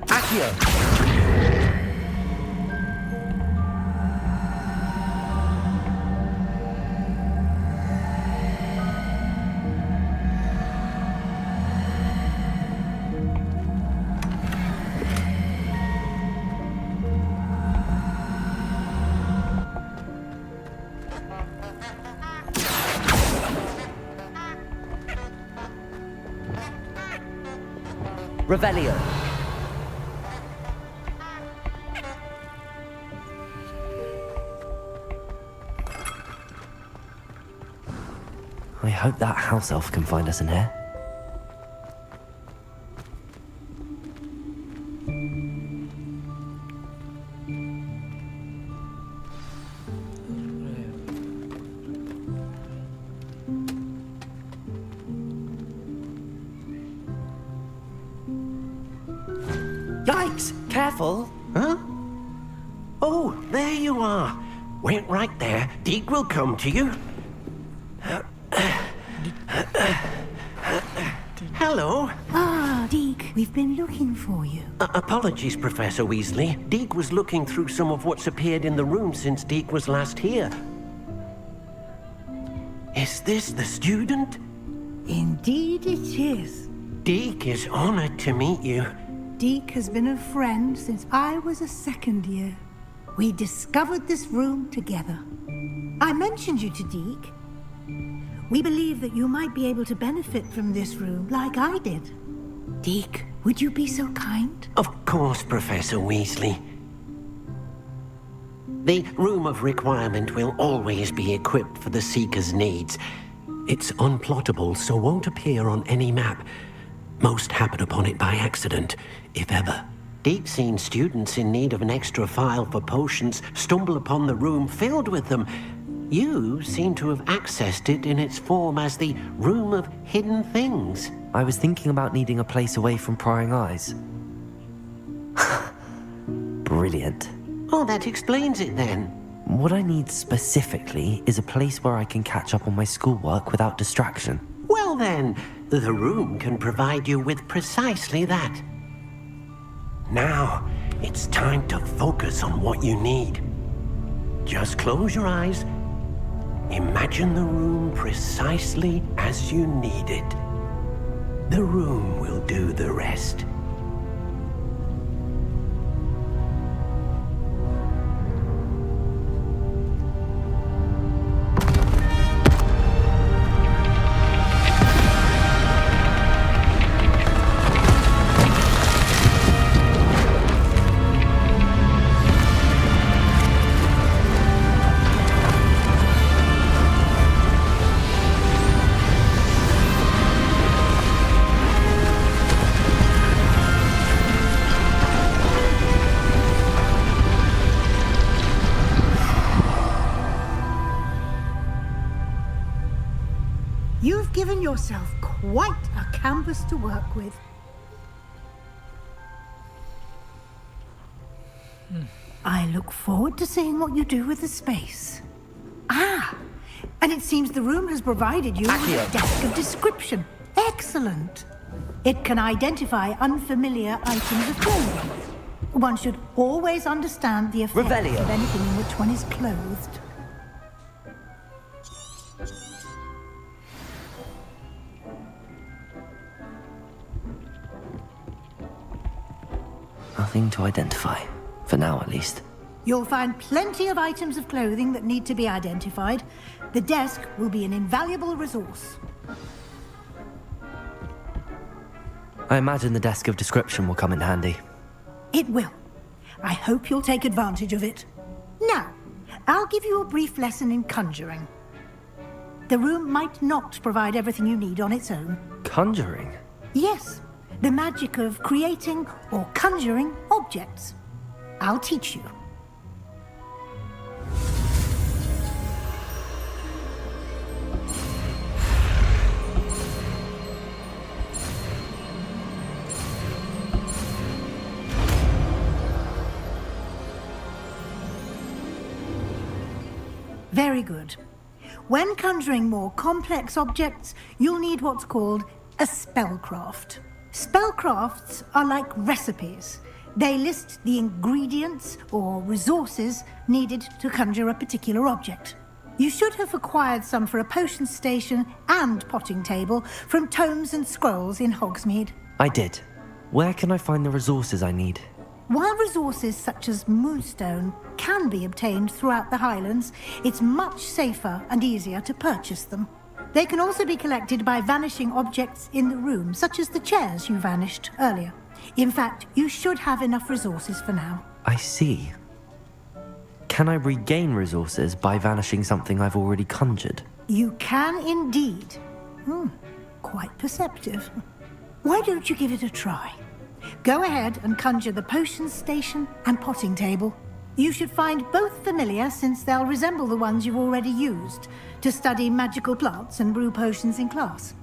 Accio. Revelio. I hope that house elf can find us in here. Yikes! Careful! Huh? Oh, there you are. Wait right there. Deke will come to you. Hello. Ah, Deke, we've been looking for you. Apologies, Professor Weasley. Deke was looking through some of what's appeared in the room since Deke was last here. Is this the student? Indeed it is. Deke is honored to meet you. Deke has been a friend since I was a second year. We discovered this room together. I mentioned you to Deke. We believe that you might be able to benefit from this room like I did. Deke, would you be so kind? Of course, Professor Weasley. The Room of Requirement will always be equipped for the Seeker's needs. It's unplottable, so won't appear on any map. Most happen upon it by accident, if ever. Deke's seen students in need of an extra file for potions stumble upon the room filled with them. You seem to have accessed it in its form as the Room of Hidden Things. I was thinking about needing a place away from prying eyes. Brilliant. Oh, that explains it then. What I need specifically is a place where I can catch up on my schoolwork without distraction. Well then, the room can provide you with precisely that. Now, it's time to focus on what you need. Just close your eyes. Imagine the room precisely as you need it. The room will do the rest. You've given yourself quite a canvas to work with. I look forward to seeing what you do with the space. Ah, and it seems the room has provided you with a desk of description. Excellent. It can identify unfamiliar items of clothing. One should always understand the effect of anything in which one is clothed. Nothing to identify. For now, at least. You'll find plenty of items of clothing that need to be identified. The desk will be an invaluable resource. I imagine the desk of description will come in handy. It will. I hope you'll take advantage of it. Now, I'll give you a brief lesson in conjuring. The room might not provide everything you need on its own. Conjuring? Yes, the magic of creating or conjuring objects. I'll teach you. Very good. When conjuring more complex objects, you'll need what's called a spellcraft. Spellcrafts are like recipes. They list the ingredients or resources needed to conjure a particular object. You should have acquired some for a potion station and potting table from tomes and scrolls in Hogsmeade. I did. Where can I find the resources I need? While resources such as moonstone can be obtained throughout the Highlands, it's much safer and easier to purchase them. They can also be collected by vanishing objects in the room, such as the chairs you vanished earlier. In fact, you should have enough resources for now. I see. Can I regain resources by vanishing something I've already conjured? You can indeed. Quite perceptive. Why don't you give it a try? Go ahead and conjure the potion station and potting table. You should find both familiar, since they'll resemble the ones you've already used to study magical plants and brew potions in class.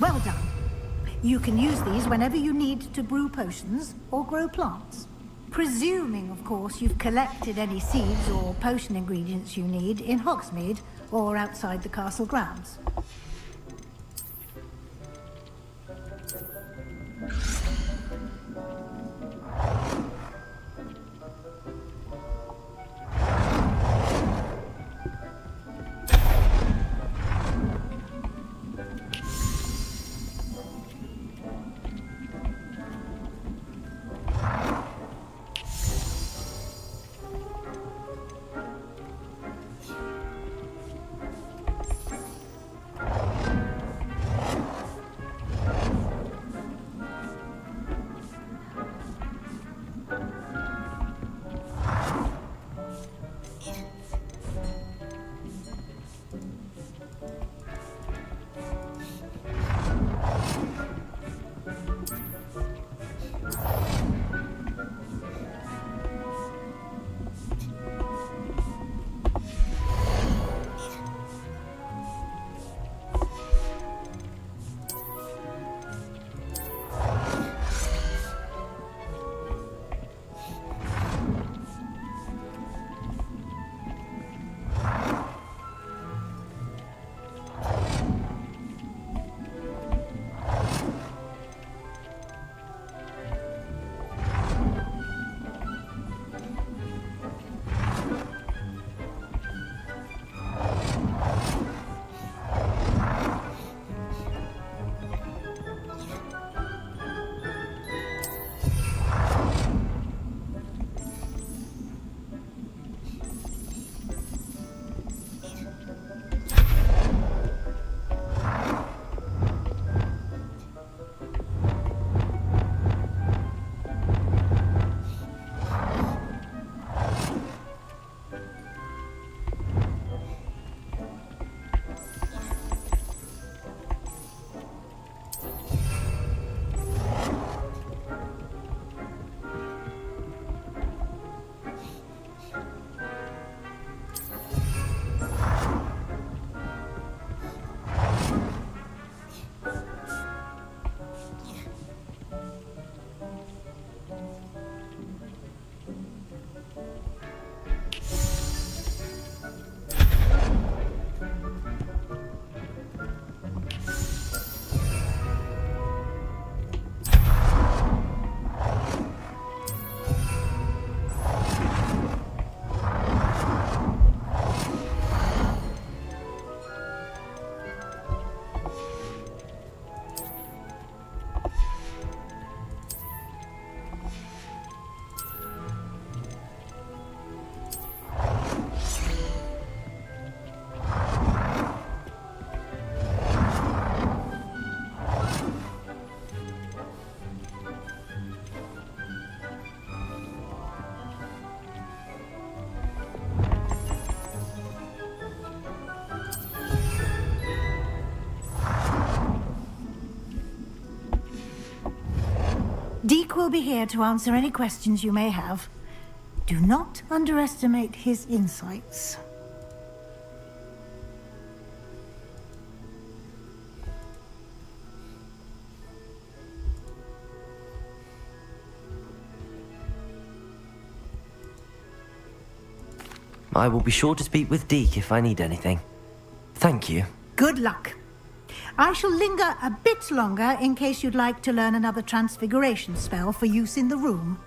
Well done. You can use these whenever you need to brew potions or grow plants. Presuming, of course, you've collected any seeds or potion ingredients you need in Hogsmeade or outside the castle grounds. Deek will be here to answer any questions you may have. Do not underestimate his insights. I will be sure to speak with Deek if I need anything. Thank you. Good luck. I shall linger a bit longer in case you'd like to learn another transfiguration spell for use in the room.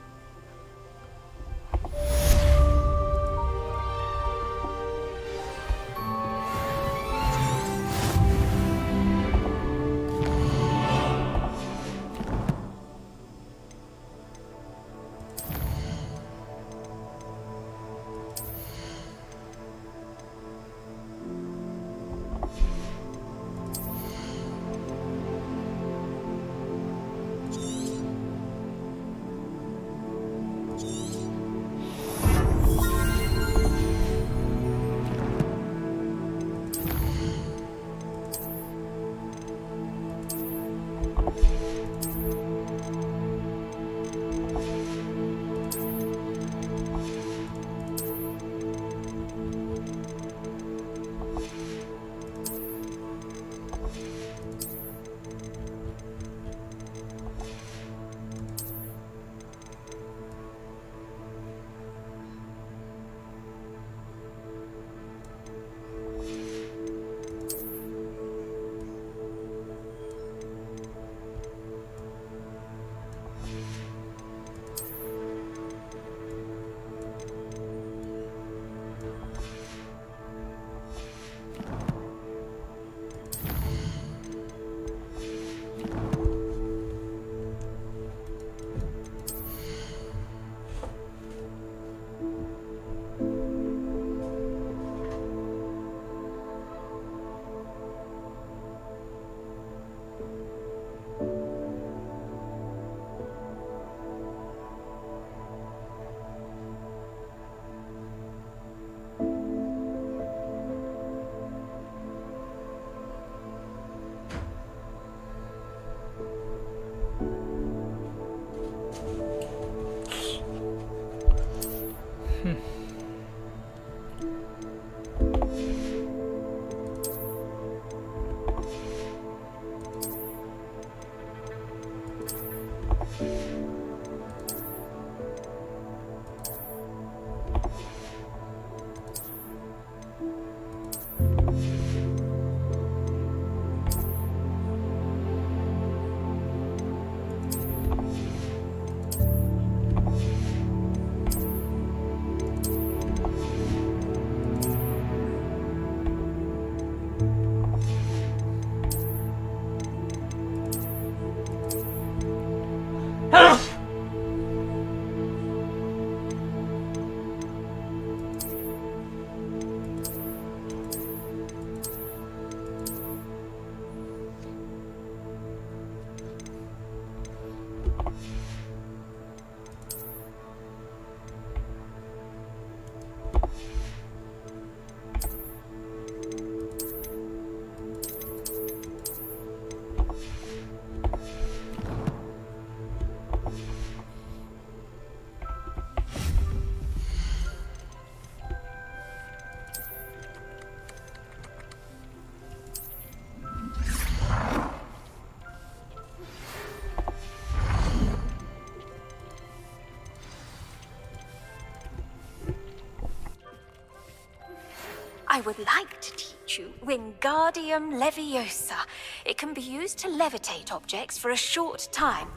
I would like to teach you Wingardium Leviosa. It can be used to levitate objects for a short time.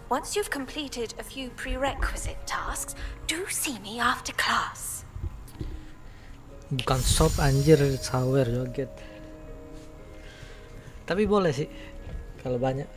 Once you've completed a few prerequisite tasks, do see me after class. Bukan shop anjir, sawer joget. Tapi boleh sih kalau banyak.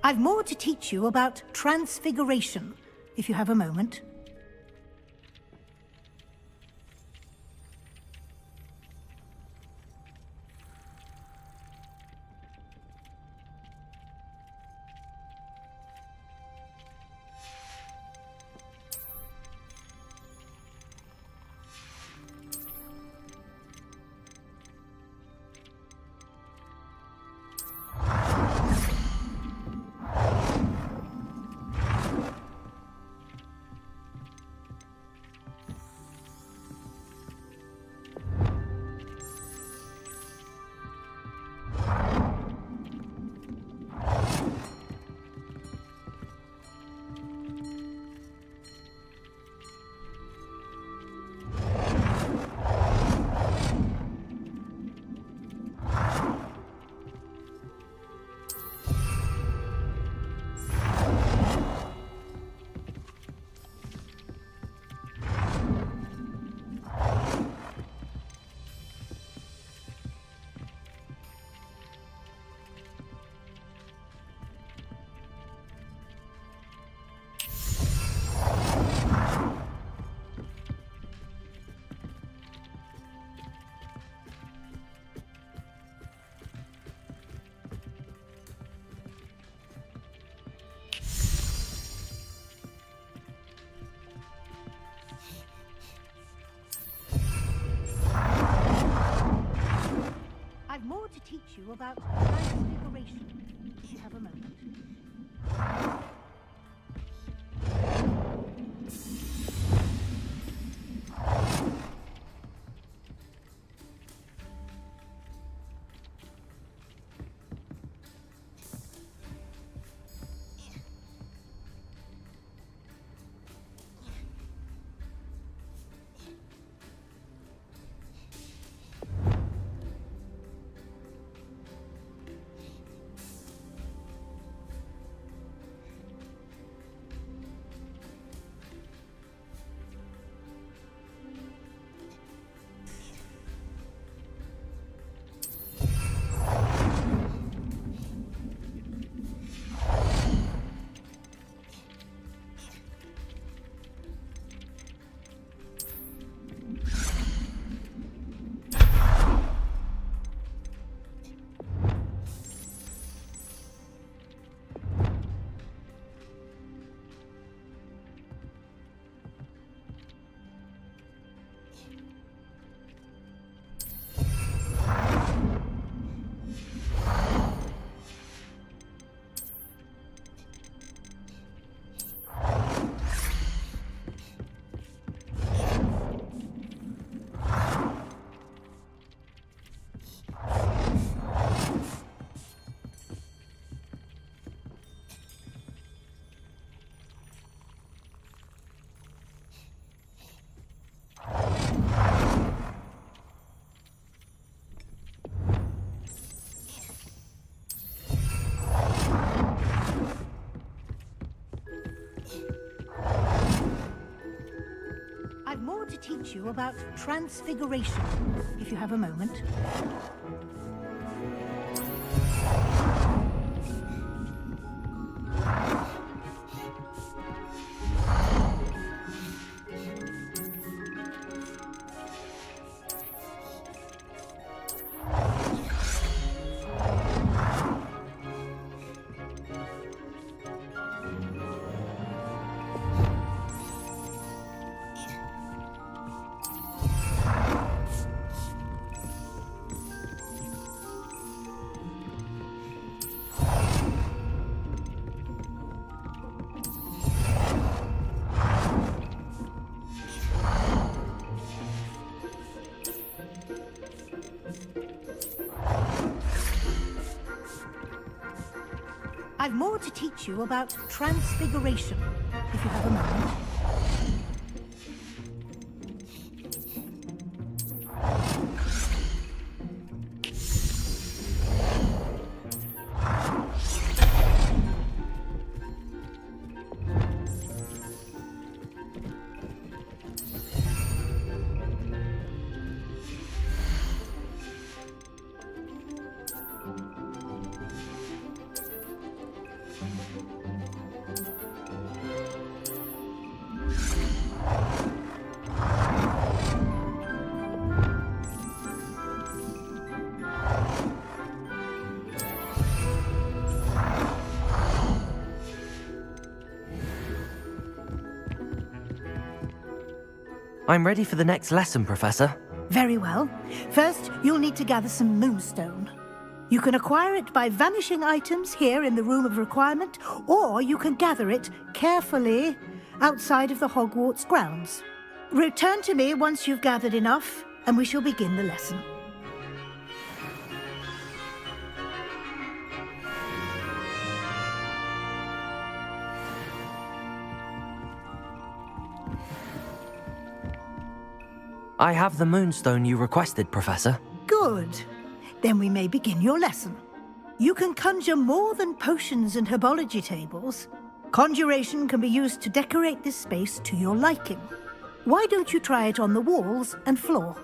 I've more to teach you about transfiguration, if you have a moment. I've more to teach you about transfiguration, if you have a moment. I've more to teach you about transfiguration, if you have a moment. I've more to teach you about transfiguration, if you have a moment. I'm ready for the next lesson, Professor. Very well. First, you'll need to gather some moonstone. You can acquire it by vanishing items here in the Room of Requirement, or you can gather it carefully outside of the Hogwarts grounds. Return to me once you've gathered enough, and we shall begin the lesson. I have the moonstone you requested, Professor. Good. Then we may begin your lesson. You can conjure more than potions and herbology tables. Conjuration can be used to decorate this space to your liking. Why don't you try it on the walls and floor?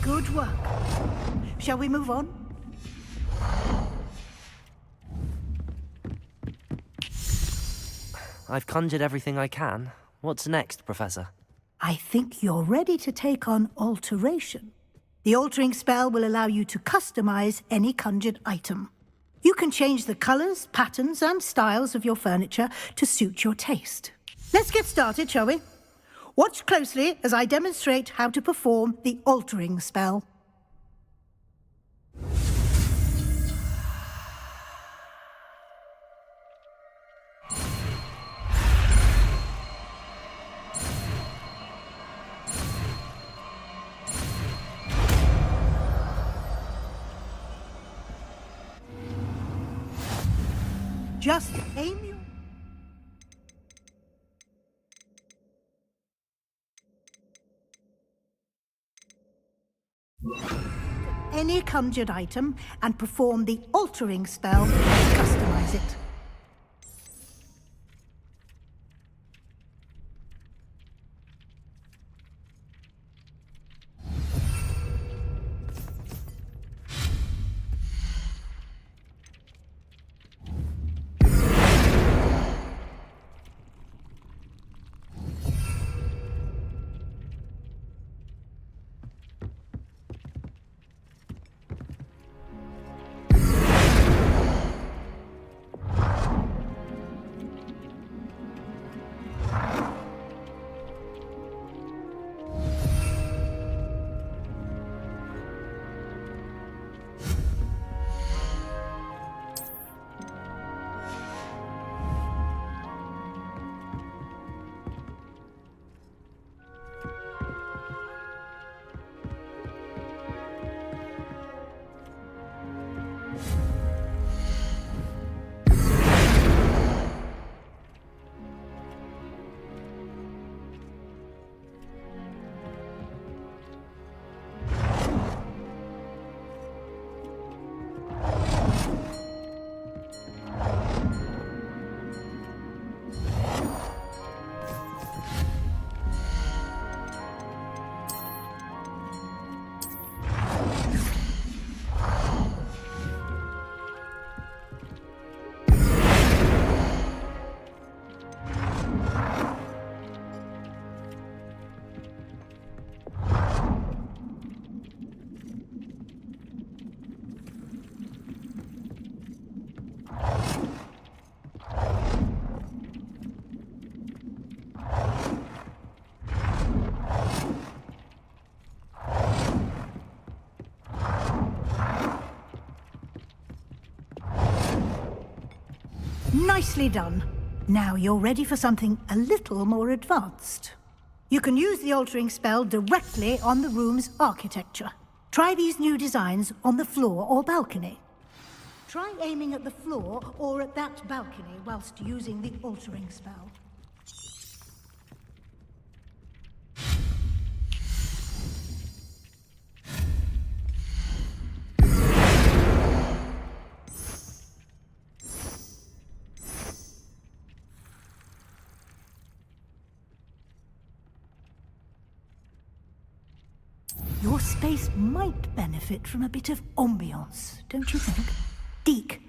Good work. Shall we move on? I've conjured everything I can. What's next, Professor? I think you're ready to take on alteration. The altering spell will allow you to customize any conjured item. You can change the colors, patterns, and styles of your furniture to suit your taste. Let's get started, shall we? Watch closely as I demonstrate how to perform the altering spell. Just aim your... any conjured item and perform the altering spell to customize it. Nicely done. Now you're ready for something a little more advanced. You can use the altering spell directly on the room's architecture. Try these new designs on the floor or balcony. Try aiming at the floor or at that balcony whilst using the altering spell. Your space might benefit from a bit of ambiance, don't you think? Deke,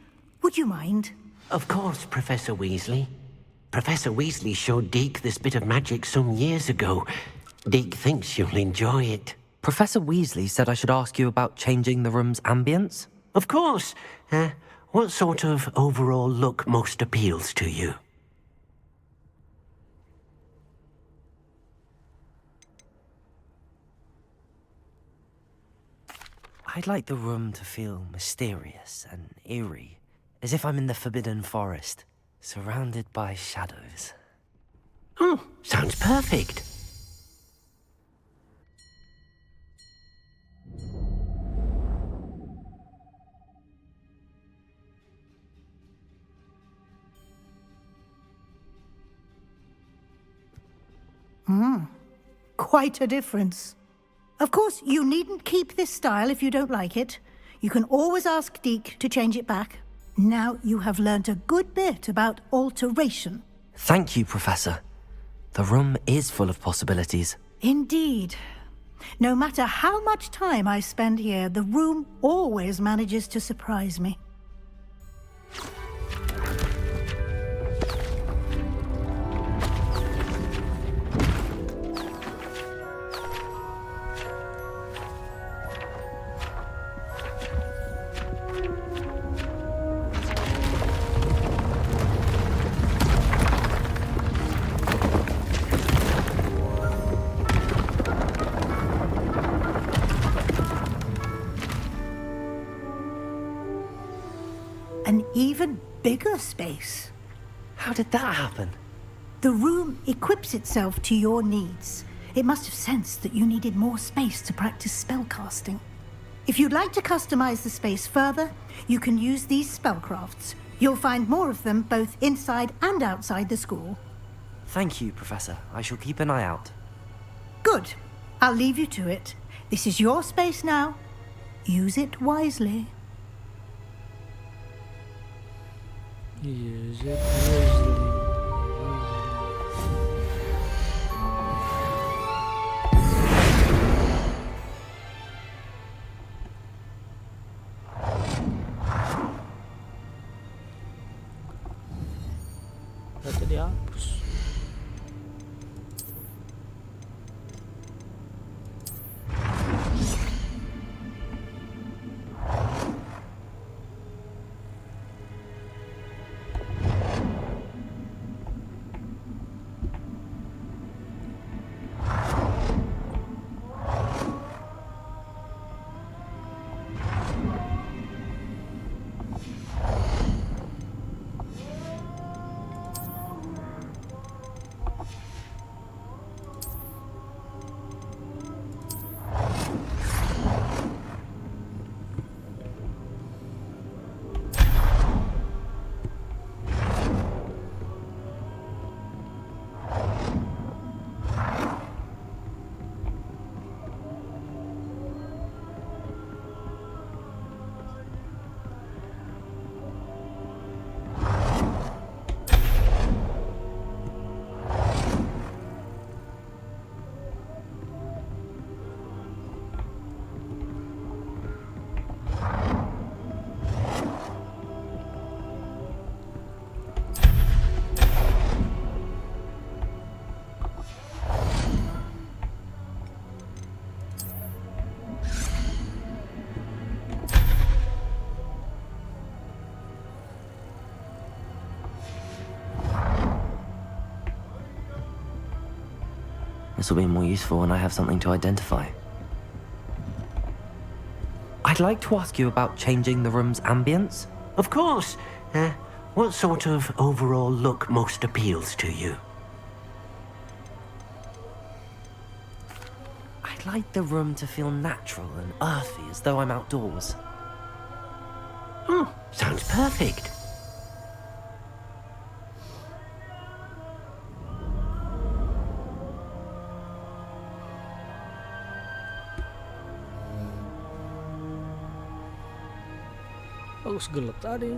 would you mind? Of course, Professor Weasley. Professor Weasley showed Deke this bit of magic some years ago. Deke thinks you'll enjoy it. Professor Weasley said I should ask you about changing the room's ambience? Of course. What sort of overall look most appeals to you? I'd like the room to feel mysterious and eerie, as if I'm in the Forbidden Forest, surrounded by shadows. Oh, sounds perfect. Quite a difference. Of course, you needn't keep this style if you don't like it. You can always ask Deke to change it back. Now you have learnt a good bit about alteration. Thank you, Professor. The room is full of possibilities. Indeed. No matter how much time I spend here, the room always manages to surprise me. An even bigger space. How did that happen? The room equips itself to your needs. It must have sensed that you needed more space to practice spellcasting. If you'd like to customize the space further, you can use these spellcrafts. You'll find more of them both inside and outside the school. Thank you, Professor. I shall keep an eye out. Good. I'll leave you to it. This is your space now. Use it wisely. Use it wisely. Data dihapus. This will be more useful when I have something to identify. I'd like to ask you about changing the room's ambience. Of course. What sort of overall look most appeals to you? I'd like the room to feel natural and earthy, as though I'm outdoors. Oh, sounds perfect. Bagus gelap tadi.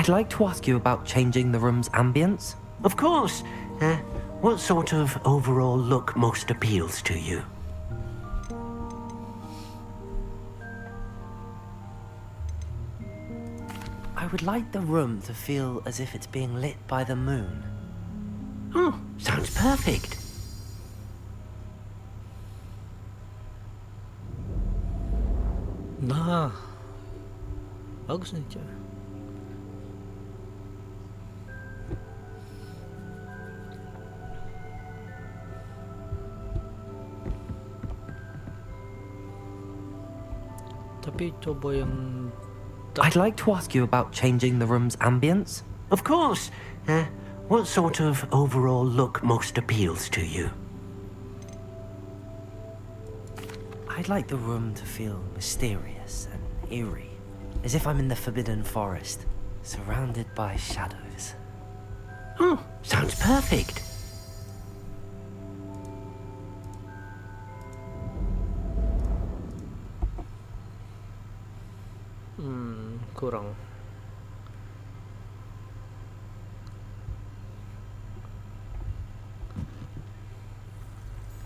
I'd like to ask you about changing the room's ambience. Of course. What sort of overall look most appeals to you? I would like the room to feel as if it's being lit by the moon. Oh, sounds perfect. Nah, bagus nih cewek. Tapi coba yang I'd like to ask you about changing the room's ambience. Of course. What sort of overall look most appeals to you? I'd like the room to feel mysterious and eerie, as if I'm in the Forbidden Forest, surrounded by shadows. Oh, sounds perfect. Kurang.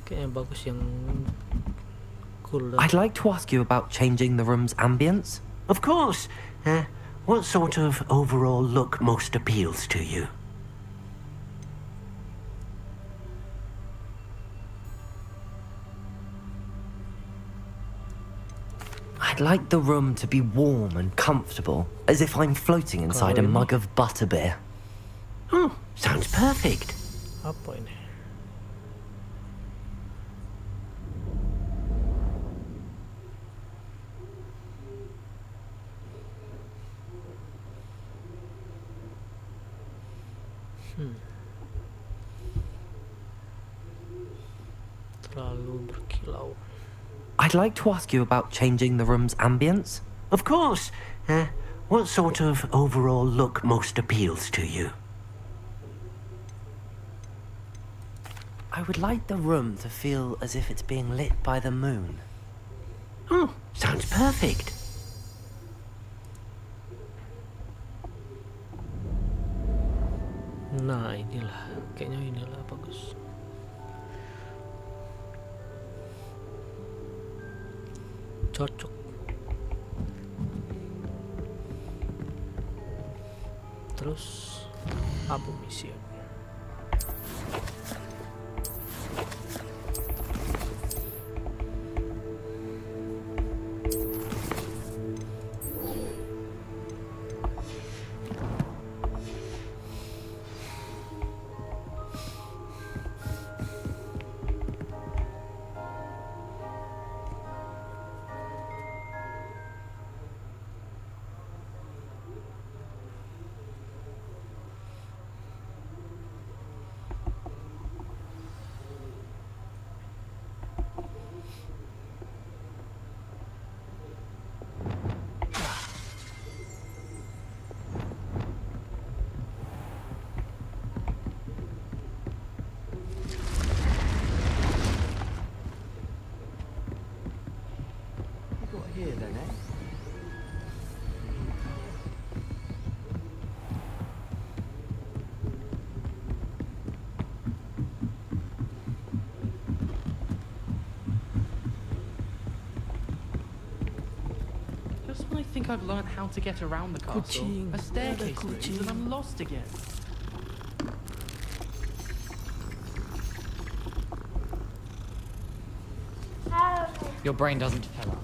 Kayaknya bagus yang cool. I'd like to ask you about changing the room's ambience. Of course. What sort of overall look most appeals to you? I'd like the room to be warm and comfortable, as if I'm floating inside a mug of butterbeer. Oh, sounds perfect. Apa ini? Terlalu berkilau. I'd like to ask you about changing the room's ambience. Of course. What sort of overall look most appeals to you? I would like the room to feel as if it's being lit by the moon. Oh, sounds perfect. Nah, kayaknya inilah bagus. Cocok. Terus apa misi? I think I've learned how to get around the castle. A staircase moves and I'm lost again. Your brain doesn't fill up.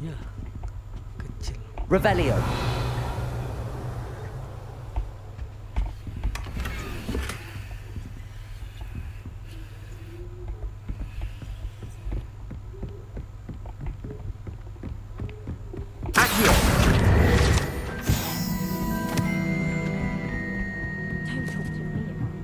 Ya, kecil. Revelio. Accio. Don't talk to me about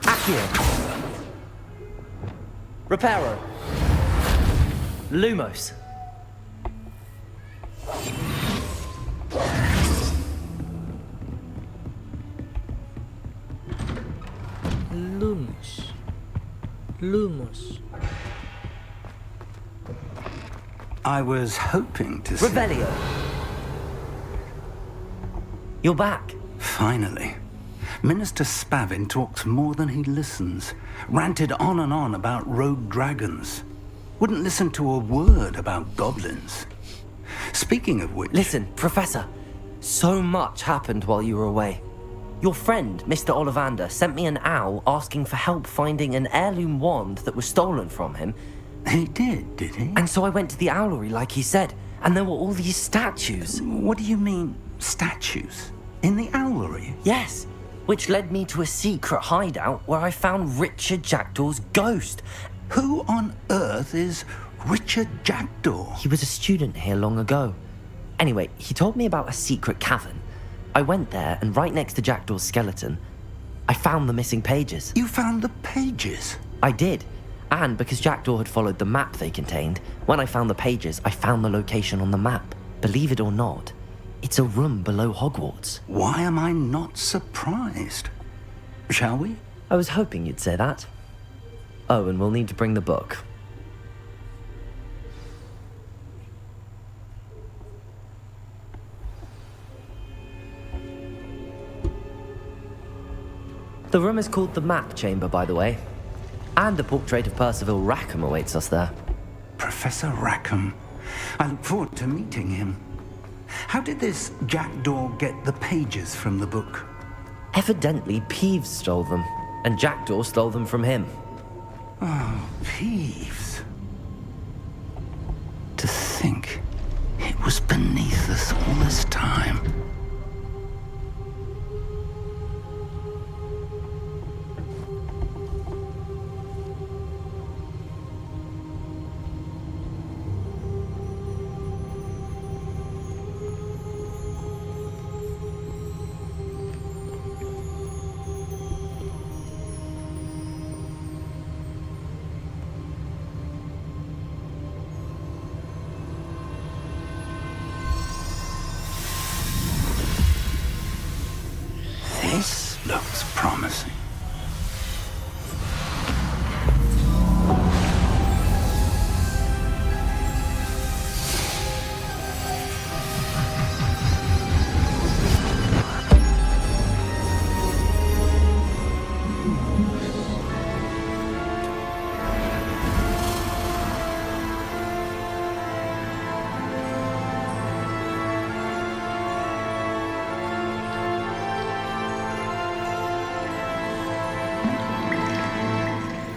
Accio. Reparo. Lumos. Lumos. I was hoping to see... Revelio. You're back. Finally. Minister Spavin talks more than he listens. Ranted on and on about rogue dragons. Wouldn't listen to a word about goblins. Speaking of which... Listen, Professor. So much happened while you were away. Your friend, Mr. Ollivander, sent me an owl asking for help finding an heirloom wand that was stolen from him. He did he? And so I went to the owlery like he said, and there were all these statues. What do you mean, statues? In the owlery? Yes, which led me to a secret hideout where I found Richard Jackdaw's ghost. Who on earth is Richard Jackdaw? He was a student here long ago. Anyway, he told me about a secret cavern. I went there, and right next to Jackdaw's skeleton, I found the missing pages. You found the pages? I did. And because Jackdaw had followed the map they contained, when I found the pages, I found the location on the map. Believe it or not, it's a room below Hogwarts. Why am I not surprised? Shall we? I was hoping you'd say that. Oh, and we'll need to bring the book. The room is called the Map Chamber, by the way. And a portrait of Percival Rackham awaits us there. Professor Rackham. I look forward to meeting him. How did this Jackdaw get the pages from the book? Evidently, Peeves stole them, and Jackdaw stole them from him. Oh, Peeves. To think it was beneath us all this time. This looks promising.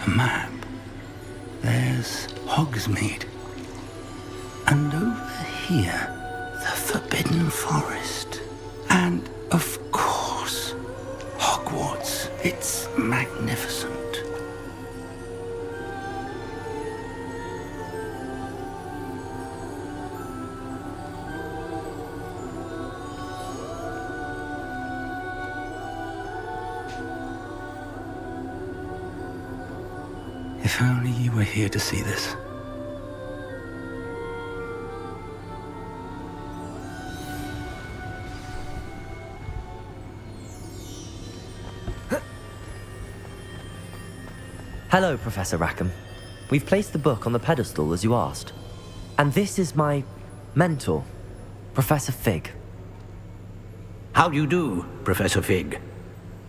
A map. There's Hogsmeade. And over here, the Forbidden Forest. And, of course, Hogwarts. It's magnificent. If only you were here to see this. Hello, Professor Rackham. We've placed the book on the pedestal as you asked. And this is my mentor, Professor Fig. How do you do, Professor Fig?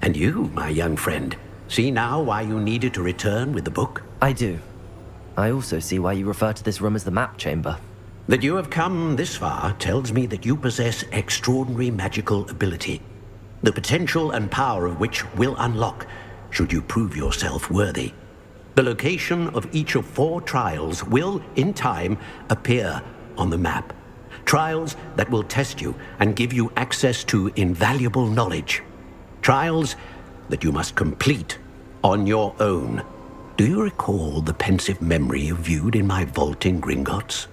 And you, my young friend. See now why you needed to return with the book? I do. I also see why you refer to this room as the map chamber. That you have come this far tells me that you possess extraordinary magical ability, the potential and power of which will unlock should you prove yourself worthy. The location of each of 4 trials will, in time, appear on the map. Trials that will test you and give you access to invaluable knowledge. Trials that you must complete on your own. Do you recall the pensive memory you viewed in my vault in Gringotts?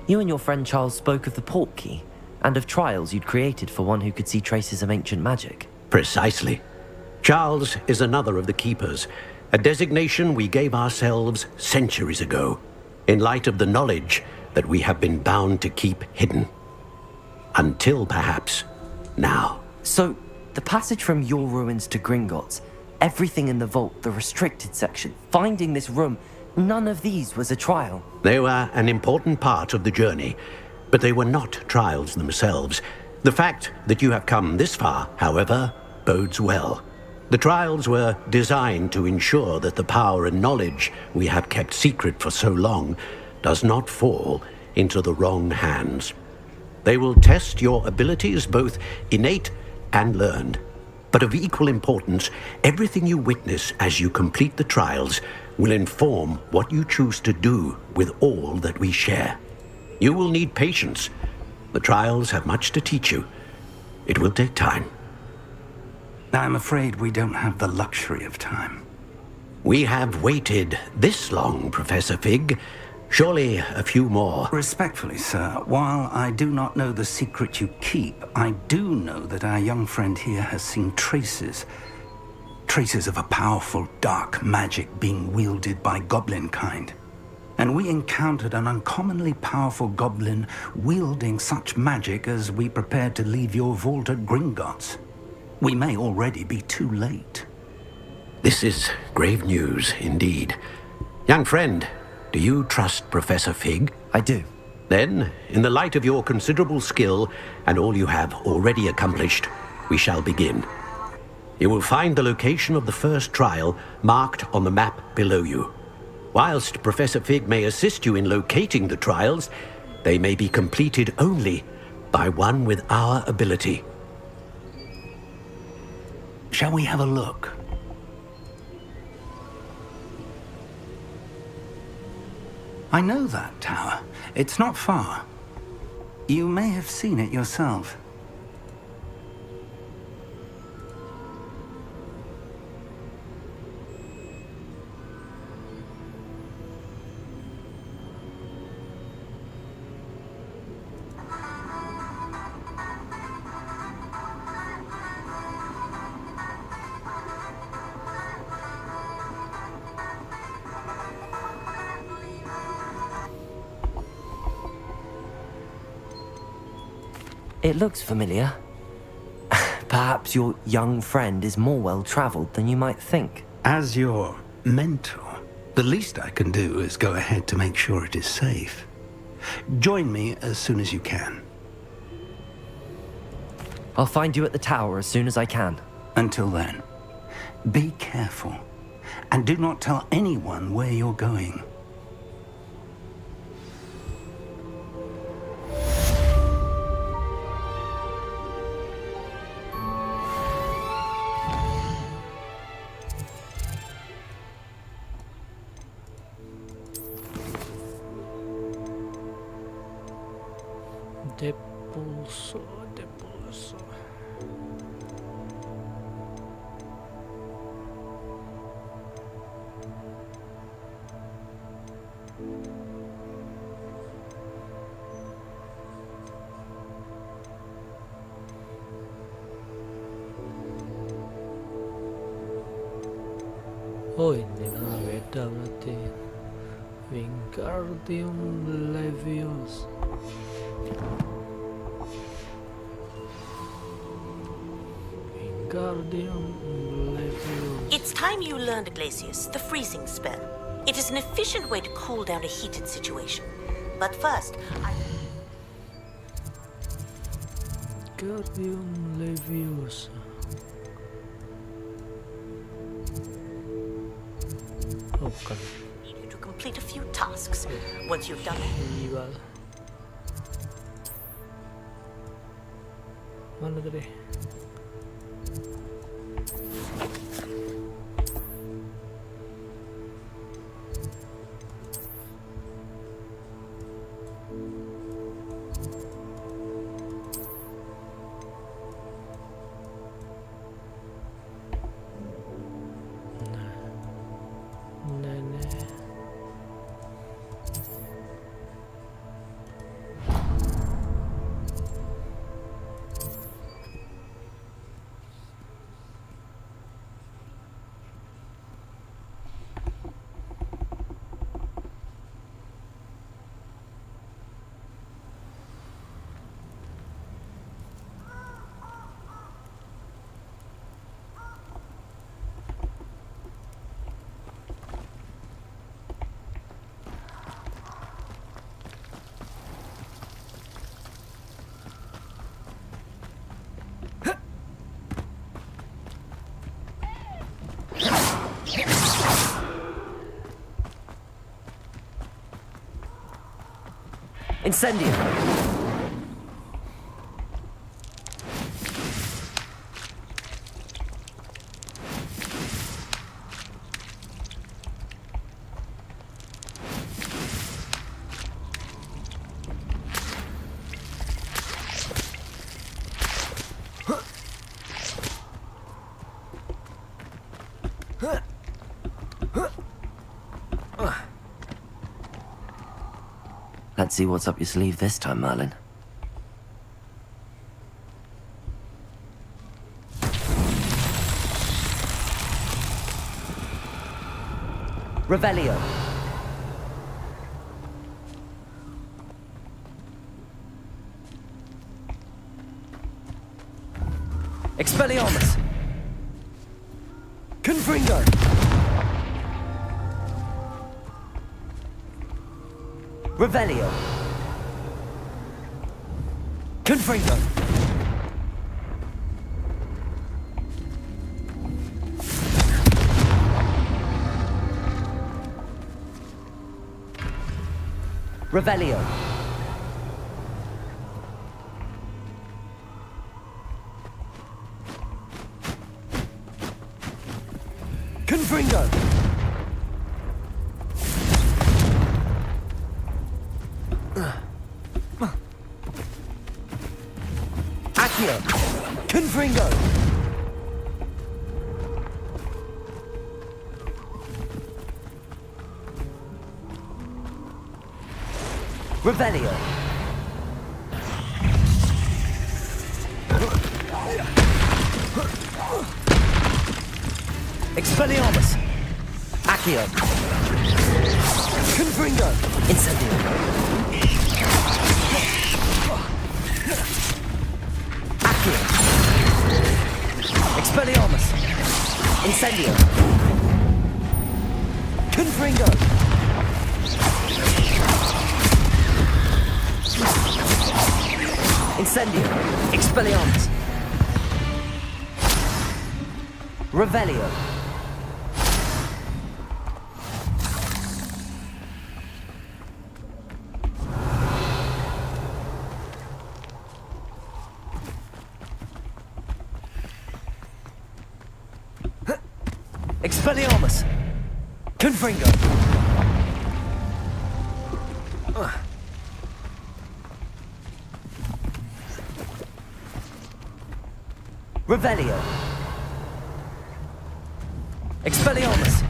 You and your friend Charles spoke of the port key, and of trials you'd created for one who could see traces of ancient magic. Precisely. Charles is another of the Keepers, a designation we gave ourselves centuries ago, in light of the knowledge that we have been bound to keep hidden. Until, perhaps, now. So, the passage from your ruins to Gringotts, everything in the vault, the restricted section, finding this room, none of these was a trial. They were an important part of the journey, but they were not trials themselves. The fact that you have come this far, however, bodes well. The trials were designed to ensure that the power and knowledge we have kept secret for so long does not fall into the wrong hands. They will test your abilities, both innate and learned. But of equal importance, everything you witness as you complete the trials will inform what you choose to do with all that we share. You will need patience. The trials have much to teach you. It will take time. I'm afraid we don't have the luxury of time. We have waited this long, Professor Fig. Surely a few more. Respectfully, sir, while I do not know the secret you keep, I do know that our young friend here has seen traces of a powerful dark magic being wielded by goblin kind. And we encountered an uncommonly powerful goblin wielding such magic as we prepared to leave your vault at Gringotts. We may already be too late. This is grave news indeed. Young friend, do you trust Professor Fig? I do. Then, in the light of your considerable skill and all you have already accomplished, we shall begin. You will find the location of the first trial marked on the map below you. Whilst Professor Fig may assist you in locating the trials, they may be completed only by one with our ability. Shall we have a look? I know that tower. It's not far. You may have seen it yourself. It looks familiar. Perhaps your young friend is more well-traveled than you might think. As your mentor, the least I can do is go ahead to make sure it is safe. Join me as soon as you can. I'll find you at the tower as soon as I can. Until then, be careful, and do not tell anyone where you're going. Depulso. Oh, ini nah beda berarti. Wingardium Leviosa. It's time you learned, Glacius, the freezing spell. It is an efficient way to cool down a heated situation. But first, Wingardium Leviosa. Oh, bukan. Need you to complete a few tasks. Once you've done it, Rival. Mana tadi? Incendio. Let's see what's up your sleeve this time, Merlin. Revelio. Expelliarmus. Confringo. Revelio. Confringo. Revelio. Confringo. Accio. Confringo. Revelio. Expelliarmus. Accio. Confringo. Incendio. Accio. Expelliarmus. Incendio. Confringo. Incendio. Expelliarmus. Revelio. Expelliarmus. Confringo. Revelio. Expelliarmus.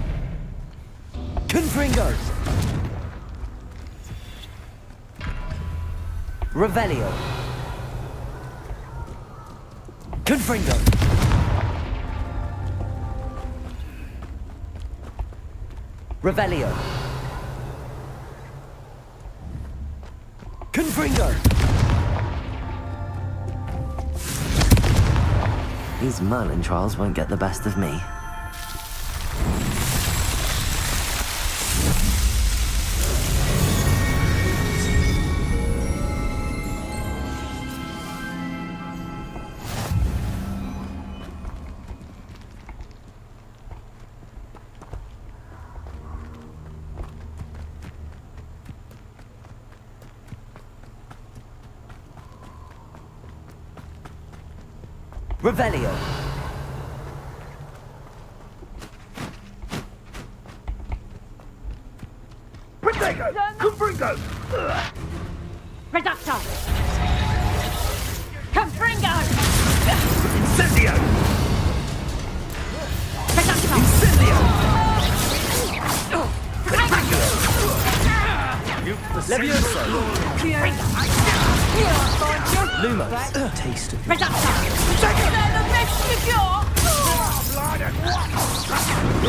Confringo. Revelio. Confringo. Revelio. Confringo. These Merlin trials won't get the best of me. Revelio. Protego! Confringo! Reductor! Confringo! Incendio! Reductor! Incendio! Levioso. Lumos. Taste of Reductor! They're the best of your...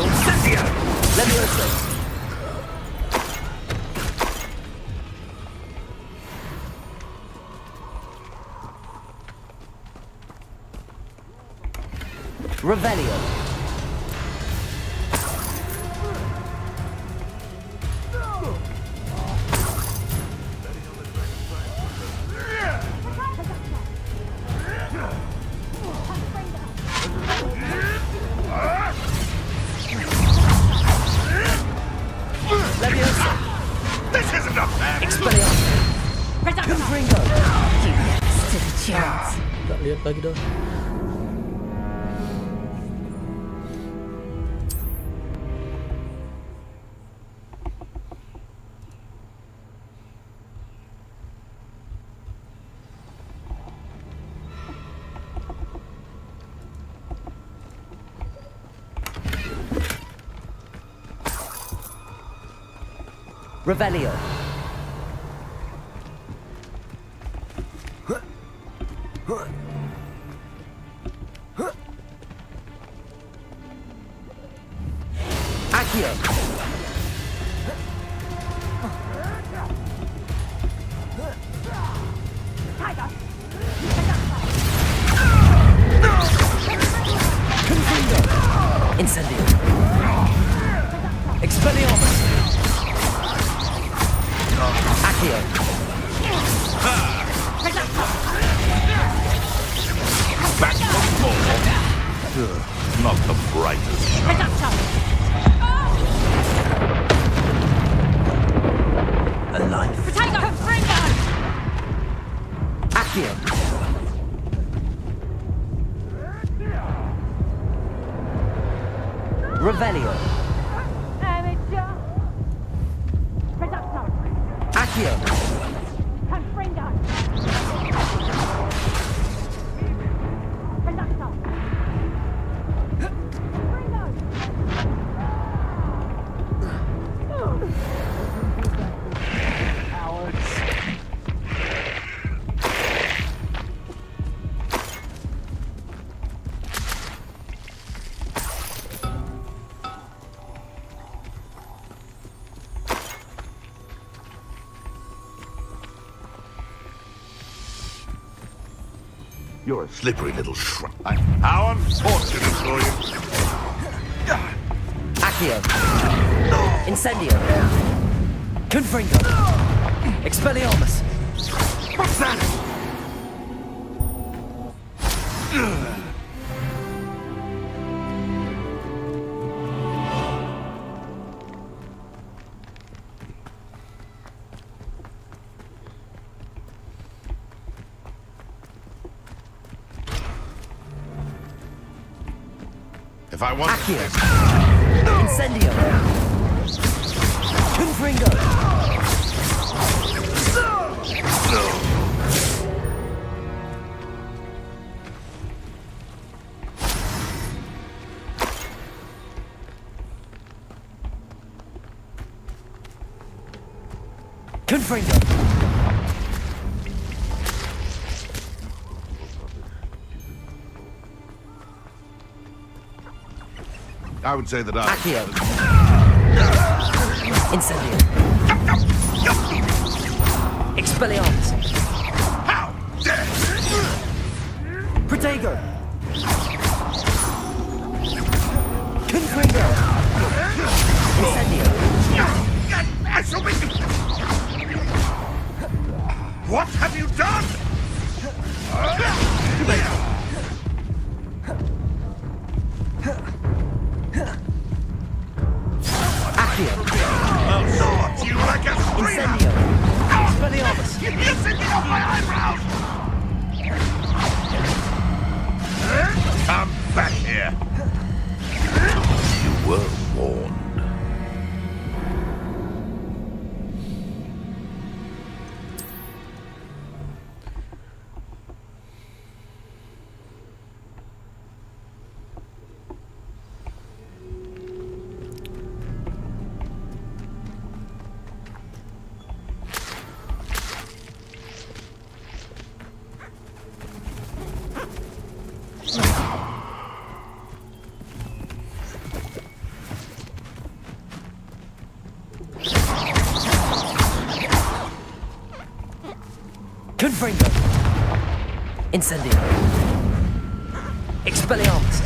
Incendio! Levioso. Revelio. Levioso. This isn't a fair... Expelliarmus. Confringo. You never stood a chance. Tak lihat lagi dah. Revelio. Accio. Confringo. Incendio. Expelliarmus. Accio. Back from floor. Not the brightest shot. Alive. Accio. Revelio. Accio. You're a slippery little shrub. How unfortunate for you. Accio. Incendio. Confringo. Expelliarmus. What's that? If I want Accio. Incendio. Confringo. Confringo. I would say that I... Accio. Incendio. Expelliarmus. How dare Protego. Confringo. Incendio. What have you done? Accio. I'll sort you like a screamer! Incendio. Expelliarmus. You're sitting on my eyebrows! Incendio. Expelliarmus.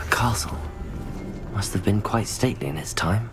Castle must have been quite stately in its time.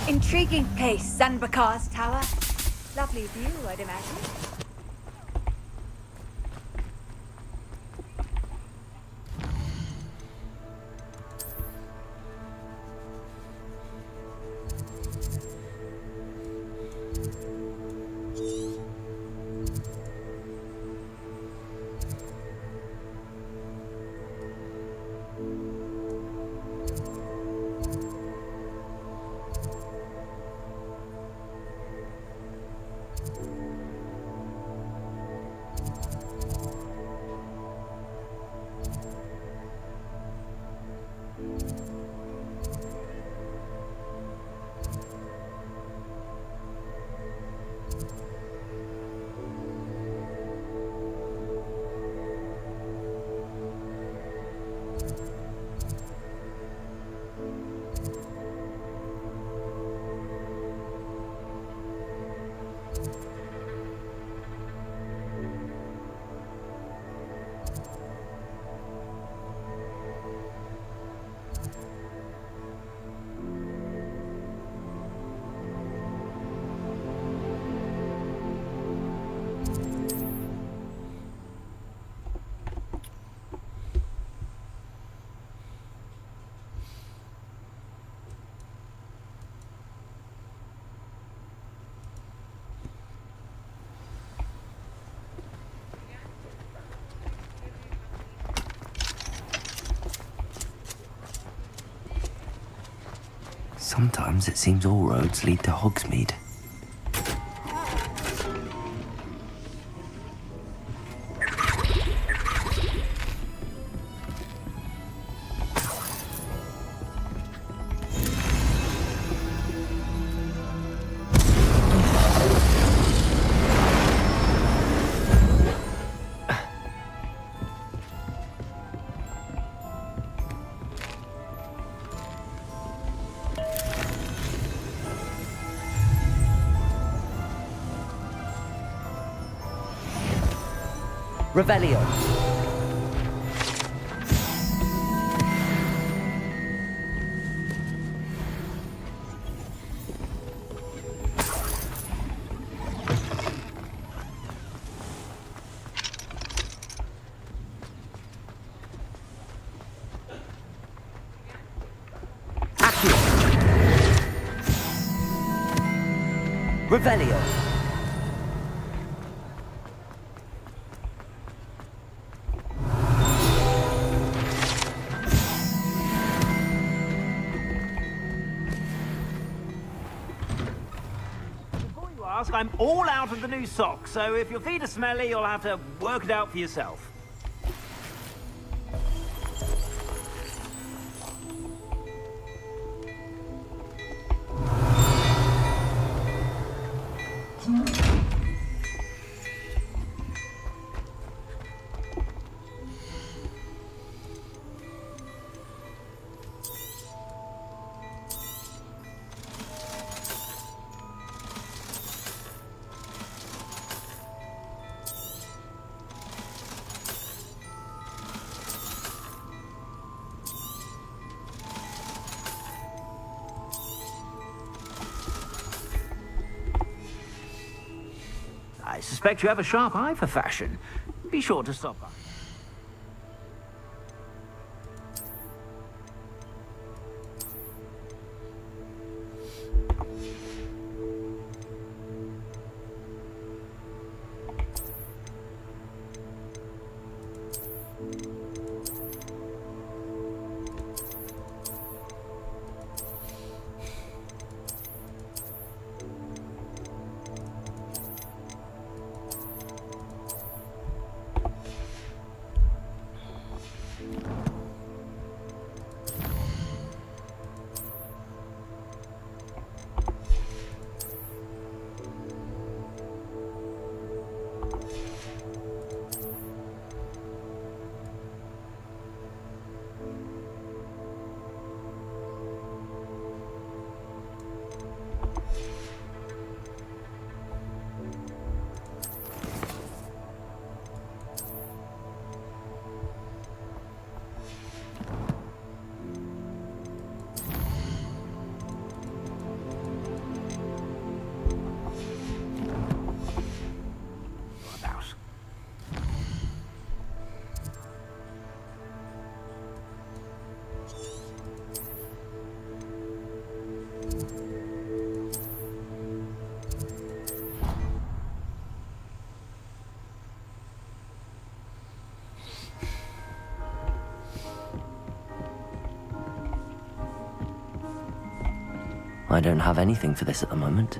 Intriguing place, Zanbakar's tower. Lovely view, I'd imagine. Sometimes it seems all roads lead to Hogsmeade. Revelio. Accio. Revelio. ask, I'm all out of the new socks, so if your feet are smelly, you'll have to work it out for yourself. I suspect you have a sharp eye for fashion. Be sure to stop by. I don't have anything for this at the moment.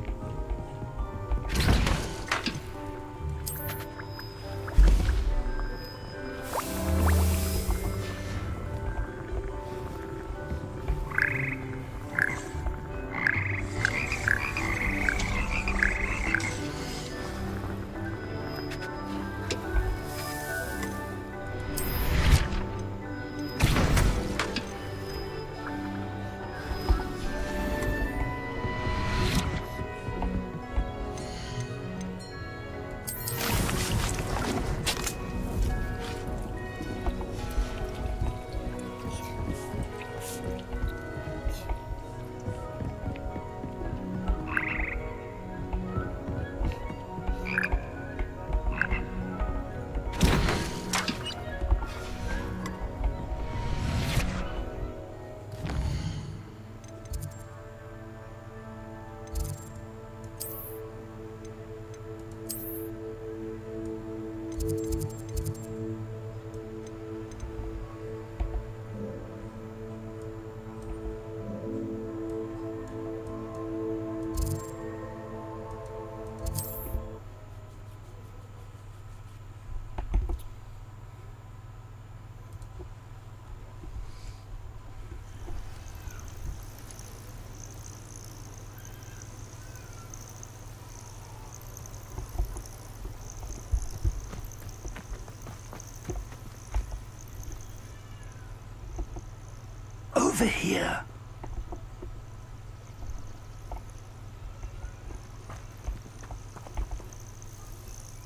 Over here.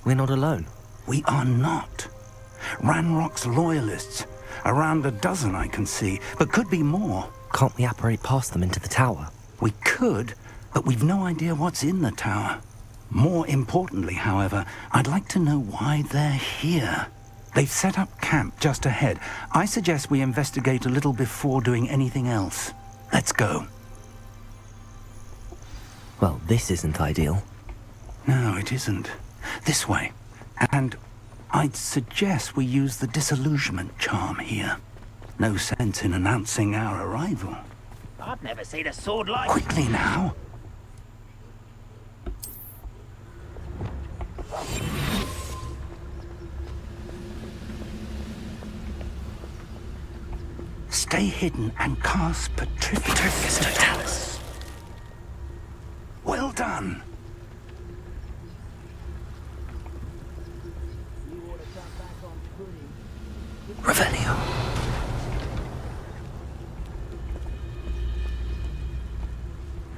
We're not alone. We are not. Ranrock's loyalists. Around a dozen I can see, but could be more. Can't we apparate past them into the tower? We could, but we've no idea what's in the tower. More importantly, however, I'd like to know why they're here. They've set up camp just ahead. I suggest we investigate a little before doing anything else. Let's go. Well, this isn't ideal. No, it isn't. This way. And I'd suggest we use the disillusionment charm here. No sense in announcing our arrival. I've never seen a sword like... Quickly now. Stay hidden and cast Petrificus Totalis. Well done. Revelio.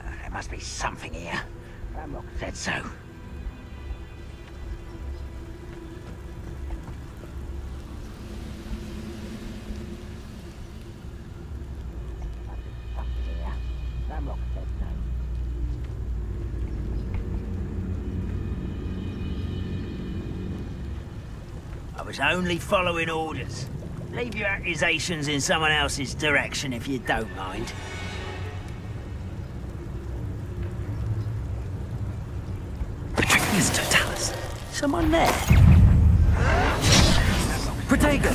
There must be something here. Ramrock said so. I was only following orders. Leave your accusations in someone else's direction if you don't mind. Petrificus Totalis. Someone there. Protego.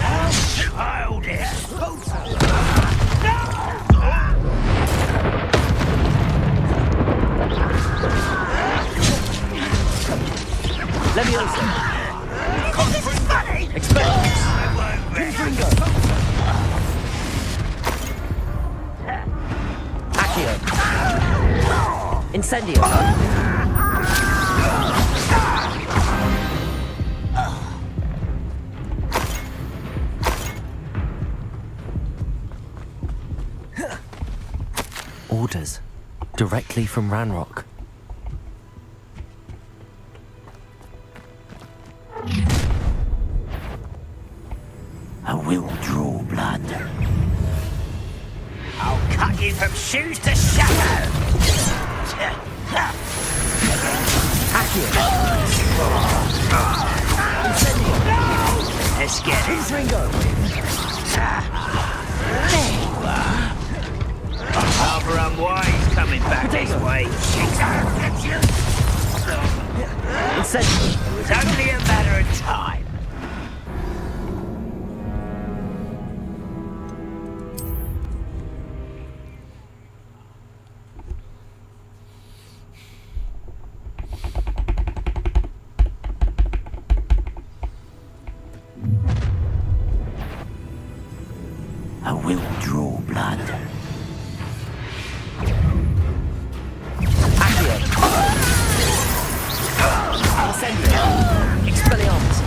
How childish! Leviosa. This is funny! Expect. Accio. Incendio. Orders. Directly from Ranrock. I will draw blood. I'll cut you from shoes to shadow. Let's get it. Ringo. Rather unwise coming back this way. Incendio. It was only a matter of time. I will draw blood. Accio. Incendio. Expelliarmus.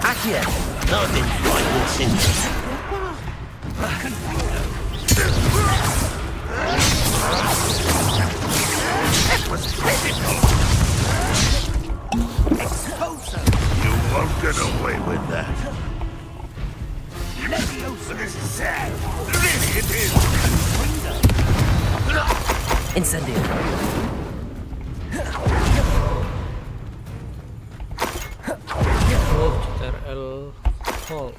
Accio. Nothing like this in That was physical. You won't get away with that. This is sad. Really, it is. Incendio. RL Hall.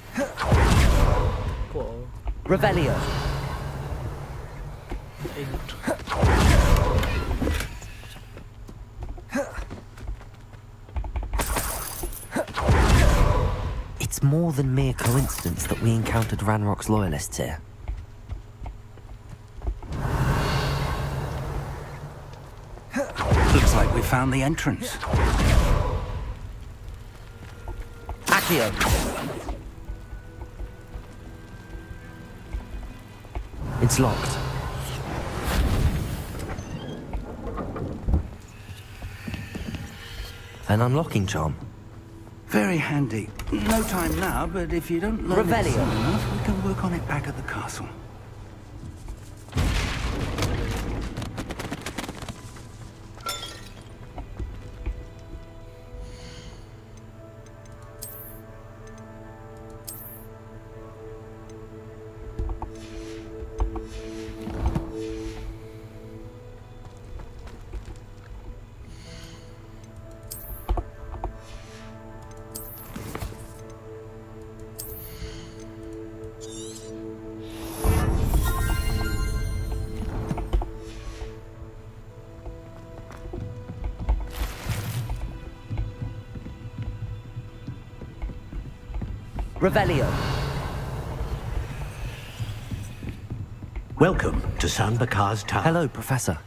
Paul. Revelio. It's more than mere coincidence that we encountered Ranrock's loyalists here. Looks like we found the entrance. Accio. It's locked. An unlocking charm. Very handy. No time now, but if you don't learn it Revelio. soon enough, we can work on it back at the castle. Revelio. Welcome to Sambakar's Tower. Hello, Professor.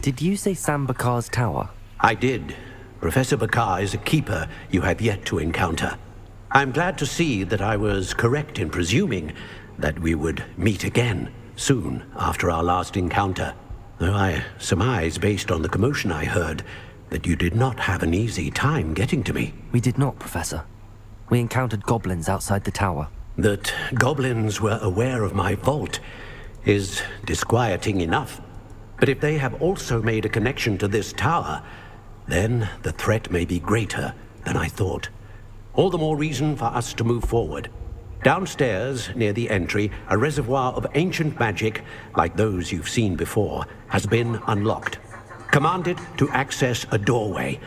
Did you say Sambakar's Tower? I did. Professor Bakar is a keeper you have yet to encounter. I'm glad to see that I was correct in presuming that we would meet again soon after our last encounter. Though I surmise, based on the commotion I heard, that you did not have an easy time getting to me. We did not, Professor. We encountered goblins outside the tower. That goblins were aware of my vault is disquieting enough. But if they have also made a connection to this tower, then the threat may be greater than I thought. All the more reason for us to move forward. Downstairs, near the entry, a reservoir of ancient magic, like those you've seen before, has been unlocked. Commanded to access a doorway.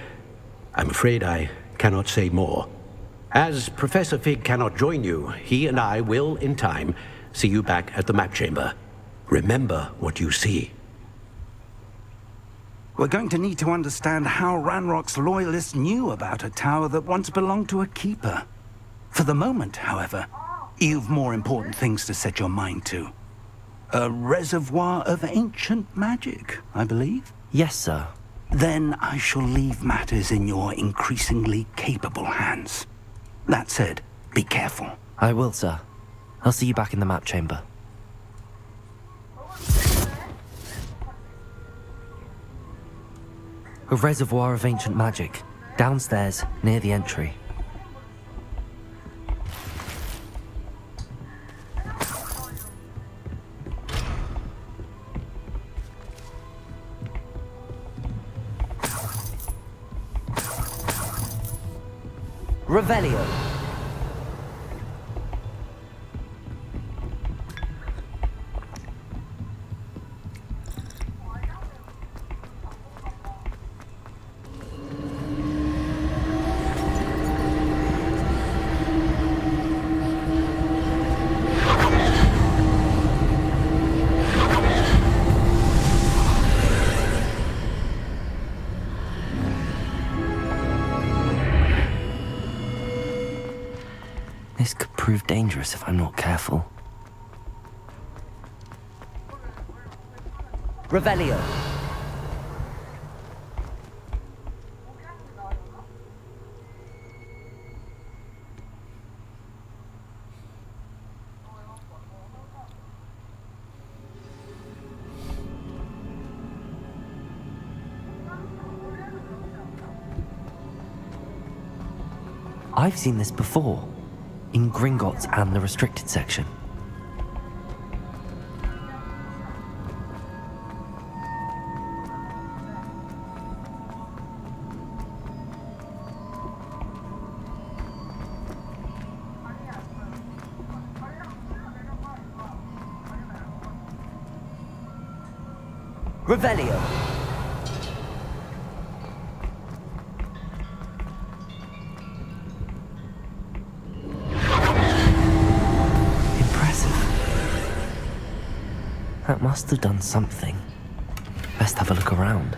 I'm afraid I cannot say more. As Professor Fig cannot join you, he and I will, in time, see you back at the map chamber. Remember what you see. We're going to need to understand how Ranrock's loyalists knew about a tower that once belonged to a keeper. For the moment, however, you've more important things to set your mind to. A reservoir of ancient magic, I believe? Yes, sir. Then I shall leave matters in your increasingly capable hands. That said, be careful. I will, sir. I'll see you back in the map chamber. A reservoir of ancient magic, downstairs, near the entry. Revelio. This could prove dangerous if I'm not careful. Revelio. I've seen this before. In Gringotts and the restricted section. Revelio. That must have done something. Best have a look around.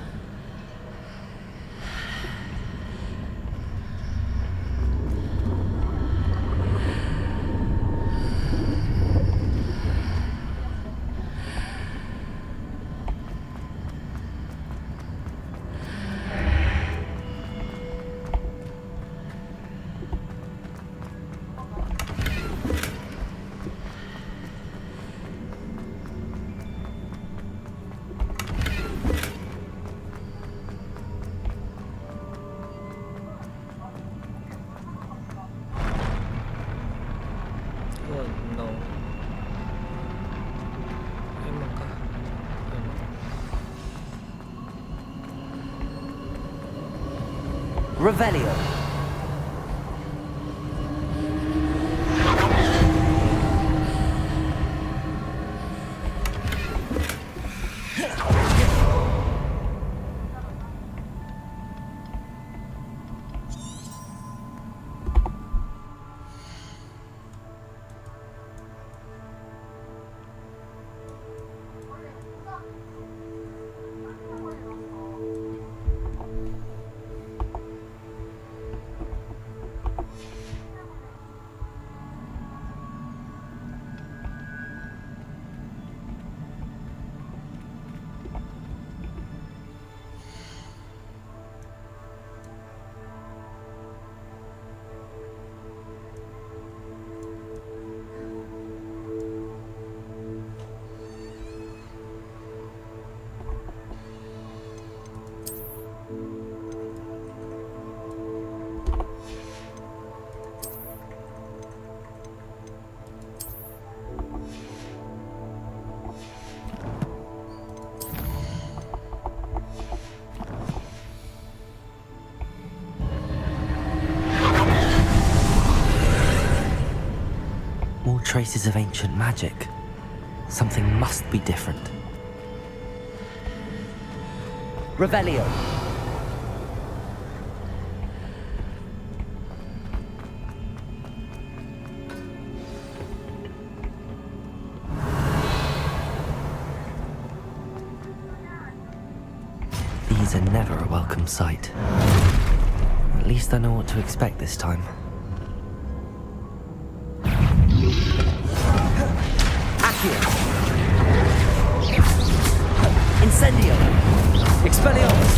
Revelio. traces of ancient magic. Something must be different. Revelio. These are never a welcome sight. At least I know what to expect this time. Accio. Incendio. Expelliarmus.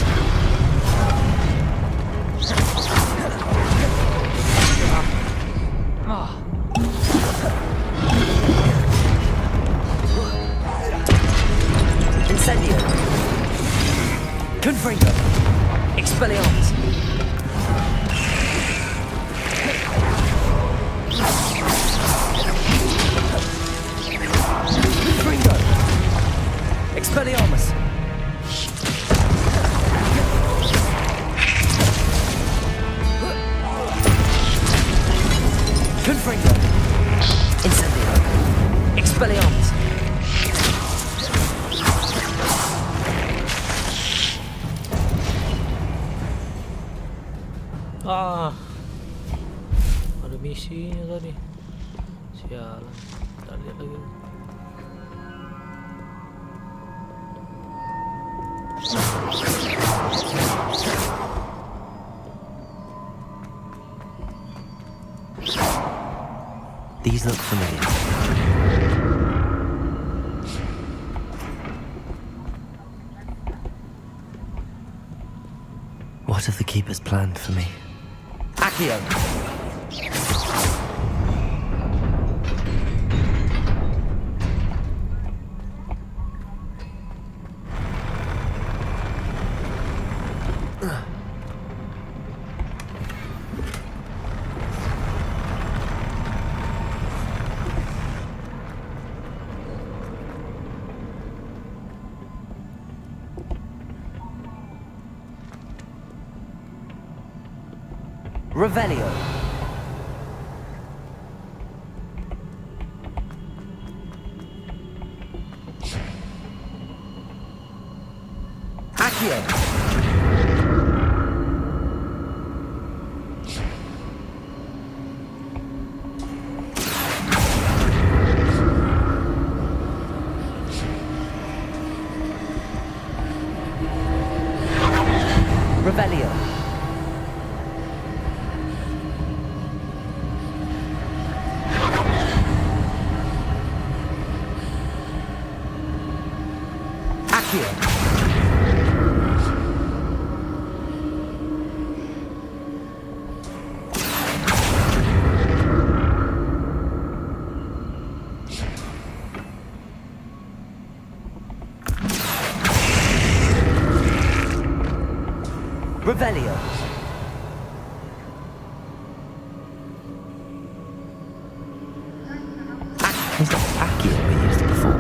Incendio. Confringo. Expelliarmus. Confringo. Expelliarmus. Confringo. Incendio. Expelliarmus. Ada misinya tadi. Sialan. Tak lihat lagi. These look familiar. What have the keepers planned for me? Accio! Revelio. Accio. Revelio. Revelio. Is that Accio we used before?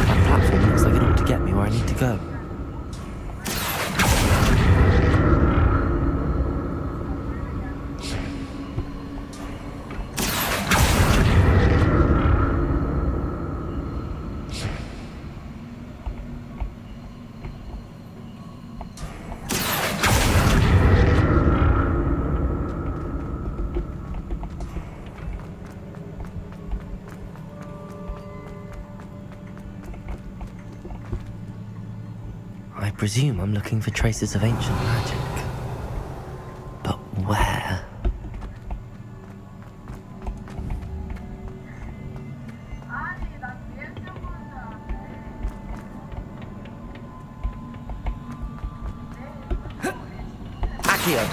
That platform looks like it ought to get me where I need to go. I presume I'm looking for traces of ancient magic. But where? Accio!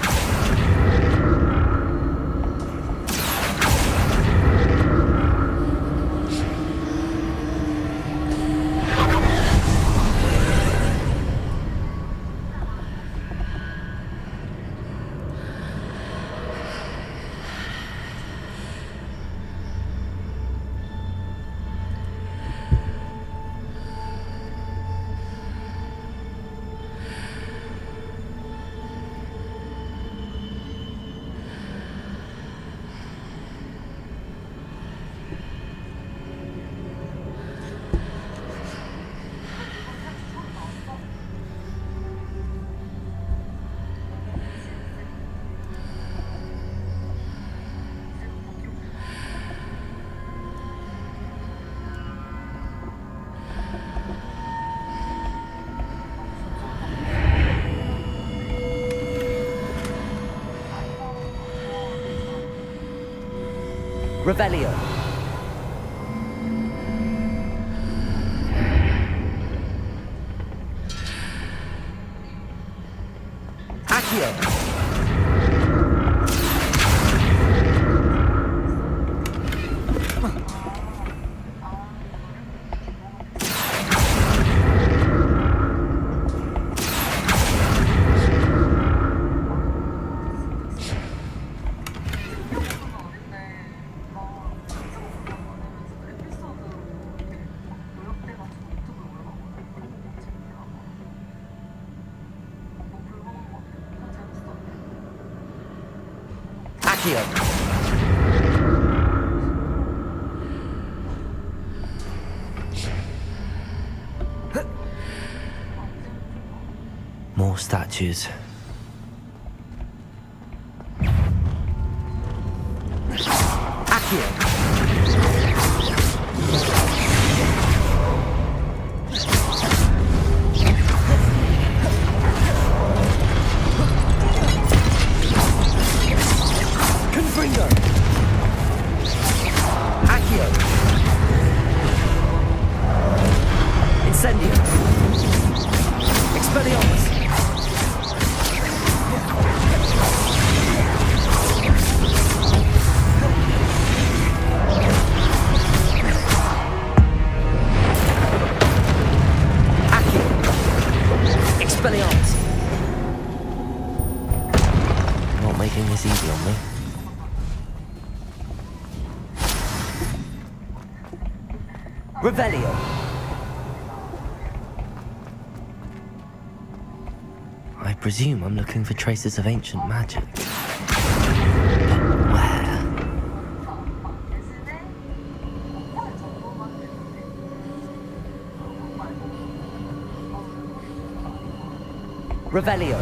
Revelio. Accio. More statues. Accio. Not making this easy on me. Revelio. I presume I'm looking for traces of ancient magic. But where? Revelio.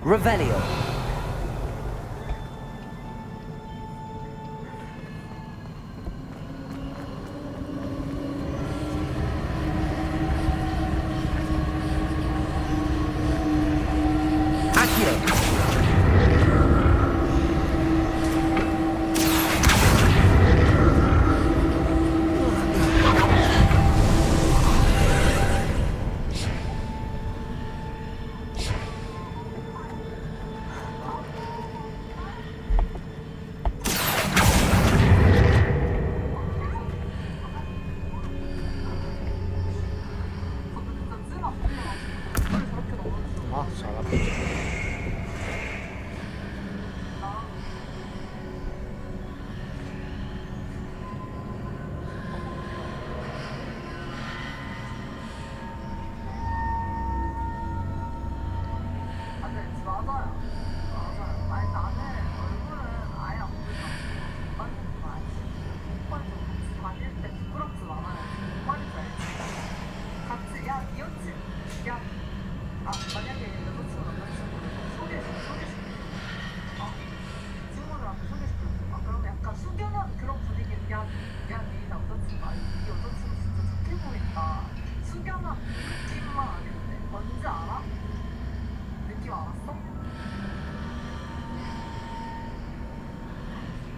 Revelio.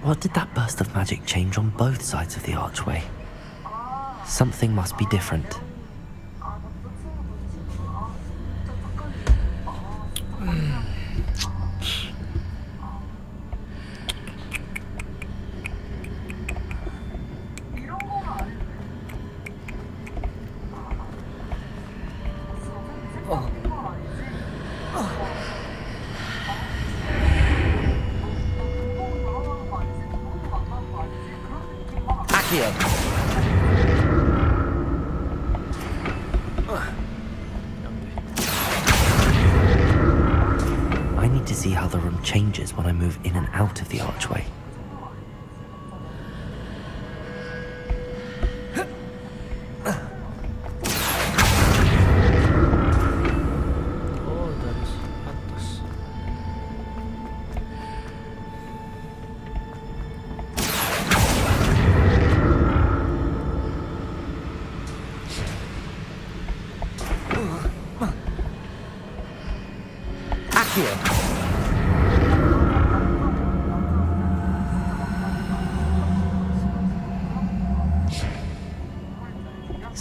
What did that burst of magic change on both sides of the archway? Something must be different. I need to see how the room changes when I move in and out of the archway.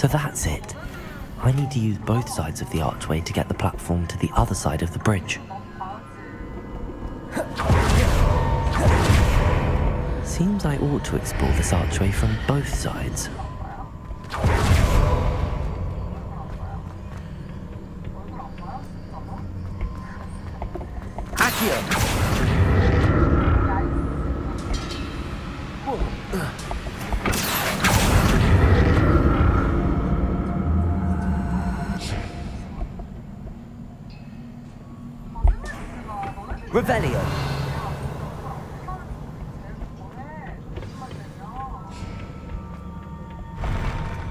So that's it. I need to use both sides of the archway to get the platform to the other side of the bridge. Seems I ought to explore this archway from both sides. Revelio.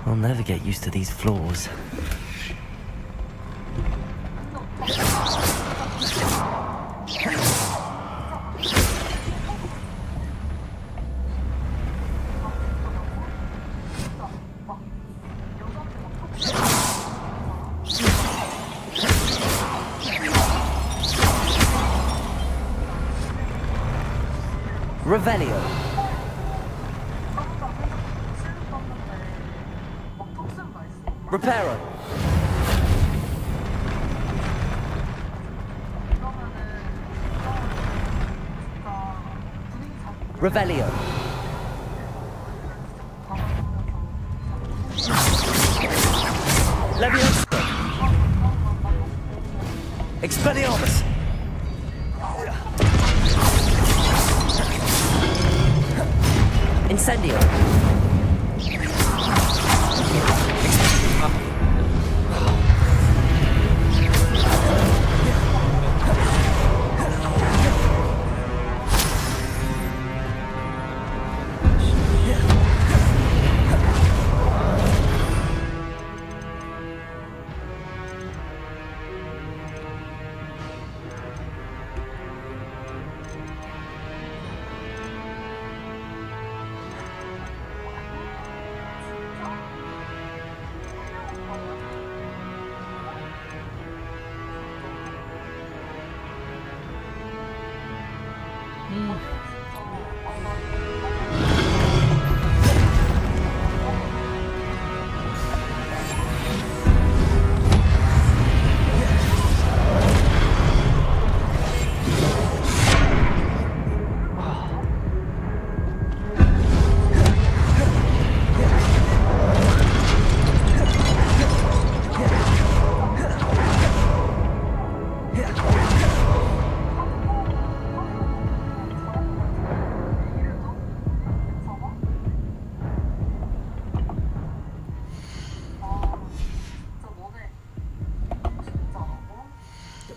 I'll never get used to these floors. Revelio. Reparo. Revelio. Levioso. Expelliarmus. Incendio.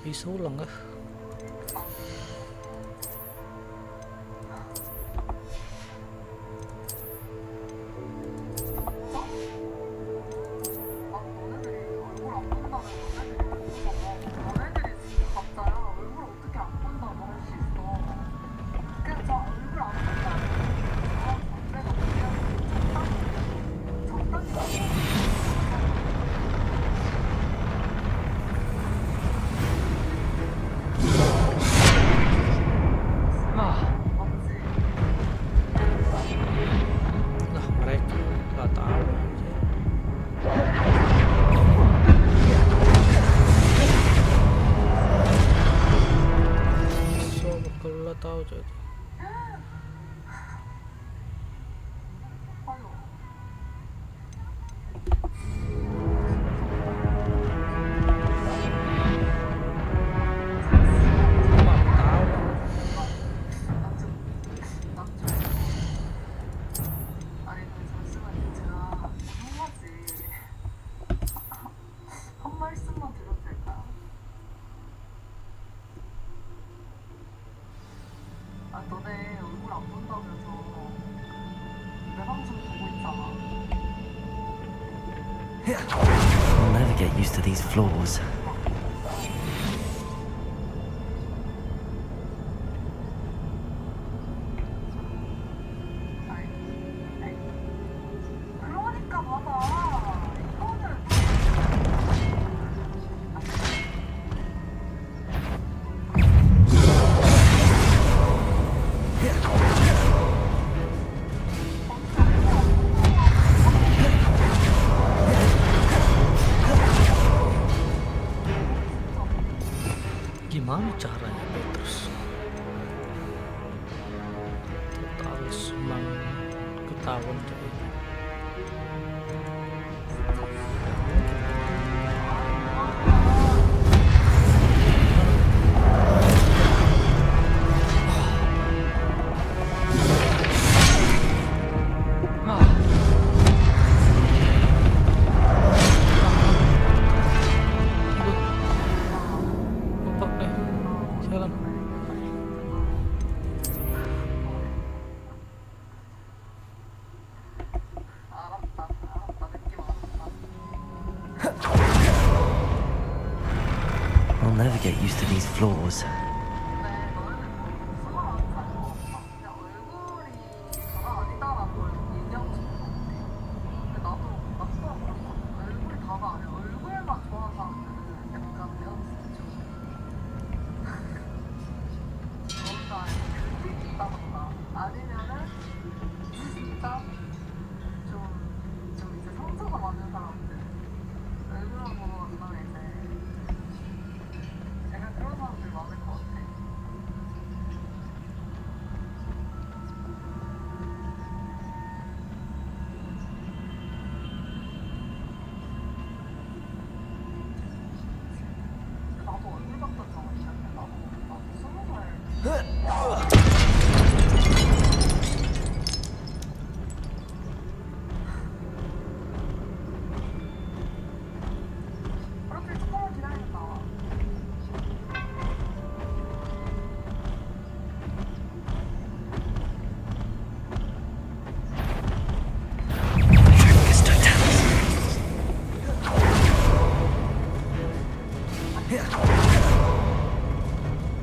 Bisa ulang kah? I'll never get used to these floors. tahun kayaknya. I'll never get used to these floors.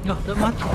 Oh, udah mati.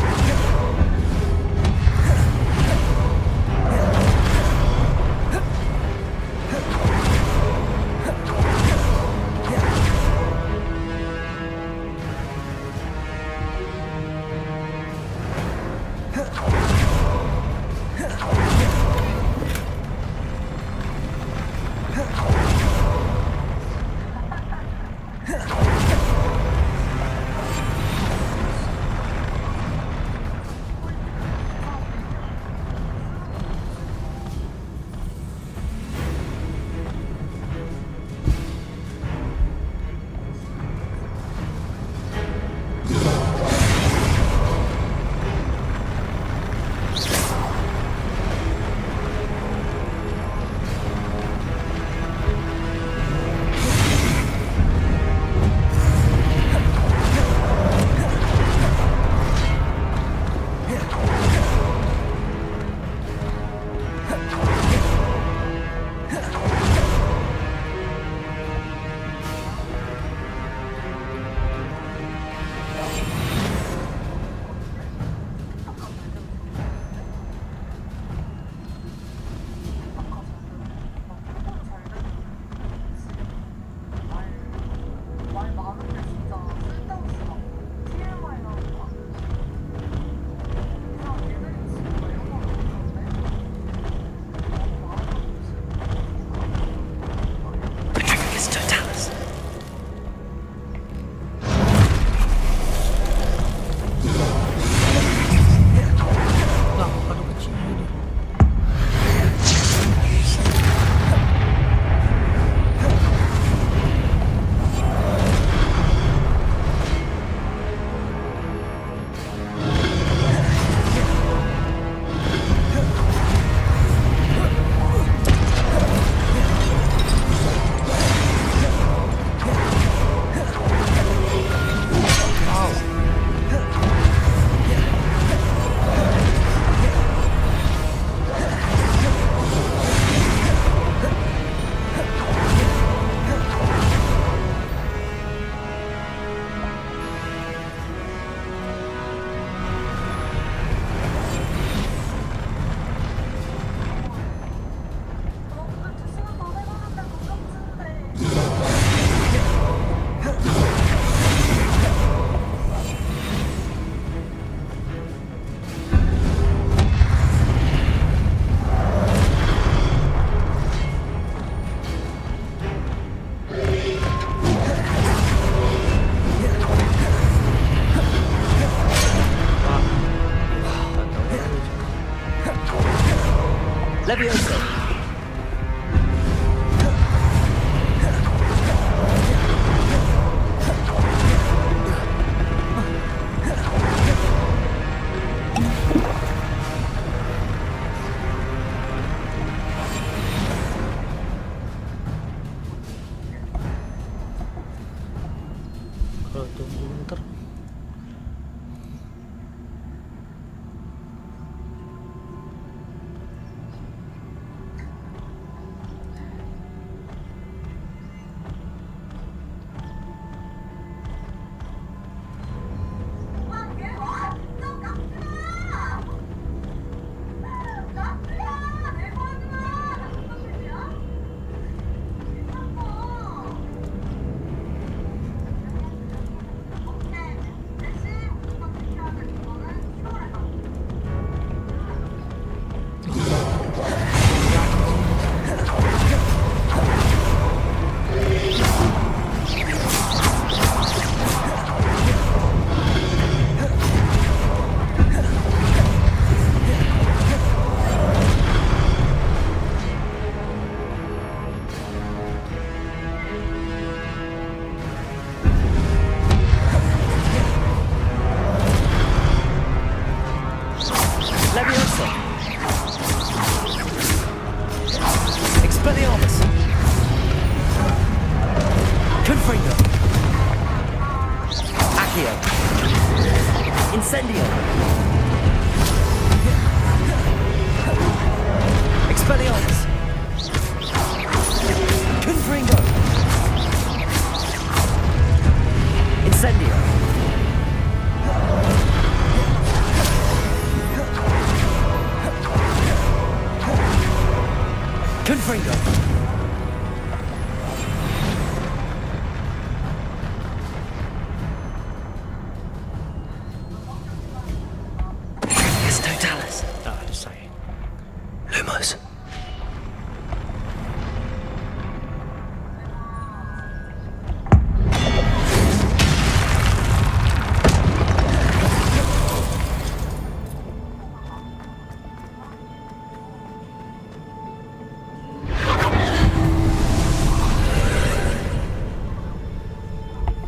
Leviosa! Incendio! Expelliarmus! Confringo! Incendio! Confringo! Totalis. Lumos.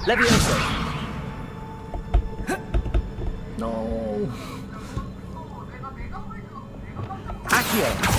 Levioso. No. Accio.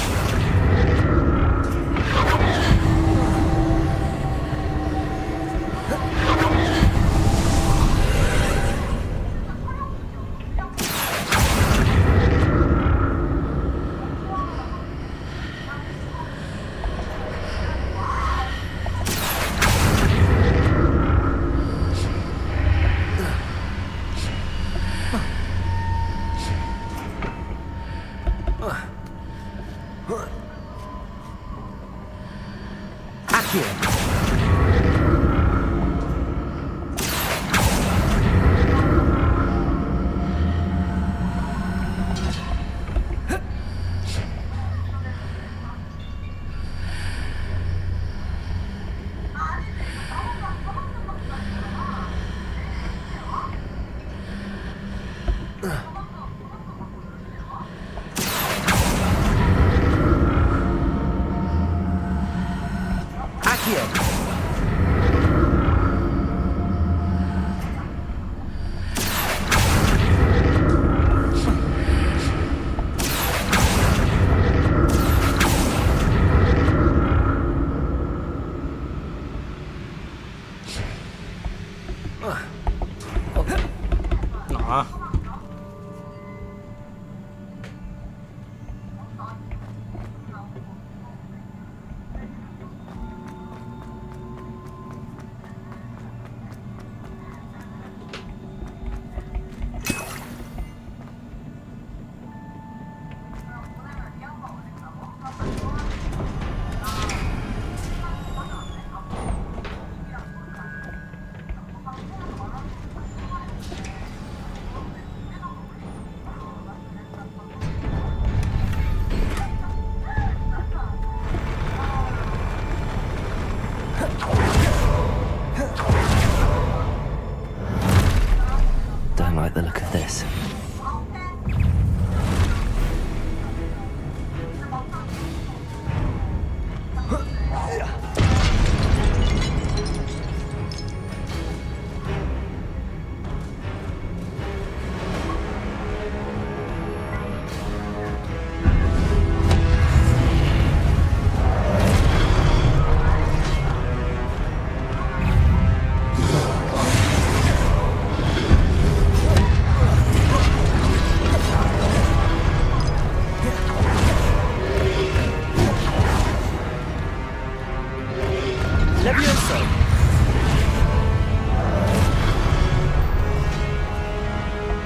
Don't like the look of this.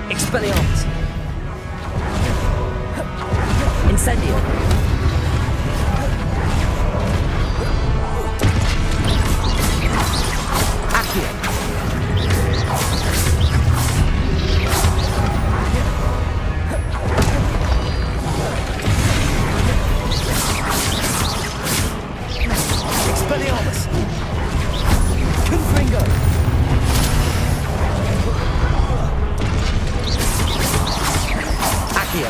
Expelliarmus. Incendio. Accio. Expelliarmus. Confringo. Accio.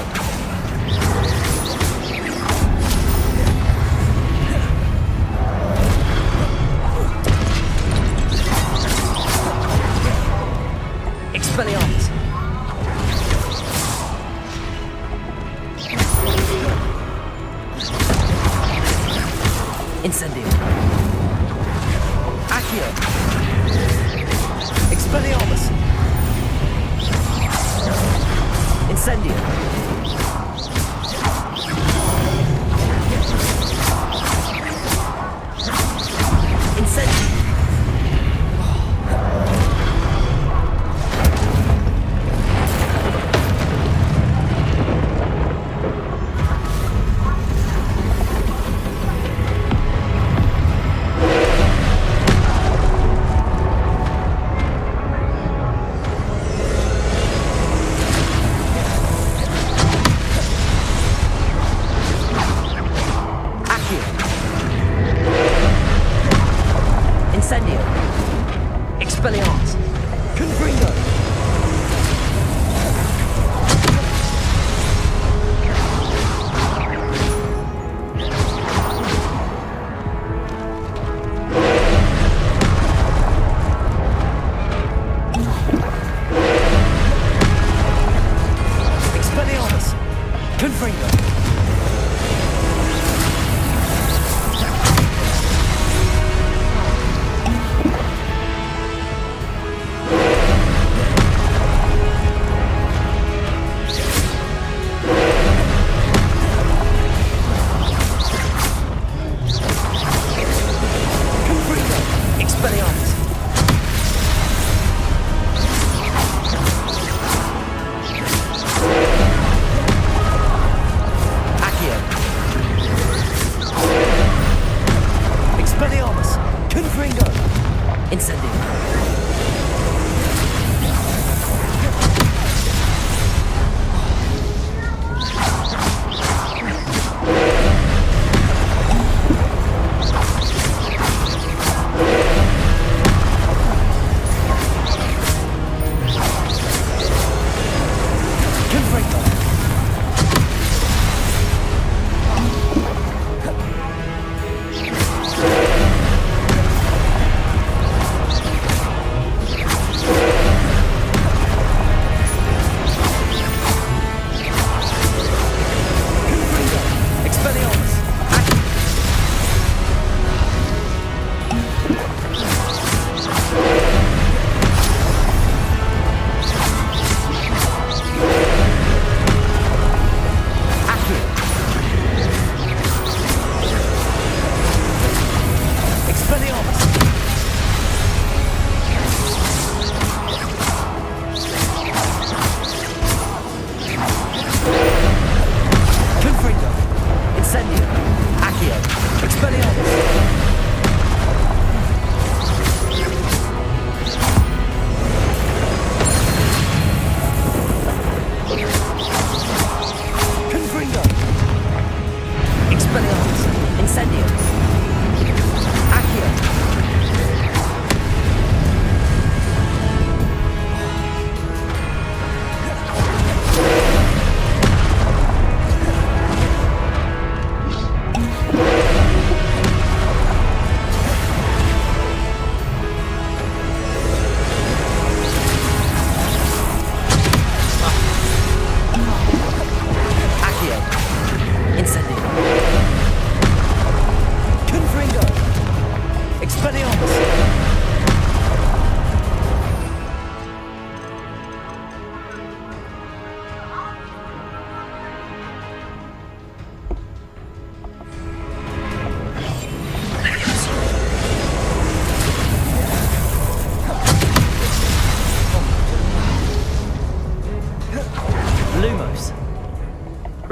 Expelliarmus. Incendio. Accio. Expelliarmus. Incendio. Incendio.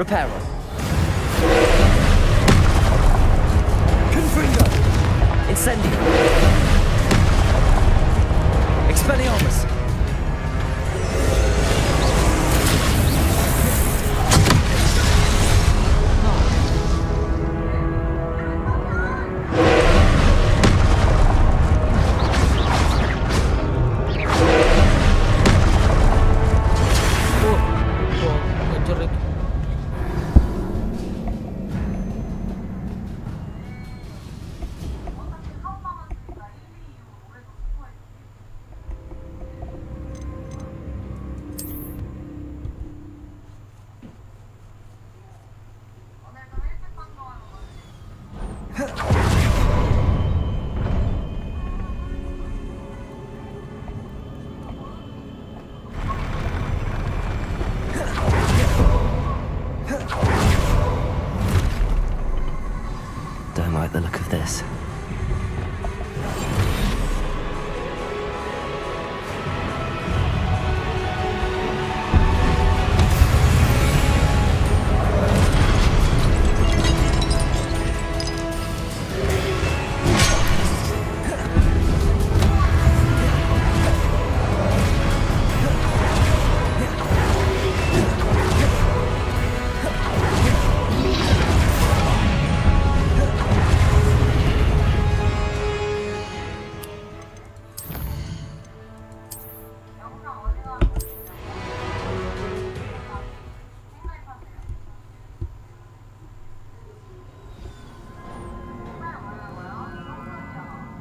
Reparo. Confringo. Incendio. Expelliarmus. like the look of this.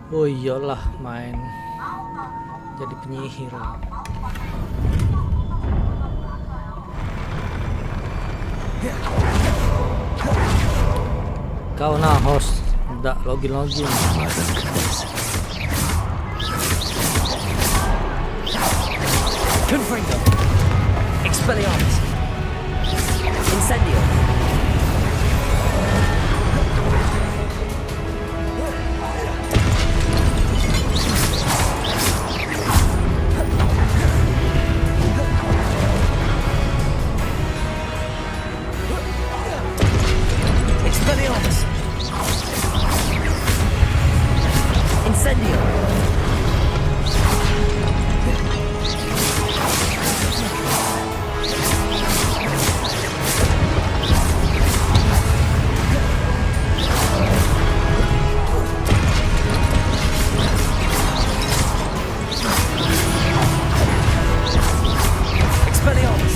Oh iyalah, main jadi penyihir. Kau nah host, nggak login. Confringo. Expelliarmus. Incendio. Expelliarmus. Incendio. Expelliarmus.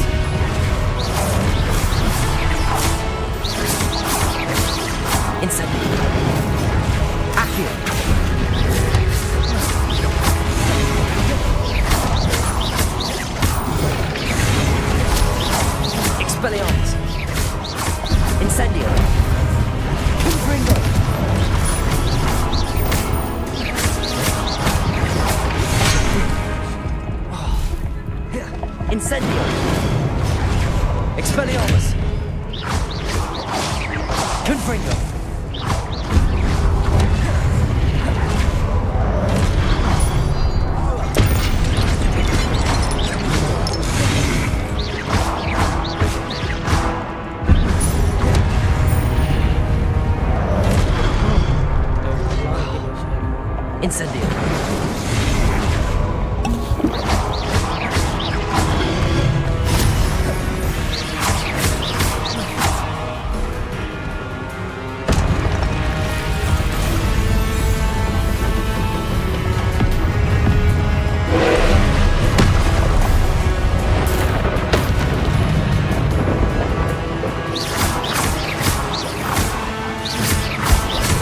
Incendio. Accio. Expelliarmus. Incendio. Confringo. Incendio. Expelliarmus. Confringo. Incendio.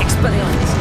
Expelliarmus.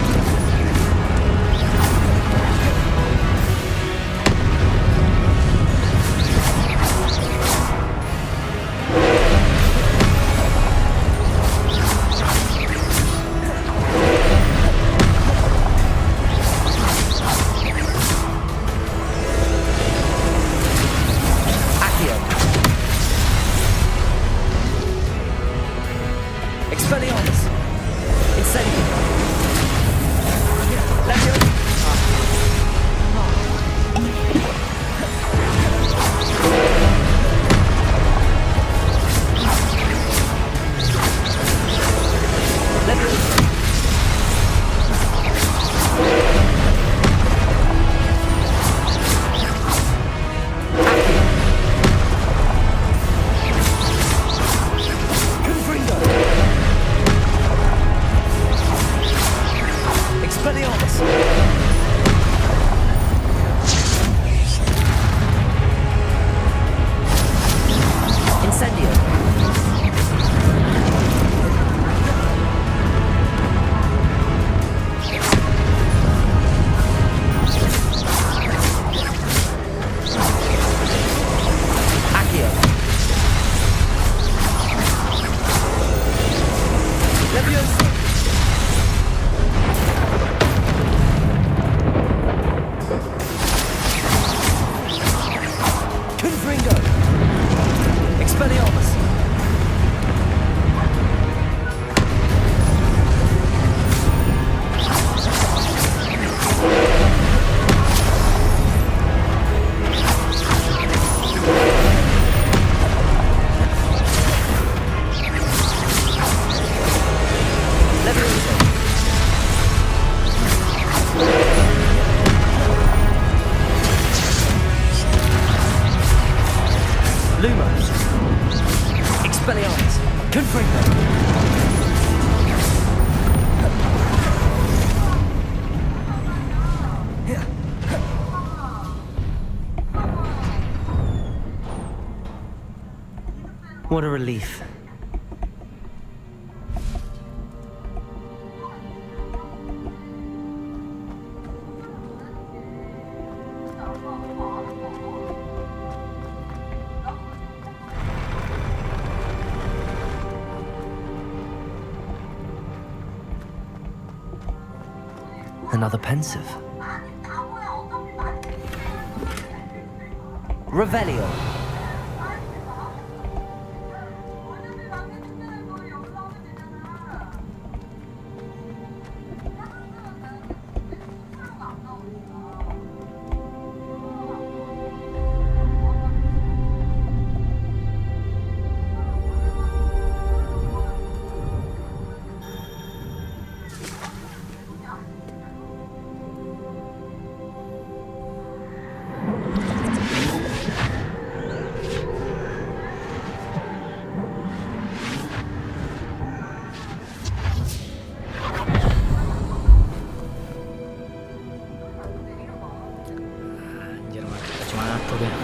What a relief. Another pensive. Revelio. Anjir, pakai kacamata dia.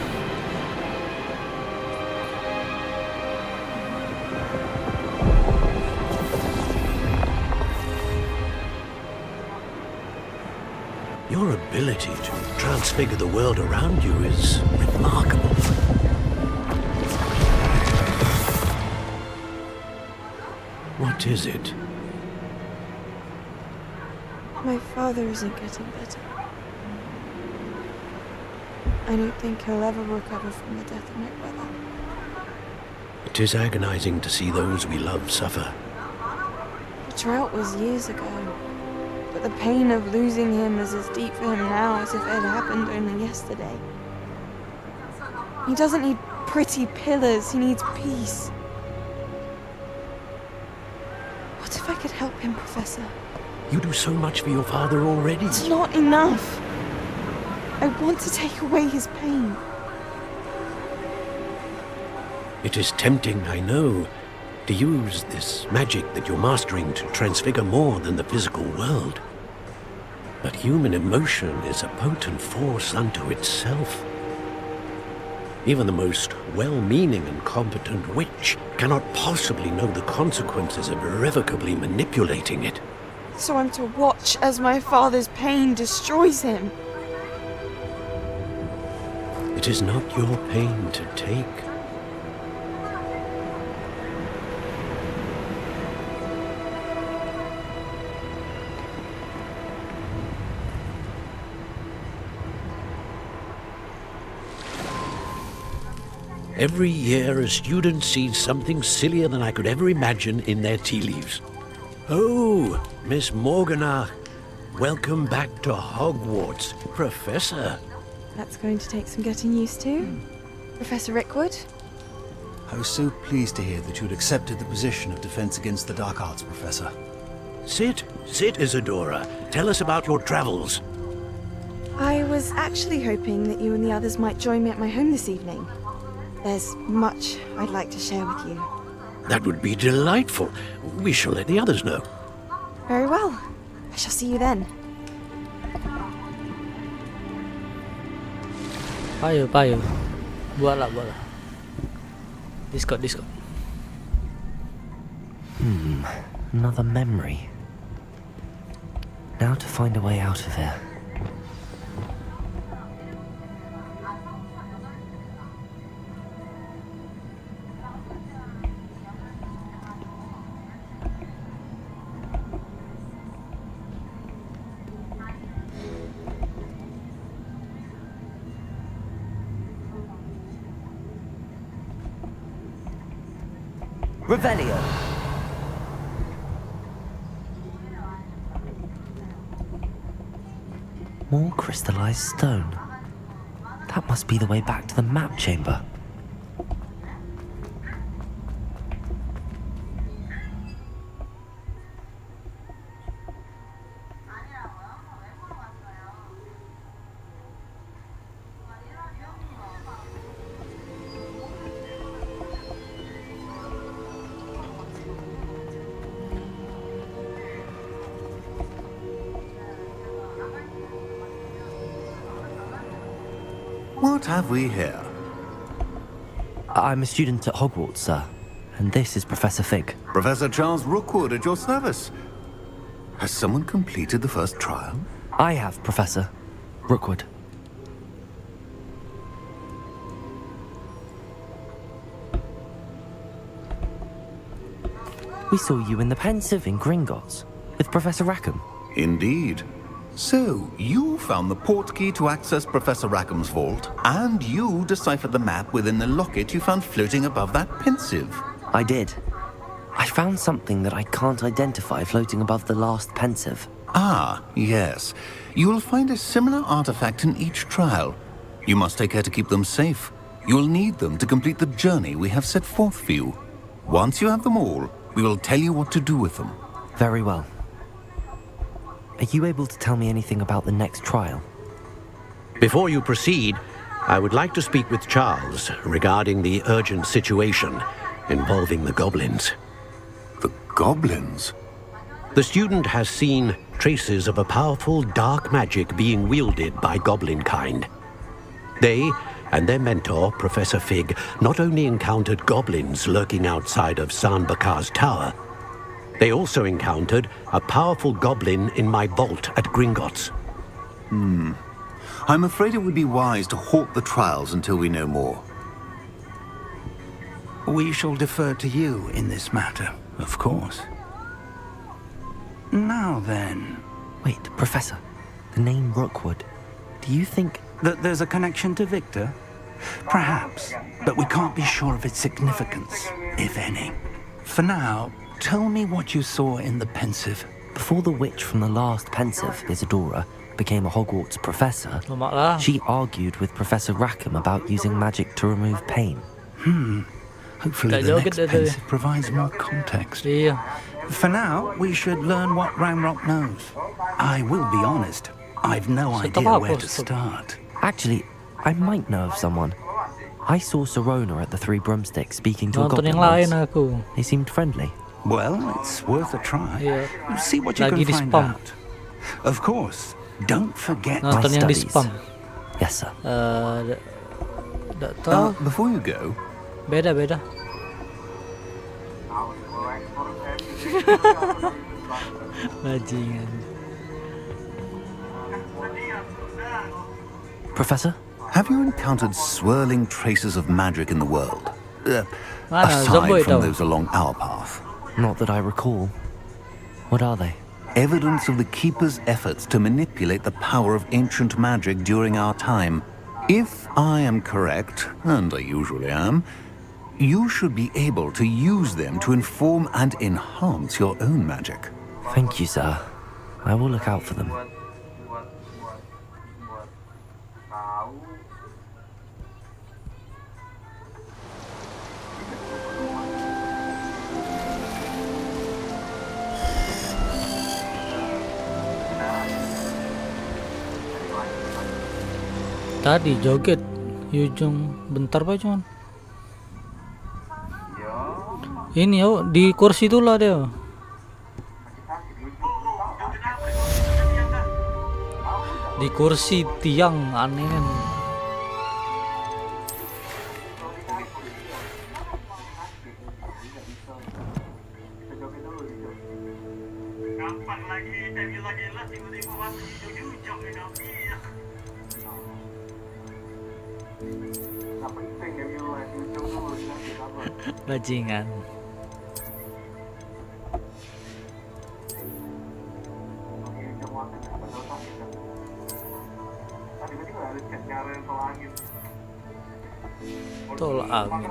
Your ability to transfigure the world around you is remarkable. What is it? My father isn't getting better. I don't think he'll ever recover from the death of my brother. It is agonizing to see those we love suffer. The drought was years ago, but the pain of losing him is as deep for him now as if it had happened only yesterday. He doesn't need pretty pillars, he needs peace. What if I could help him, Professor? You do so much for your father already. It's not enough. I want to take away his pain. It is tempting, I know, to use this magic that you're mastering to transfigure more than the physical world. But human emotion is a potent force unto itself. Even the most well-meaning and competent witch cannot possibly know the consequences of irrevocably manipulating it. So I'm to watch as my father's pain destroys him. It is not your pain to take. Every year, a student sees something sillier than I could ever imagine in their tea leaves. Oh, Miss Morgana, welcome back to Hogwarts, Professor. That's going to take some getting used to. Professor Rickwood? I was so pleased to hear that you'd accepted the position of Defense Against the Dark Arts, Professor. Sit, Isadora. Tell us about your travels. I was actually hoping that you and the others might join me at my home this evening. There's much I'd like to share with you. That would be delightful. We shall let the others know. Very well. I shall see you then. Payo. Buatlah. Discord. Another memory. Now to find a way out of here. Revelio. More crystallized stone. That must be the way back to the map chamber. What have we here? I'm a student at Hogwarts, sir. And this is Professor Fig. Professor Charles Rookwood at your service. Has someone completed the first trial? I have, Professor Rookwood. We saw you in the Pensive in Gringotts with Professor Rackham. Indeed. So, you found the portkey to access Professor Rackham's vault, and you deciphered the map within the locket you found floating above that Pensive. I did. I found something that I can't identify floating above the last Pensive. Ah, yes. You will find a similar artifact in each trial. You must take care to keep them safe. You will need them to complete the journey we have set forth for you. Once you have them all, we will tell you what to do with them. Very well. Are you able to tell me anything about the next trial? Before you proceed, I would like to speak with Charles regarding the urgent situation involving the goblins. The goblins? The student has seen traces of a powerful dark magic being wielded by goblin kind. They and their mentor, Professor Fig, not only encountered goblins lurking outside of Sanbakar's tower, they also encountered a powerful goblin in my vault at Gringotts. I'm afraid it would be wise to halt the trials until we know more. We shall defer to you in this matter, of course. Now then... Wait, Professor. The name Rookwood. Do you think... that there's a connection to Victor? Perhaps, but we can't be sure of its significance, if any. For now, tell me what you saw in the Pensive. Before the witch from the last Pensive, Isadora, became a Hogwarts professor, she argued with Professor Rackham about using magic to remove pain. Hopefully the next Pensive provides more context. For now, we should learn what Ranrock knows. I will be honest, I've no idea where to start. Actually, I might know of someone. I saw Serona at the Three Broomsticks speaking to a Nonton goblin yang lain once. aku. They seemed friendly. Well, it's worth a try. Iya. See what you Lagi can di find spam. out. Of course, don't forget my Nonton yang di studies. spam. Yes, sir. Nggak tahu. Before you go... Beda. Bajingan. Professor? Have you encountered swirling traces of magic in the world? Mana, Zomboid Aside from tahu. those along our path. Not that I recall. What are they? Evidence of the Keeper's efforts to manipulate the power of ancient magic during our time. If I am correct, and I usually am, you should be able to use them to inform and enhance your own magic. Thank you, sir. I will look out for them. Tadi joget Yujung bentar pak cuman. Ini di kursi itulah dia. Di kursi tiang aneh kan. Bajingan. Tol angin.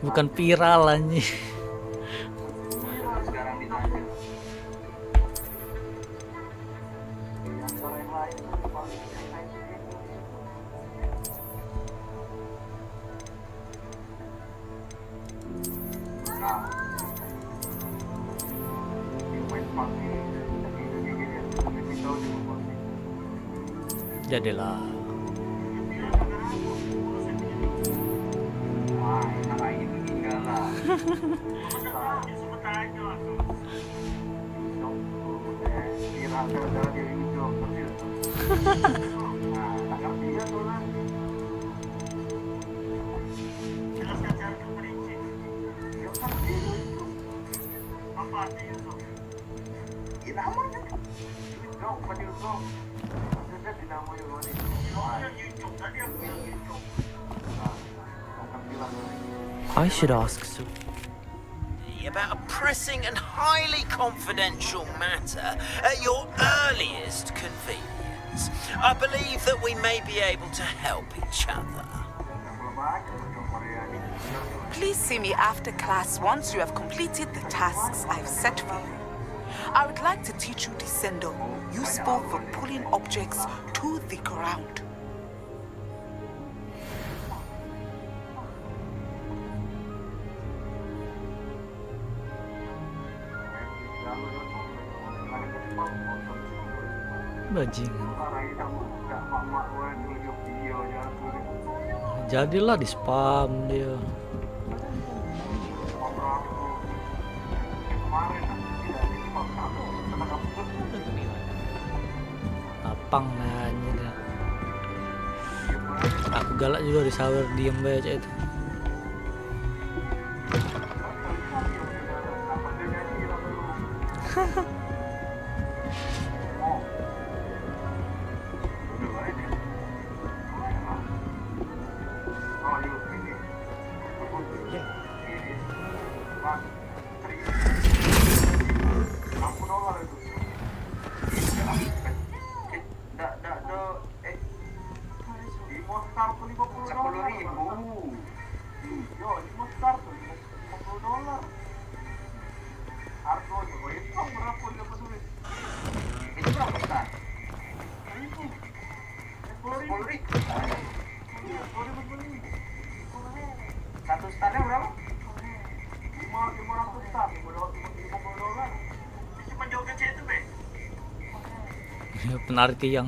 Bukan viral anjing. Jadilah. I should ask about a pressing and highly confidential matter at your earliest convenience. I believe that we may be able to help each other. Please see me after class once you have completed the tasks I've set for you. I would like to teach you Descendo, useful for pulling objects to the ground. Bajingan. Jadilah di spam dia. Apang nanya deh. Aku galak juga di sawer diem baca itu. Penarik tiang.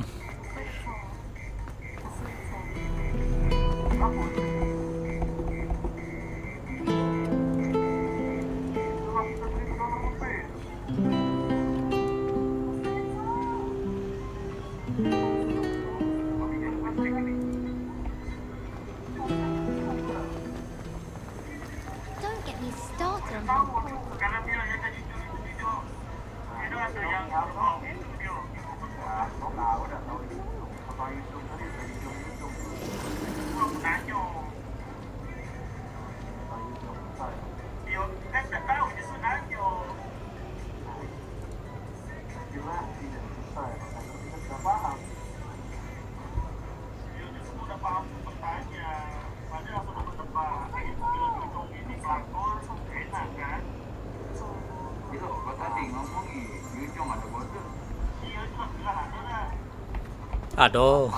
Don't get me started. Aduh.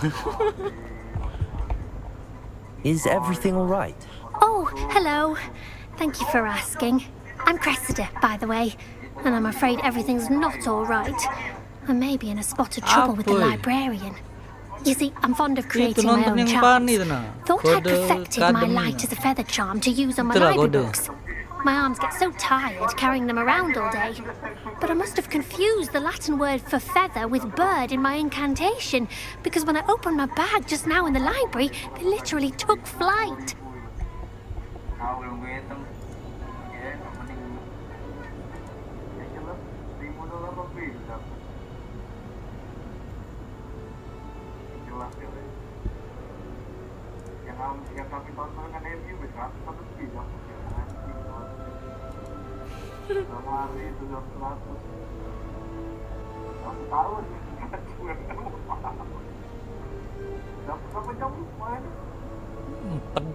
Is everything all right? Oh, hello. Thank you for asking. I'm Cressida, by the way, and I'm afraid everything's not all right. I may be in a spot of trouble with the librarian. You see, I'm fond of creating my own charms. Thought I'd perfected my light as a feather charm to use on my library books. My arms get so tired carrying them around all day. But I must have confused the Latin word for feather with bird in my incantation, because when I opened my bag just now in the library, they literally took flight.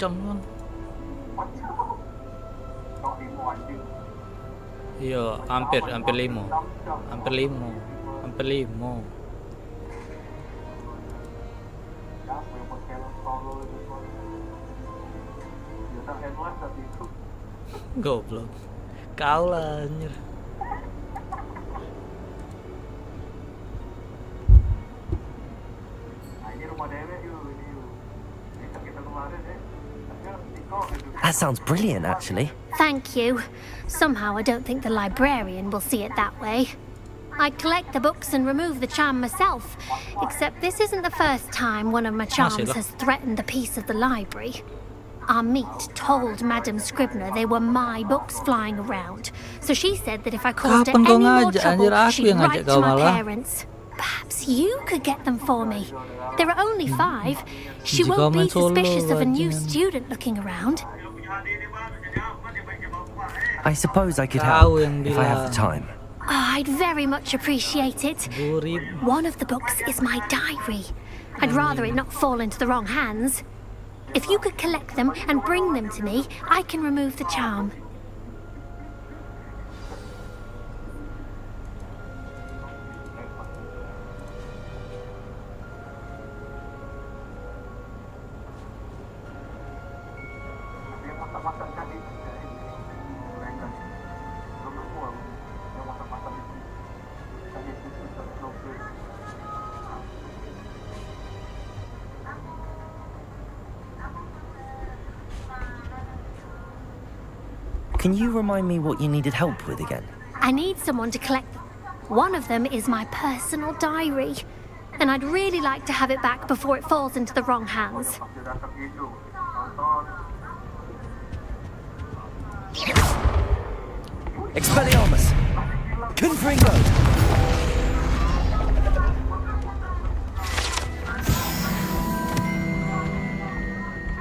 Jam kan? Iya, hampir 5. Goblok. Kau lah anjir. That sounds brilliant, actually. Thank you. Somehow I don't think the librarian will see it that way. I collect the books and remove the charm myself, except this isn't the first time one of my charms has threatened the peace of the library. Our meet told Madam Scribner they were my books flying around, so she said that if I caused her any more trouble, she'd write to my parents. Perhaps you could get them for me. There are only 5. She won't be suspicious of a new student looking around. I suppose I could help if I have the time. Oh, I'd very much appreciate it. One of the books is my diary. I'd rather it not fall into the wrong hands. If you could collect them and bring them to me, I can remove the charm. Can you remind me what you needed help with again? I need someone to collect them. One of them is my personal diary, and I'd really like to have it back before it falls into the wrong hands. Expelliarmus! Confringo!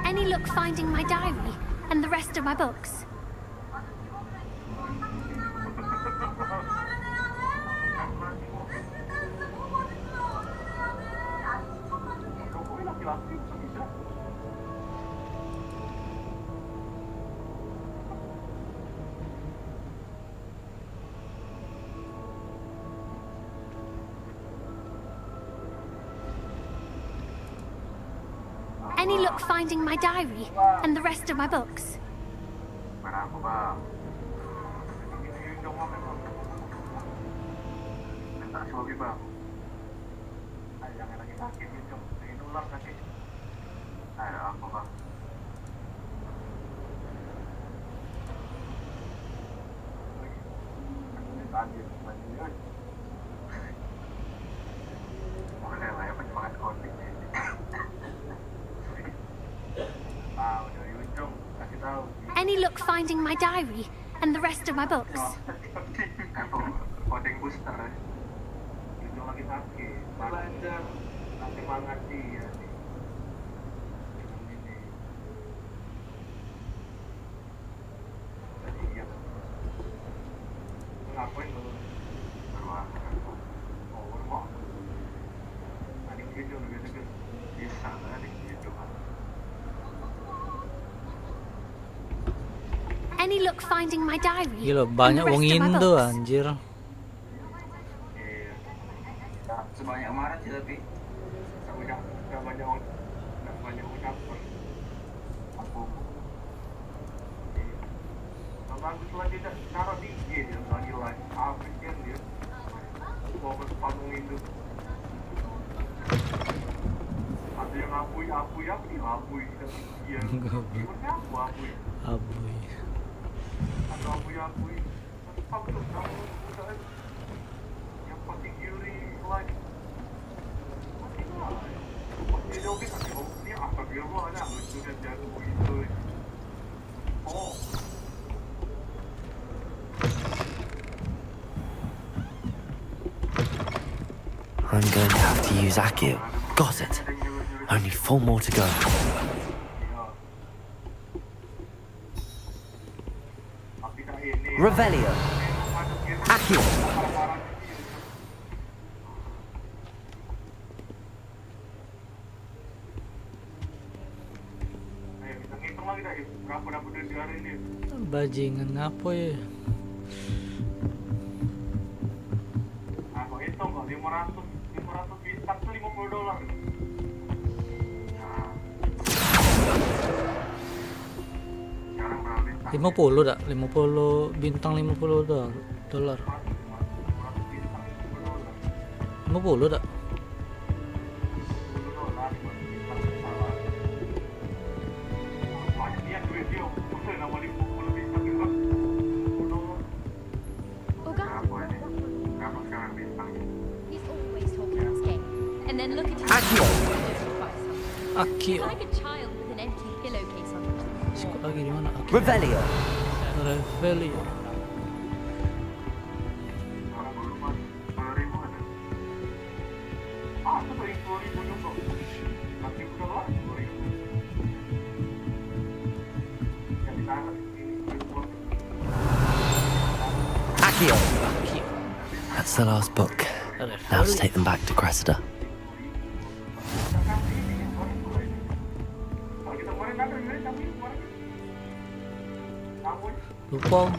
Any luck finding my diary and the rest of my books? Any luck finding my diary and the rest of my books? Any luck finding my diary and the rest of my books? Any luck finding my diary? Gila, banyak wong Indo anjir. Sebanyak Maret sih tapi gak banyak orang campur. Bagus lah dia taruh di IG dia lagi live. African dia. Fokus panggung itu. Ada yang apuy apa nih apuy dia. Gimana apuy? Apuy. Ada apuy. Bagus kamu yang pasti kiri live. Dia oke kan dia apa dia mau ada sudah jago itu. Oh. I'm going to have to use Akio. Got it. Only 4 more to go. Revelio. Akio. Bajingan apa ya? Aku hitung kok 500 bintang tuh $50. 50 dah, 50 bintang $50. 50 dah. then look at his Akio. like a child with an empty pillowcase on his Sekut lagi di mana? Akio. Revelio. Revelio. Akio. That's the last book. Now to take them back to Cressida. Lupa.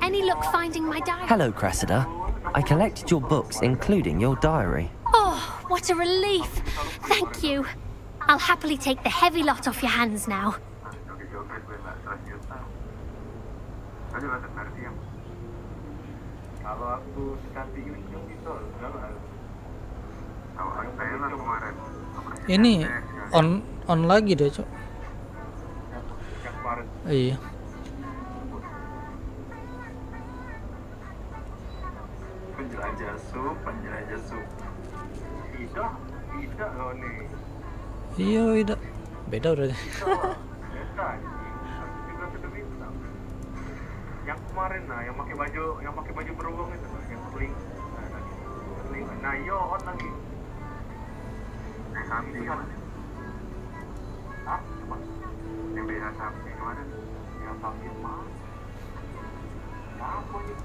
Any luck finding my diary? Hello, Cressida. I collected your books, including your diary. Oh, what a relief. Thank you. I'll happily take the heavy lot off your hands now. Ini on lagi deh, Cok. Iya. Penjelajah sup. Tidak loh nih. Iya, tidak. Beda udah. Yang kemarin yang pakai baju berhubung itu, yang keling. Nah, yo on lagi. Sapi kan? Hah? Yang beda sapi kemarin? Yang sapi mana? Apa ini?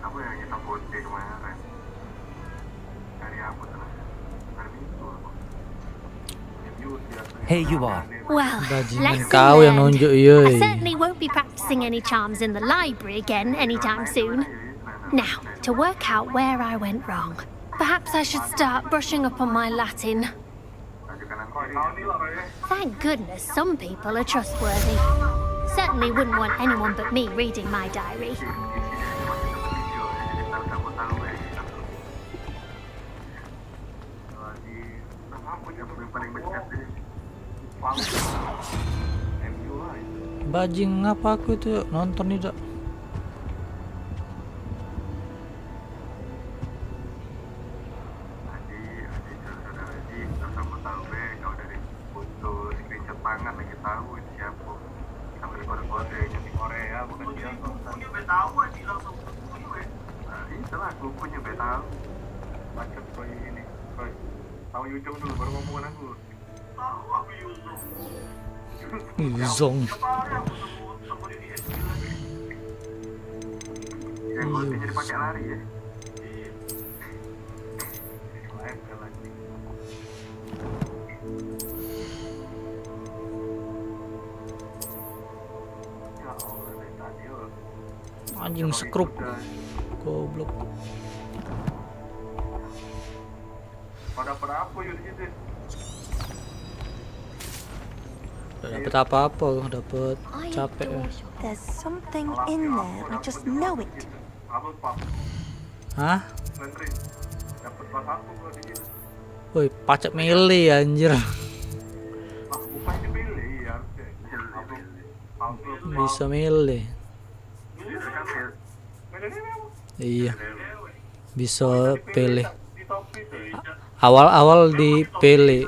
Apa yang kita putih kemarin? Dari apa tuh? Dari Minggu. M.Yū biasanya. Here you are. Well, Bajingan lesson kau yang learned. nunjuk, I yoi. certainly won't be practicing any charms in the library again anytime soon. Now, to work out where I went wrong. Perhaps I should start brushing up on my Latin. Thank goodness some people are trustworthy. Certainly wouldn't want anyone but me reading my diary. Bajing apa aku itu nonton tidak? Zong. Anjing skrup. Goblok. Pada berapa yuk di situ? Dapat apa-apa, dapat capek. There's something in there. I just know it. Hah? Dapat apa kalau di situ? Woi, pacak mele anjir. Bukannya pilih ya. Bisa mele. Iya. Bisa pilih. Awal-awal dipilih.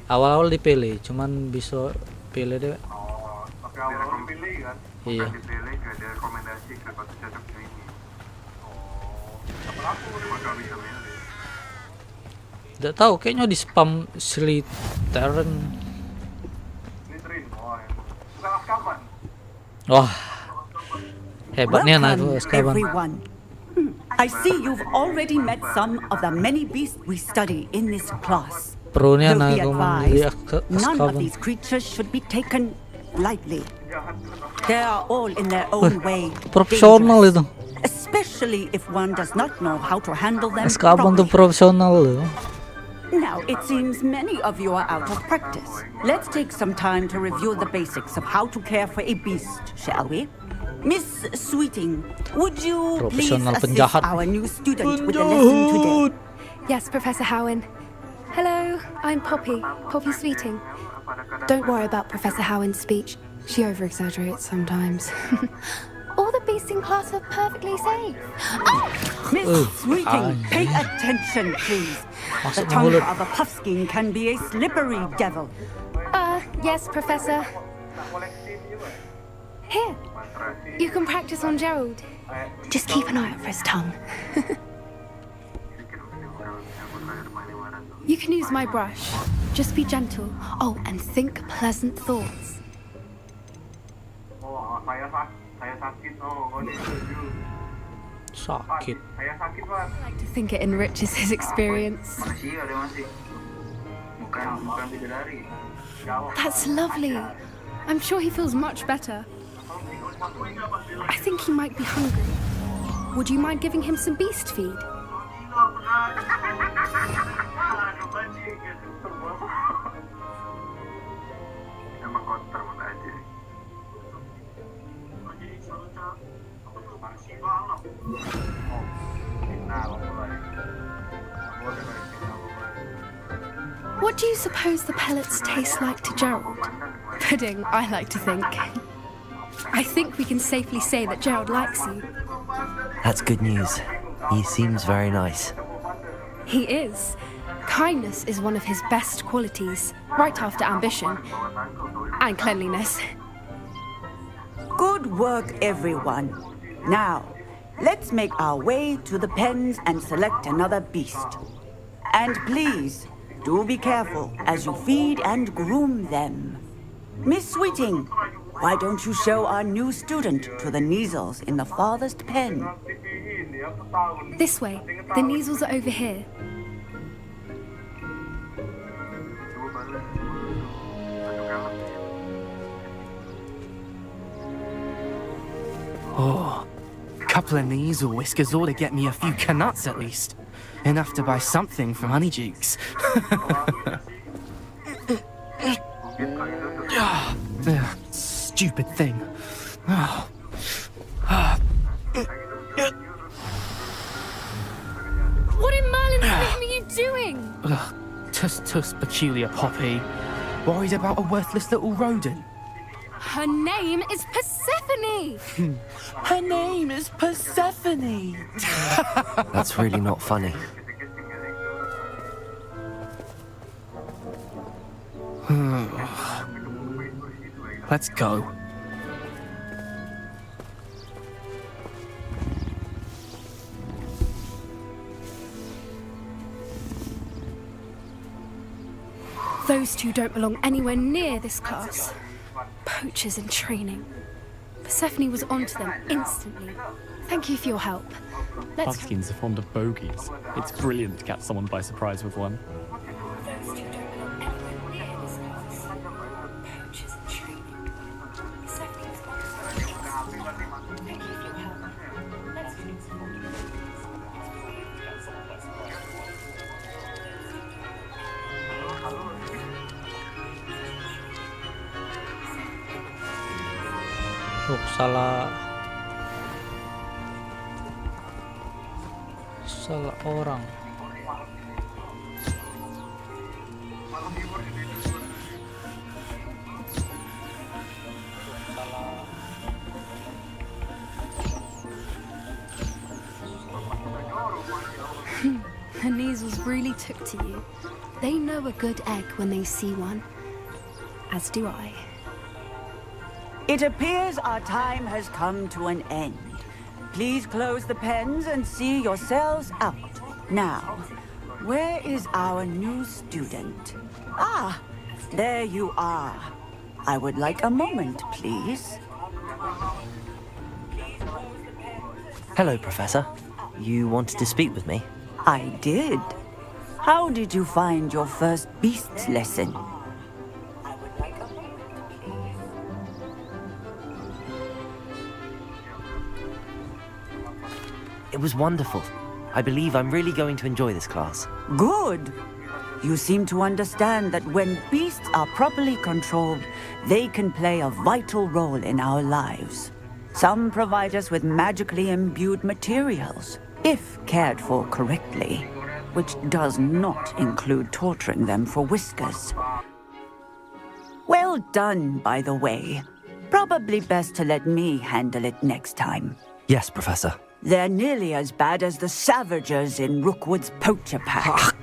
Awal-awal dipilih, cuman bisa pilih deh. Tapi awal-awal dipilih kan? Iya. Dipilih ke ada rekomendasi ke kota cocok ini. Apa aku udah bisa milih? Tidak tahu, kayaknya di spam Slytherin. Slytherin, oh emang. Bukan Azkaban. Wah, hebatnya anak Azkaban. Everyone. I see you've already met some of the many beasts we study in this class. Perlunya Though be anak advised, none of Azkaban. these creatures should be taken lightly. They are all in their own way Profesional itu. especially if one does not know how to handle them Azkaban tuh properly. profesional loh. Now, it seems many of you are out of practice. Let's take some time to review the basics of how to care for a beast, shall we? Miss Sweeting, would you please Profesional assist penjahat. our new student with the lesson today? Yes, Professor Howen. Hello, I'm Poppy Sweeting. Don't worry about Professor Howen's speech. She over-exaggerates sometimes. All the beasts in class are perfectly safe. Miss Sweeting, pay attention, please. The tongue of a puffskein can be a slippery devil. Yes, Professor. Here, you can practice on Gerald. Just keep an eye out for his tongue. You can use my brush. Just be gentle. Oh, and think pleasant thoughts. Sakit. I like to think it enriches his experience. That's lovely. I'm sure he feels much better. I think he might be hungry. Would you mind giving him some beast feed? What do you suppose the pellets taste like to Gerald? Pudding, I like to think. I think we can safely say that Gerald likes you. That's good news. He seems very nice. He is. Kindness is one of his best qualities, right after ambition. And cleanliness. Good work, everyone. Now, let's make our way to the pens and select another beast. And please, do be careful as you feed and groom them. Miss Sweeting, why don't you show our new student to the Neasels in the farthest pen? This way. The Neasels are over here. Oh, a couple of Neasel whiskers ought to get me a few canuts at least. Enough to buy something from Honeydukes. Stupid thing. What in Merlin's name are you doing? Tuss, peculiar poppy. Worried about a worthless little rodent. Her name is Persephone! Her name is Persephone! That's really not funny. Let's go. Those two don't belong anywhere near this class. Poachers in training. Persephone was onto them instantly. Thank you for your help. Let's Puffskins are fond of bogies. It's brilliant to catch someone by surprise with one. Salah orang. The Neasels really took to you. They know a good egg when they see one. As do I. It appears our time has come to an end. Please close the pens and see yourselves out. Now, where is our new student? Ah, there you are. I would like a moment, please. Hello, Professor. You wanted to speak with me? I did. How did you find your first beasts lesson? It was wonderful. I believe I'm really going to enjoy this class. Good. You seem to understand that when beasts are properly controlled, they can play a vital role in our lives. Some provide us with magically imbued materials, if cared for correctly, which does not include torturing them for whiskers. Well done, by the way. Probably best to let me handle it next time. Yes, Professor. They're nearly as bad as the Savagers in Rookwood's poacher pack.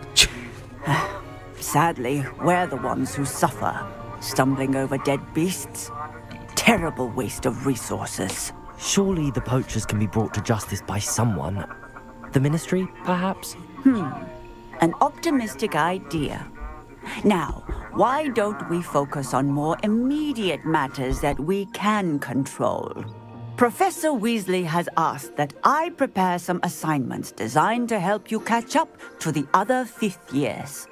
Sadly, we're the ones who suffer, stumbling over dead beasts. Terrible waste of resources. Surely the poachers can be brought to justice by someone. The Ministry, perhaps? An optimistic idea. Now, why don't we focus on more immediate matters that we can control? Professor Weasley has asked that I prepare some assignments designed to help you catch up to the other 5th years.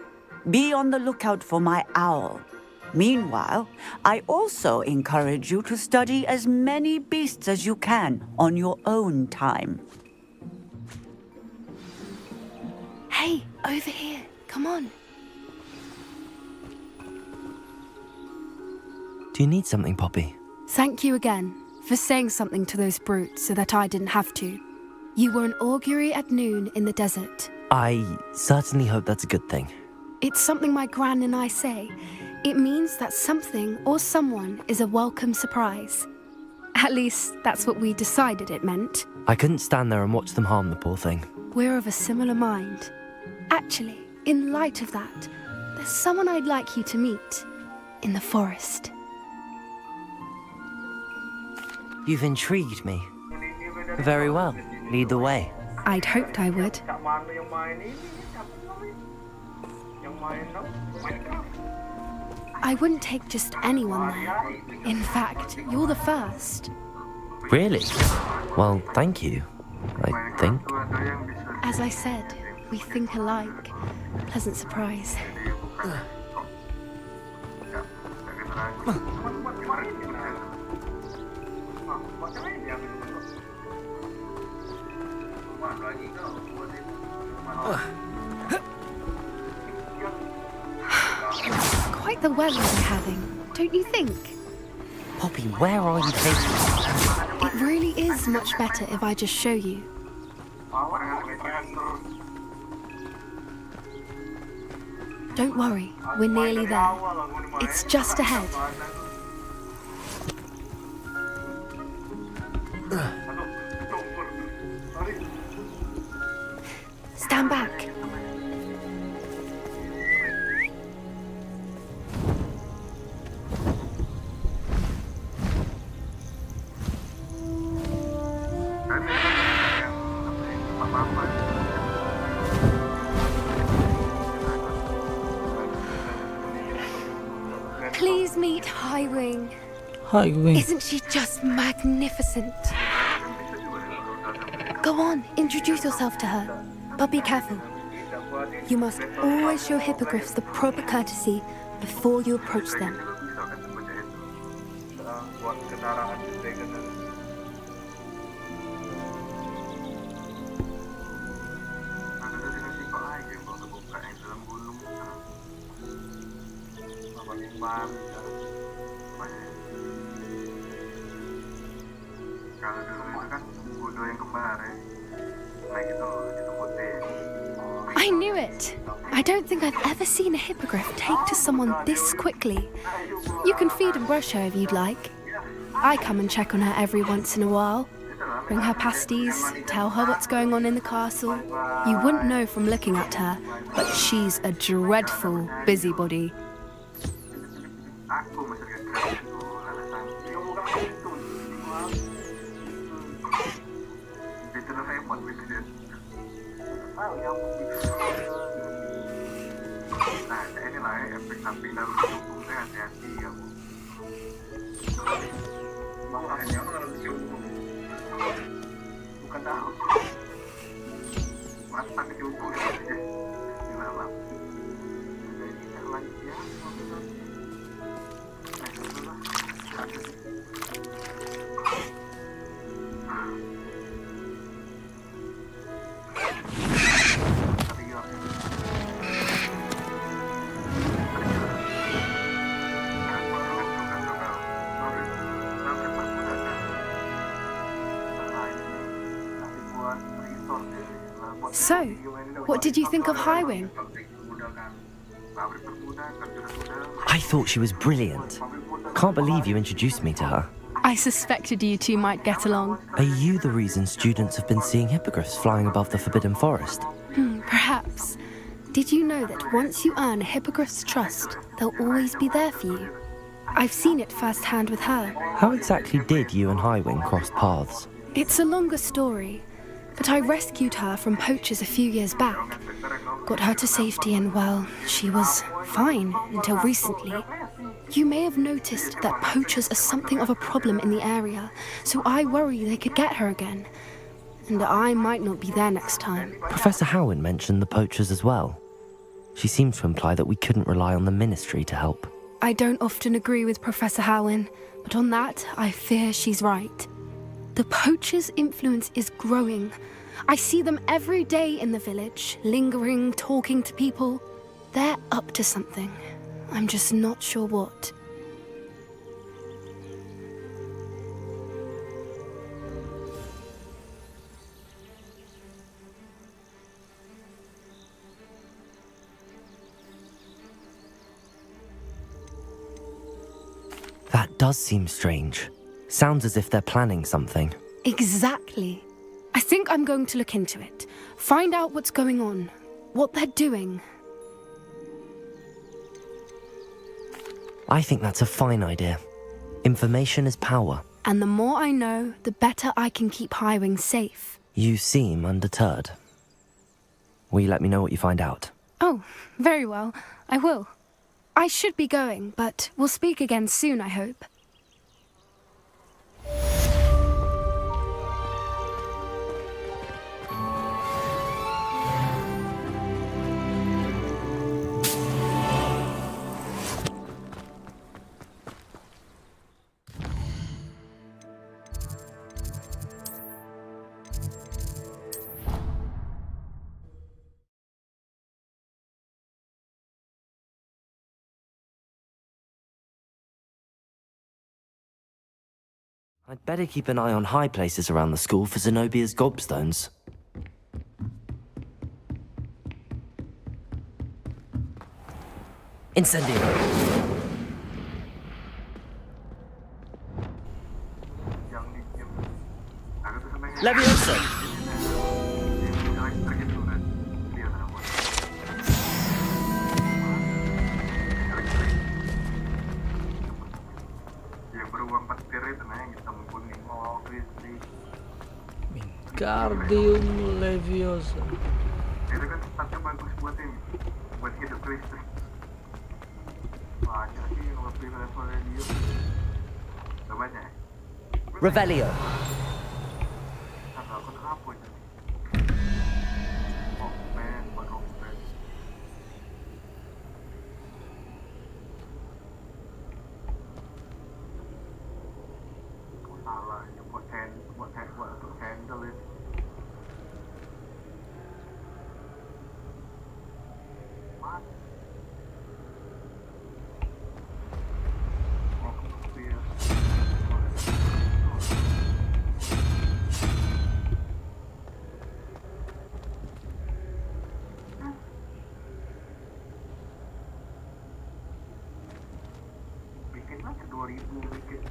Be on the lookout for my owl. Meanwhile, I also encourage you to study as many beasts as you can on your own time. Hey, over here. Come on. Do you need something, Poppy? Thank you again for saying something to those brutes so that I didn't have to. You were an augury at noon in the desert. I certainly hope that's a good thing. It's something my gran and I say. It means that something or someone is a welcome surprise. At least, that's what we decided it meant. I couldn't stand there and watch them harm the poor thing. We're of a similar mind. Actually, in light of that, there's someone I'd like you to meet in the forest. You've intrigued me. Very well. Lead the way. I'd hoped I would. I wouldn't take just anyone there. In fact, you're the first. Really? Well, thank you, I think. As I said, we think alike. Pleasant surprise. Quite the weather we're having, don't you think? Poppy, where are you taking me? It really is much better if I just show you. Don't worry, we're nearly there. It's just ahead. Stand back. Please meet Highwing. Highwing. Isn't she just magnificent? Go on, introduce yourself to her. But be careful. You must always show hippogriffs the proper courtesy before you approach them. I knew it! I don't think I've ever seen a hippogriff take to someone this quickly. You can feed and brush her if you'd like. I come and check on her every once in a while. Bring her pasties, tell her what's going on in the castle. You wouldn't know from looking at her, but she's a dreadful busybody. So, what did you think of Highwing? I thought she was brilliant. Can't believe you introduced me to her. I suspected you two might get along. Are you the reason students have been seeing hippogriffs flying above the Forbidden Forest? Perhaps. Did you know that once you earn a hippogriff's trust, they'll always be there for you? I've seen it firsthand with her. How exactly did you and Highwing cross paths? It's a longer story, but I rescued her from poachers a few years back. Got her to safety and, well, she was fine until recently. You may have noticed that poachers are something of a problem in the area, so I worry they could get her again. And I might not be there next time. Professor Howin mentioned the poachers as well. She seemed to imply that we couldn't rely on the Ministry to help. I don't often agree with Professor Howin, but on that, I fear she's right. The poachers' influence is growing. I see them every day in the village, lingering, talking to people. They're up to something. I'm just not sure what. That does seem strange. Sounds as if they're planning something. Exactly. I think I'm going to look into it. Find out what's going on, what they're doing. I think that's a fine idea. Information is power. And the more I know, the better I can keep Highwing safe. You seem undeterred. Will you let me know what you find out? Oh, very well. I will. I should be going, but we'll speak again soon, I hope. I'd better keep an eye on high places around the school for Zenobia's gobstones. Incendio! Leviosa! Wingardium Leviosa. Itu kan statnya bagus buat ini, buat hidup listrik. Banyak sih kalau beli levelnya dia. Udah banyak ya? Revelio. Kata aku tuh apa itu? Rockman, buat Rockman. Salah, ya buat untuk handle itu. Bikin aja 2000 bikin.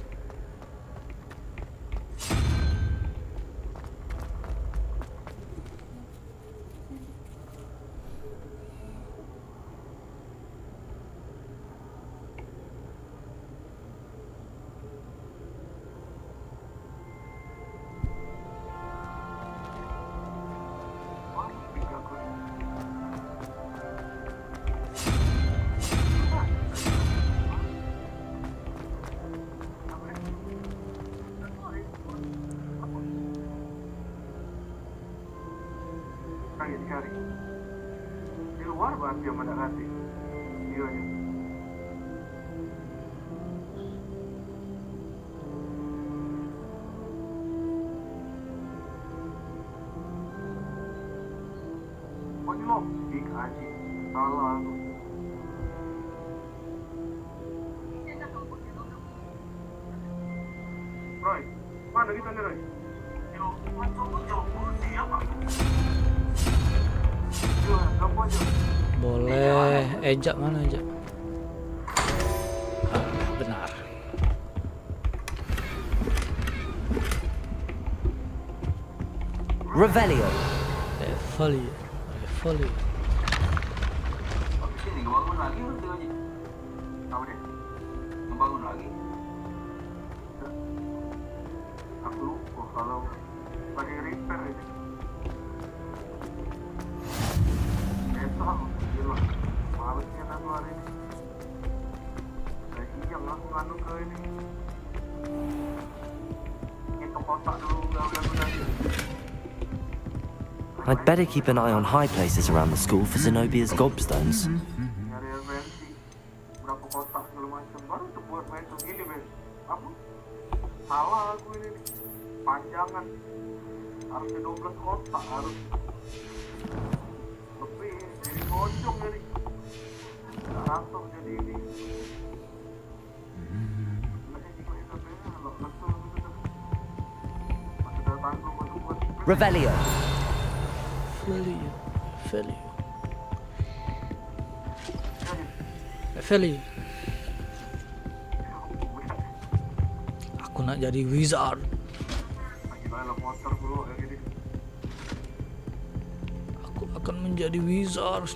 Cari di luar banget dia mana hati iya ya. Pokoknya lo dikaji salah lu. Roy, mana kita nih Roy? Yo, macam siapa? Boleh. Ejak mana ejak? Ah, benar. Revelio. Revelio. Habis ini ngebangun lagi udah aja. Tahu deh. Ngebangun lagi. Aku lupa kalau lagi repair ini. Besok gila. Malesnya aku hari ini. Siang aku nganu ke ini. Itu kotak dulu udah. I'd better keep an eye on high places around the school for Zenobia's gobstones. Nyari invensi. Berapa kotak segala macam. Baru tuh buat main tuh gini, Ben. Apa? Salah aku ini nih. Panjangan. Harusnya 12 kotak harus. Lebih jadi kocok jadi. Rantau jadi ini. Revelio. Revelio. Aku nak jadi wizard. Aku akan menjadi wizard.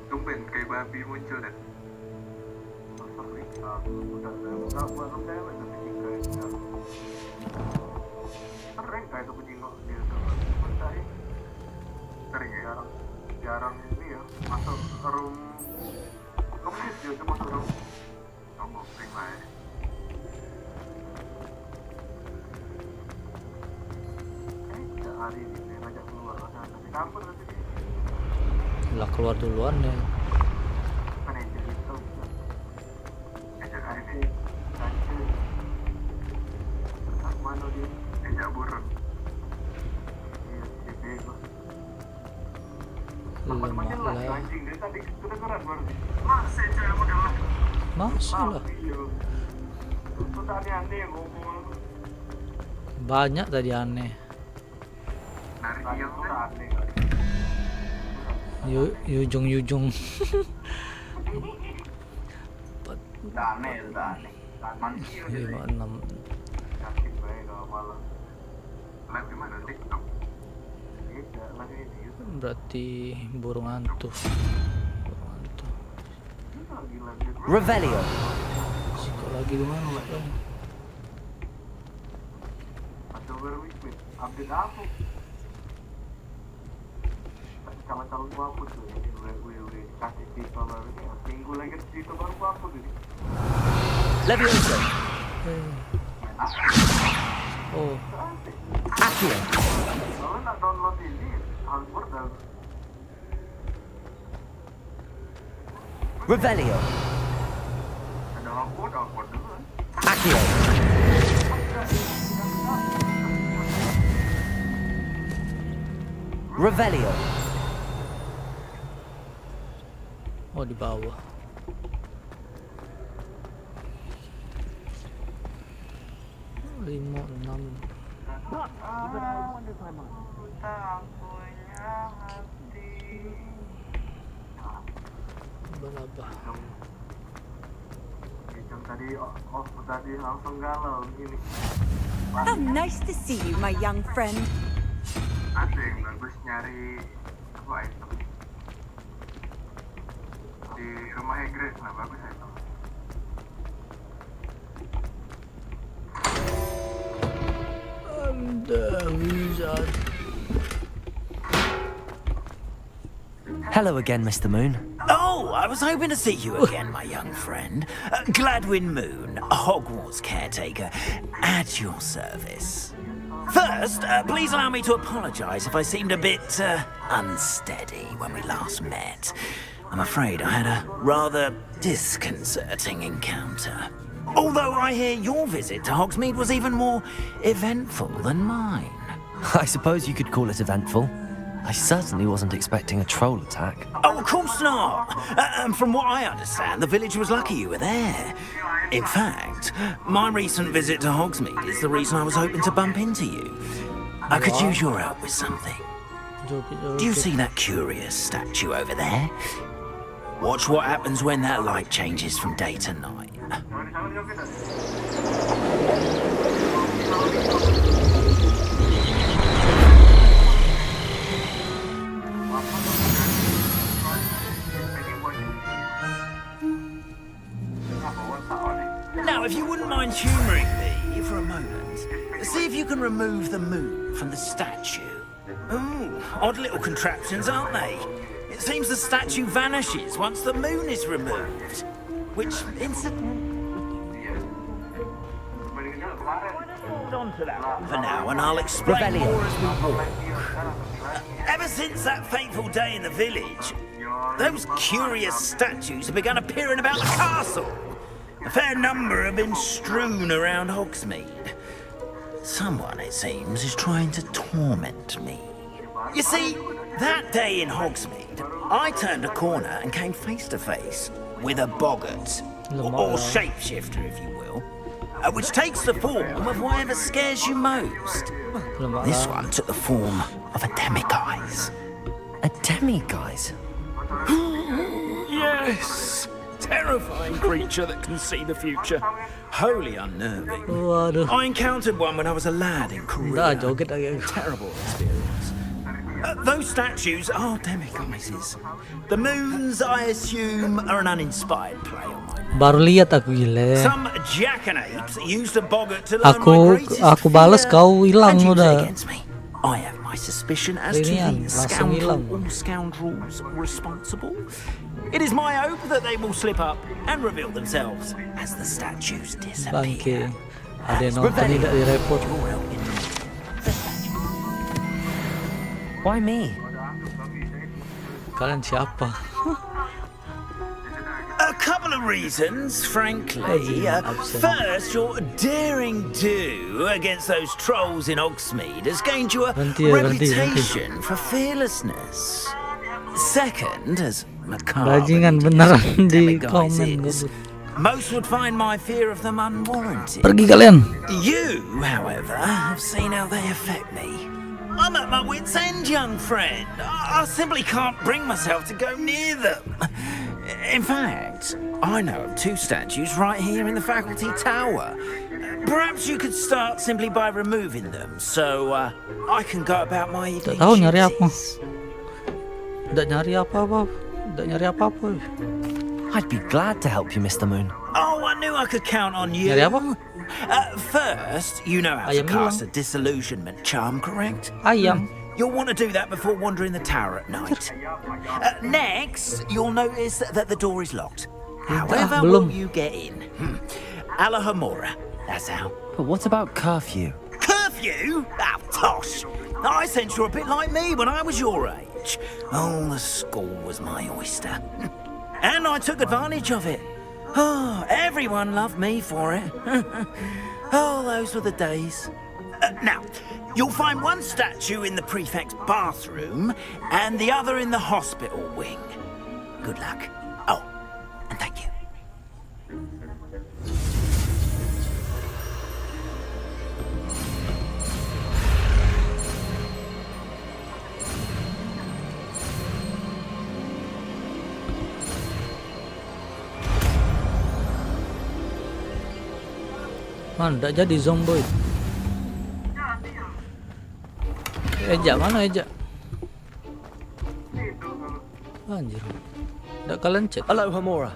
Tumben kayak babi muncul dan udah buat lembek tapi tinggal sering kayak itu kucing kok dia tuh sering ya jarang ini ya masuk room komunis dia tuh masuk room ngomong sering lah ya. Hari ini dia ngajak keluar tapi kampur nanti Lah keluar duluan ya. Masalah. Banyak tadi aneh. Yujung. Udah aneh. 5, 6. Sakit baik kalau malam. Live gimana? TikTok? Live ini YouTube. Berarti burung hantu. Revelio. Lagi di mana? Update apa? Calon-calon gua hapus tuh ini gue kasih cerita baru ini minggu lagi cerita baru gua hapus ini Levioso. Oh. Accio. kalau nak download ini harus berdownload Revelio. ada download dulu Accio. Revelio. Oh, di bawah. Lima, 6. Berapa? Tadi langsung galau gini. How nice to see you, my young friend. Ada yang bagus nyari apa item di rumahnya Grace, nah bagus item. I'm the wizard. Hello again, Mr. Moon. Oh, I was hoping to see you again, my young friend. Gladwin Moon, Hogwarts caretaker, at your service. First, please allow me to apologize if I seemed a bit unsteady when we last met. I'm afraid I had a rather disconcerting encounter. Although I hear your visit to Hogsmeade was even more eventful than mine. I suppose you could call it eventful. I certainly wasn't expecting a troll attack. Oh, of course not. And from what I understand, the village was lucky you were there. In fact, my recent visit to Hogsmeade is the reason I was hoping to bump into you. I could use your help with something. Do you see that curious statue over there? Watch what happens when that light changes from day to night. Now, if you wouldn't mind humouring me for a moment, see if you can remove the moon from the statue. Ooh, odd little contraptions, aren't they? It seems the statue vanishes once the moon is removed. Which, incidentally... Hold on to that one for now, and I'll explain more as we walk. Ever since that fateful day in the village, those curious statues have begun appearing about the castle. A fair number have been strewn around Hogsmeade. Someone, it seems, is trying to torment me. You see, that day in Hogsmeade, I turned a corner and came face to face with a boggart, or shapeshifter, if you will, which takes the form of whatever scares you most. This one took the form of a demiguise. A demiguise? Yes! Terrifying creature that can see the future. Wholly unnerving. I encountered one when I was a lad in Korea. Terrible experience. Those statues are demiguises. The moons, I assume, are an uninspired play on my name. Baru lihat aku gile. Some jackanapes used a boggart to learn my greatest aku balas fear kau hilang and use it udah. against me. I have my suspicion as to the scoundrel or scoundrels responsible. It is my hope that they will slip up and reveal themselves as the statues disappear. Bangke. Ada yang nonton tidak direport. Why me? Kalian siapa? A couple of reasons, frankly. First, your daring do against those trolls in Hogsmeade has gained you a reputation for fearlessness. Second, as macabre Bajingan beneran di komen. most would find my fear of them unwarranted. Pergi kalian. You, however, have seen how they affect me. I'm at my wit's end, young friend. I simply can't bring myself to go near them. In fact, I know of two statues right here in the faculty tower. Perhaps you could start simply by removing them, so I can go about my evening Tak tahu nyari apa. duties. Tak nyari apa-apa. Tak nyari apa-apa. I'd be glad to help you, Mr. Moon. Oh, I knew I could count on you. Nyari apa? First, you know how to cast a disillusionment charm, correct? Ayam. You'll want to do that before wandering the tower at night. Next, you'll notice that the door is locked. However will you get in? Alahomora, that's how. But what about curfew? Curfew? Oh, tosh. I sense you're a bit like me when I was your age. Oh, the school was my oyster. And I took advantage of it. Oh, everyone loved me for it. Oh, those were the days. Now, you'll find one statue in the prefect's bathroom and the other in the hospital wing. Good luck. Oh, and thank you. Man, tak jadi zombie. Ejak mana ejak? Anjir. Tak kalian cek. Hello, Homora.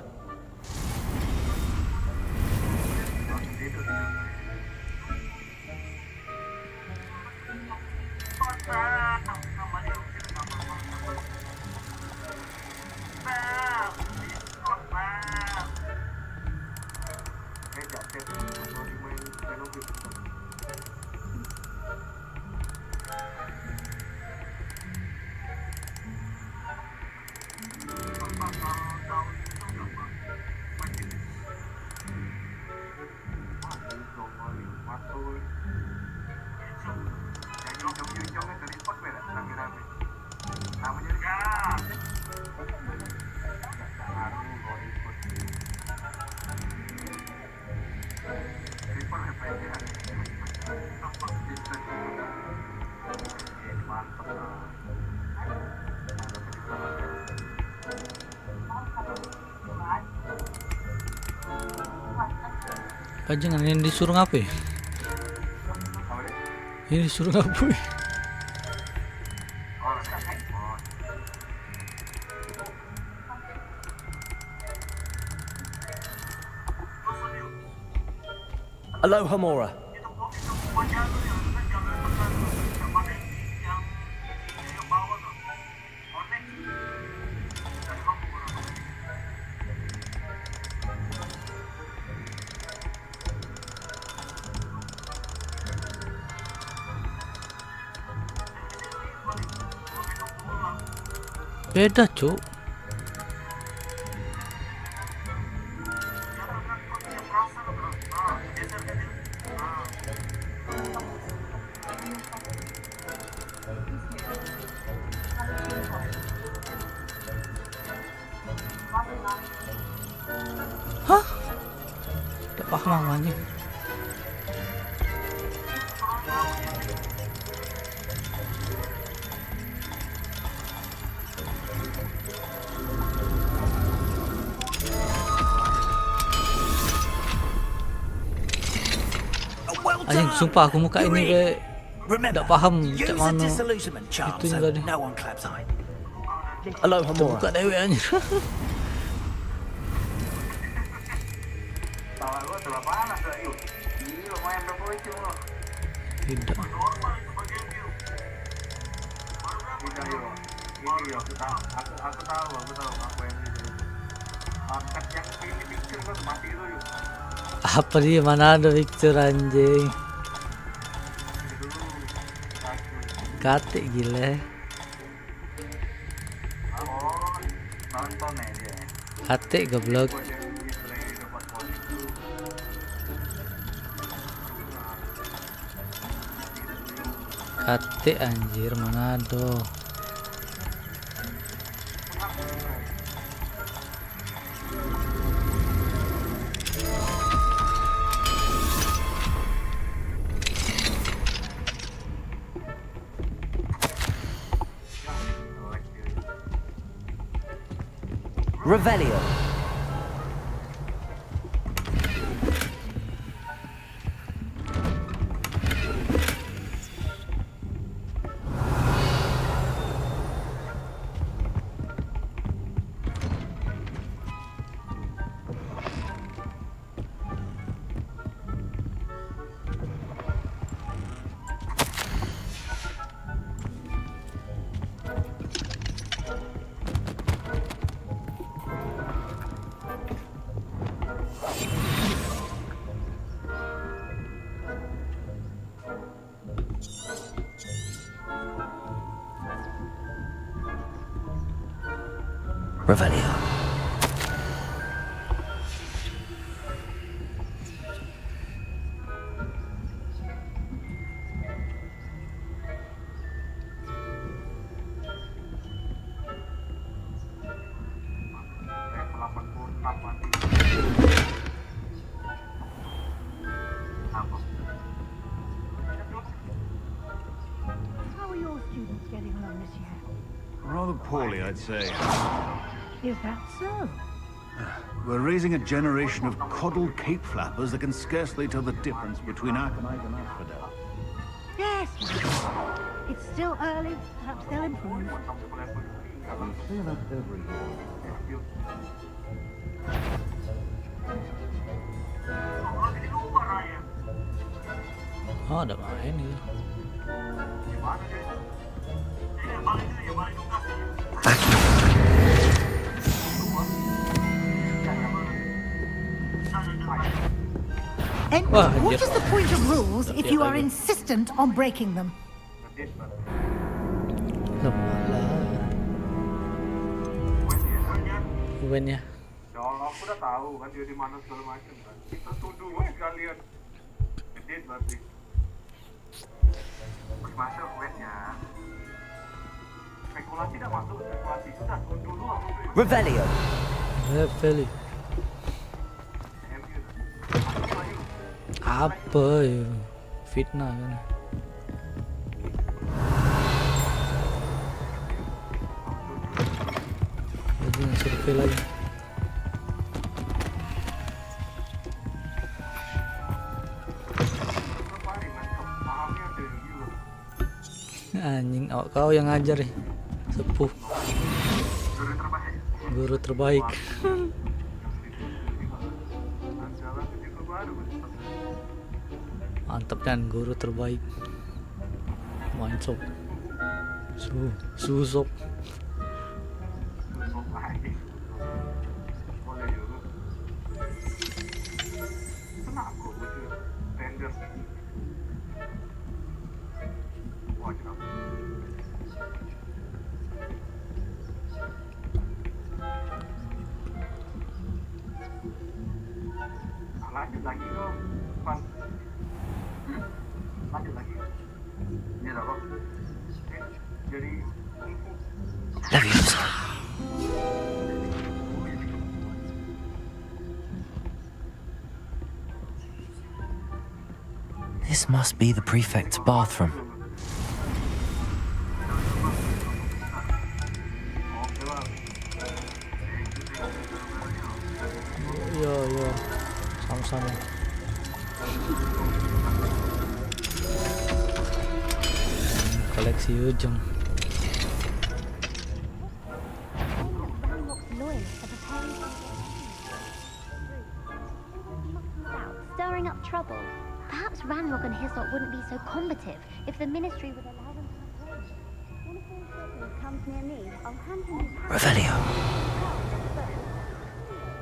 Panjangan ini disuruh ngapain? Ini disuruh ngapain? Aloha Mora. Beda, Cuk. Hah? Tidak paham namanya. Anjing, sumpah aku muka ini kayak tidak paham cak mana itunya tadi. Aloha Mora. Buka dewe anjir. Tidak. Aku tahu apa yang itu. Angkat yang ini picture kok mati itu yuk. Apa dia, mana ada picture anjing. Katik gila. Nonton aja. Katik goblok. Katik anjir, mana ada. Revelio. Revelio. How are your students getting along this year? Rather poorly, I'd say. Is that so? We're raising a generation of coddled cape flappers that can scarcely tell the difference between aconite and asphodel. Yes. It's still early. Perhaps they'll improve. We say that every year. Oh, ada main gitu. And Wah, what anjir. is the point of rules if you are lagi. insistent on breaking them? Ubennya. Ya Allah, aku udah tahu kan dia di mana segala macam kan. Kita tuduh weh kalian. Edit berarti. Masuk wehnya. Spekulasi tidak masuk, spekulasi sudah tuduh dulu aku tuh. Revelio. Revelio. Apa ya? Fitnah kan. Lagi survei lagi. Anjing, kau yang ngajar nih. Sepuh. Guru terbaik. Mantap kan, guru terbaik. Main sob. Susop. Lanjut lagi dong, Pan. Lanjut lagi. Ini apa? Jadi This must be the prefect's bathroom. Yo, sama-sama. Koleksi ujung. Stirring up trouble. Perhaps Ranrock and Hyssop wouldn't be so combative if the Ministry would allow them to come. One of those serpents comes near me, I'll hand him his... Revelio.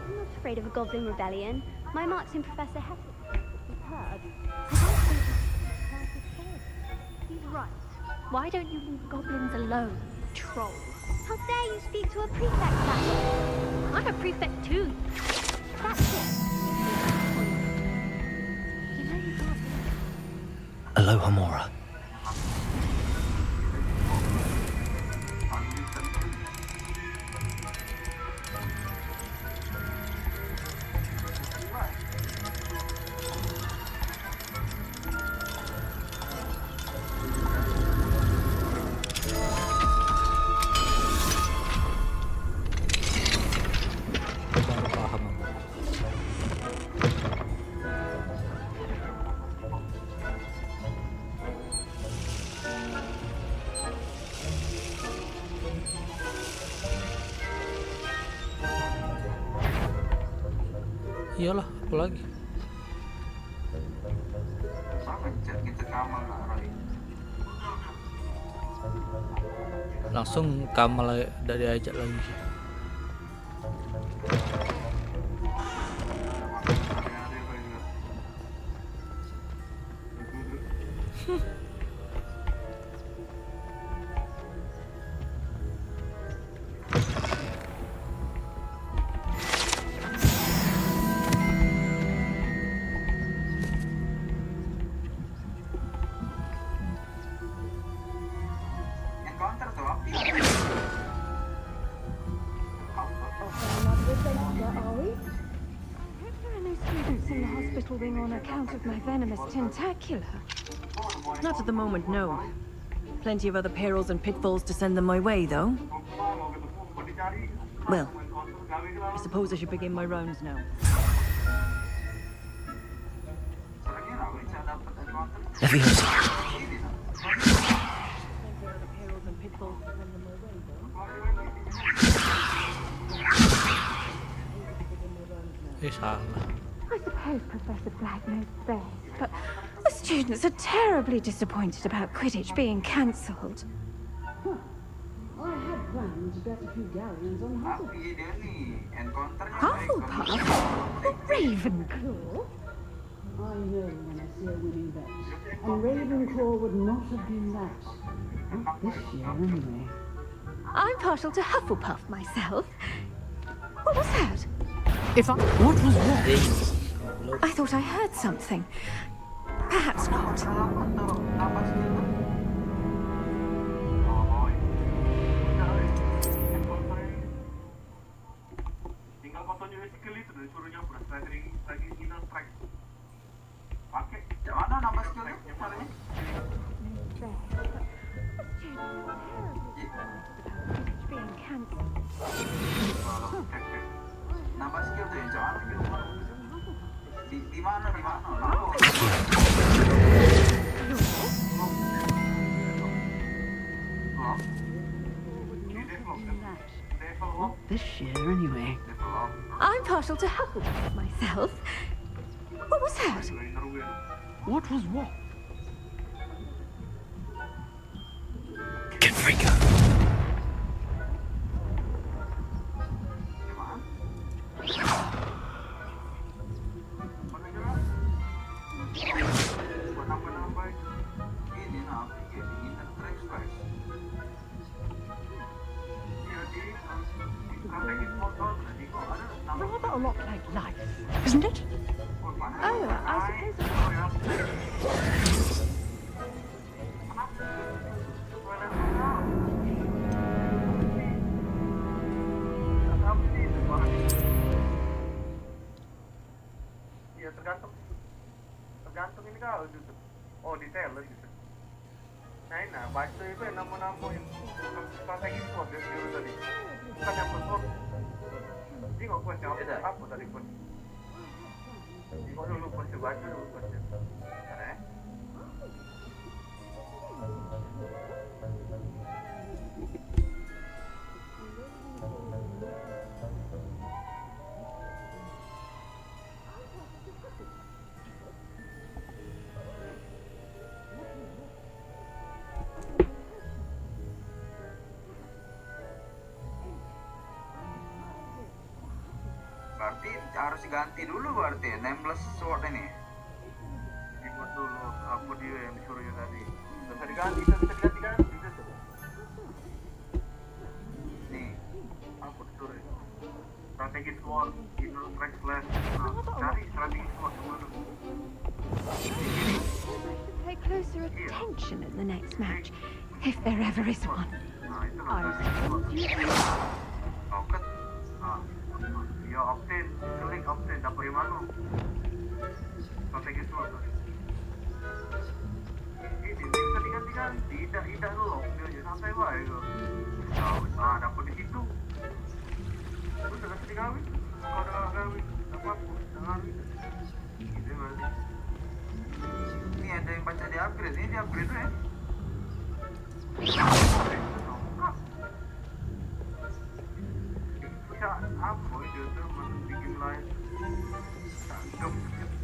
I'm not afraid of a goblin rebellion. My marks in Professor Heff's heard. He's right. Why don't you leave goblins alone, troll? How dare you speak to a prefect that way? I'm a prefect too. That's it. Aloha Mora. Iyalah, apa lagi? Langsung Kamal dari ajak lagi. On account of my venomous tentacular? Not at the moment, no. Plenty of other perils and pitfalls to send them my way, though. Well, I suppose I should begin my rounds now. I suppose Professor Black knows best, but the students are terribly disappointed about Quidditch being cancelled. I had planned to bet a few galleons on Hufflepuff? A Ravenclaw? I know when I see a winning bet, and Ravenclaw would not have been that. Not this year, anyway. I'm partial to Hufflepuff myself. What was that? What was that? I thought I heard something. Perhaps not. Tinggal fotonya skill itu dan suruh nyamper lagi inner track. Pakai. Mana nama skillnya? Caranya? Being cancelled. Nama skill tuh yang mana? Di mana? Not this year, anyway. I'm partial to Hufflepuff myself. What was that? What was what? Rather a lot like life, isn't it? Oh, I suppose. Ya tergantung ini kau gitu. Oh detail gitu. Nah baca itu yang nama-nama yang strategi SWOT dari dulu tadi. Bukan yang SWOT. Jadi nggak kuat jawab apa tadi pun. Jadi kau dulu pasti baca dulu pasti. Berarti harus diganti dulu berarti nameless sword ini. Ikut dulu apa dia yang disuruh tadi. Bisa diganti, bisa diganti. Nih, apa disuruh? Strategi sword, inner track slash. Cari strategi sword dulu. Pay closer attention at the next match, if there ever is one. Nah, itu strategi sword. Rocket. Ya obtain, select obtain, dapat yang mana? Strategi sword. Ini bisa diganti-ganti, tidak dulu, dia santai baik. Nah, dapat di situ. Terus dengan digawin, kalau dah gawin, dapat dengan itu berarti. Ini ada yang baca di upgrade, ini di upgrade dulu ya. Apa itu tuh bikin lain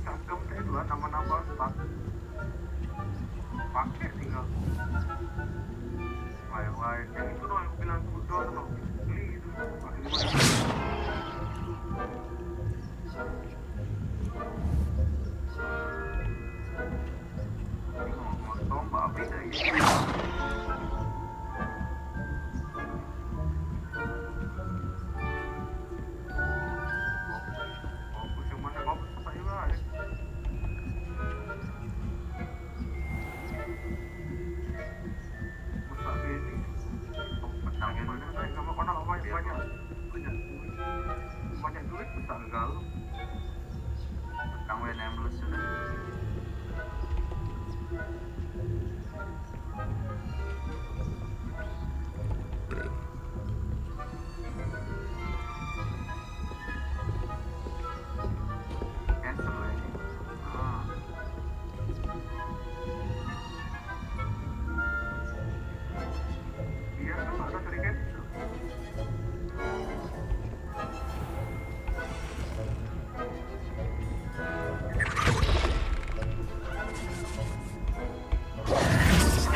cangkem itu lah nama-nama start pakai tinggal lain-lain yang itu dong yang bilang udah tuh beli itu ngomong tombak beda ya. Banyak duit besar galau. Kamu yang nameless sudah. Cancel lah ini. Iya kan ada dari cancel.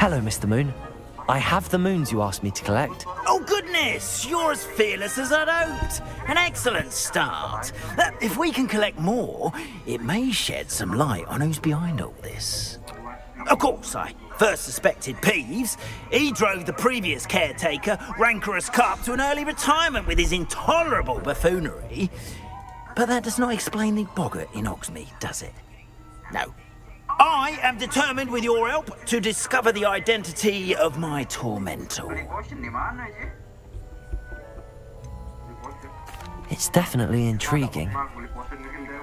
Hello, Mr. Moon. I have the moons you asked me to collect. Oh, goodness! You're as fearless as I'd hoped. An excellent start. If we can collect more, it may shed some light on who's behind all this. Of course, I first suspected Peeves. He drove the previous caretaker, Rancorous Carp, to an early retirement with his intolerable buffoonery. But that does not explain the boggart in Hogsmeade, does it? No. I am determined, with your help, to discover the identity of my tormentor. It's definitely intriguing.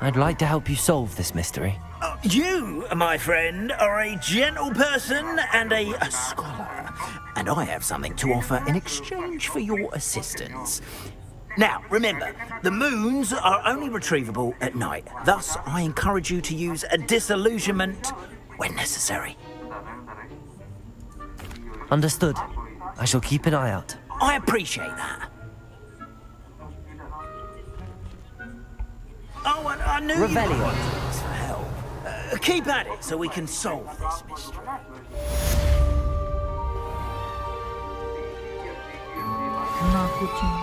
I'd like to help you solve this mystery. You, my friend, are a gentle person and a scholar, and I have something to offer in exchange for your assistance. Now, remember, the moons are only retrievable at night. Thus, I encourage you to use a disillusionment when necessary. Understood. I shall keep an eye out. I appreciate that. Oh, I knew Revelio. you wanted us for help. Keep at it so we can solve this mystery. Nah, kucing.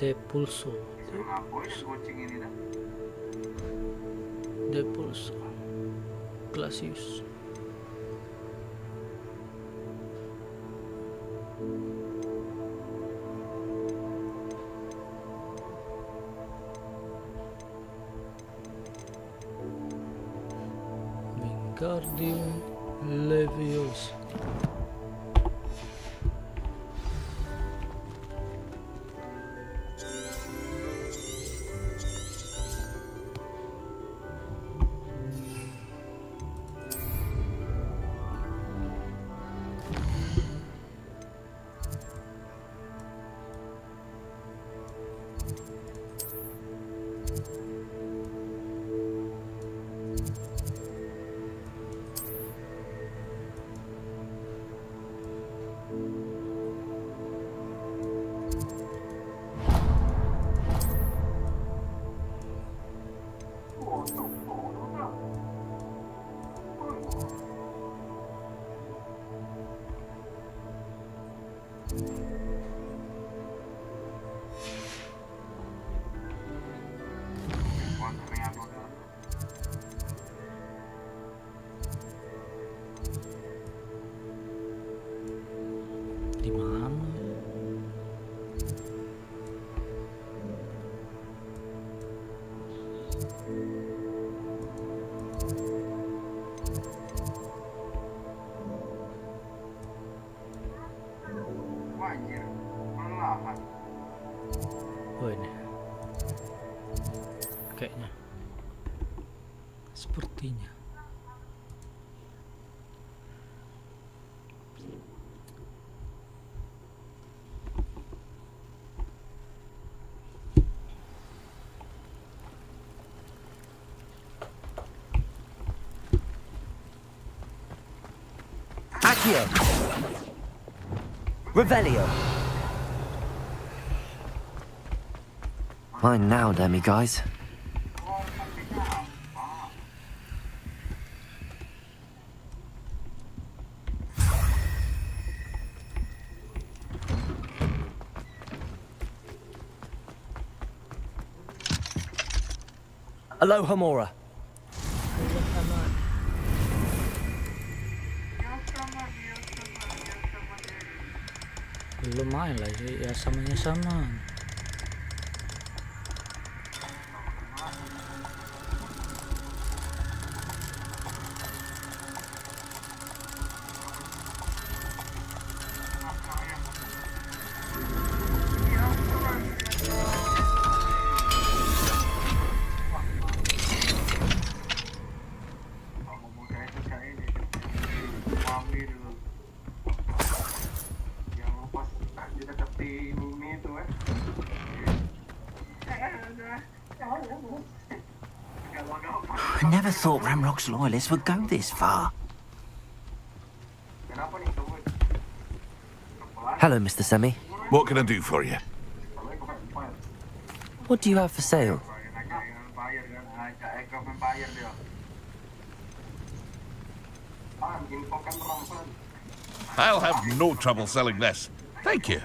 Depulso. Depulso. Glacius. Wingardium Leviosa. Di mana? Oh ini. Kayaknya. Sepertinya. Accio. Revelio. Mine now, demi guys. Aloha Mora. Belum main lagi, ya samanya sama. I never thought Ramrock's loyalists would go this far. Hello, Mr. Semi. What can I do for you? What do you have for sale? I'll have no trouble selling this. Thank you.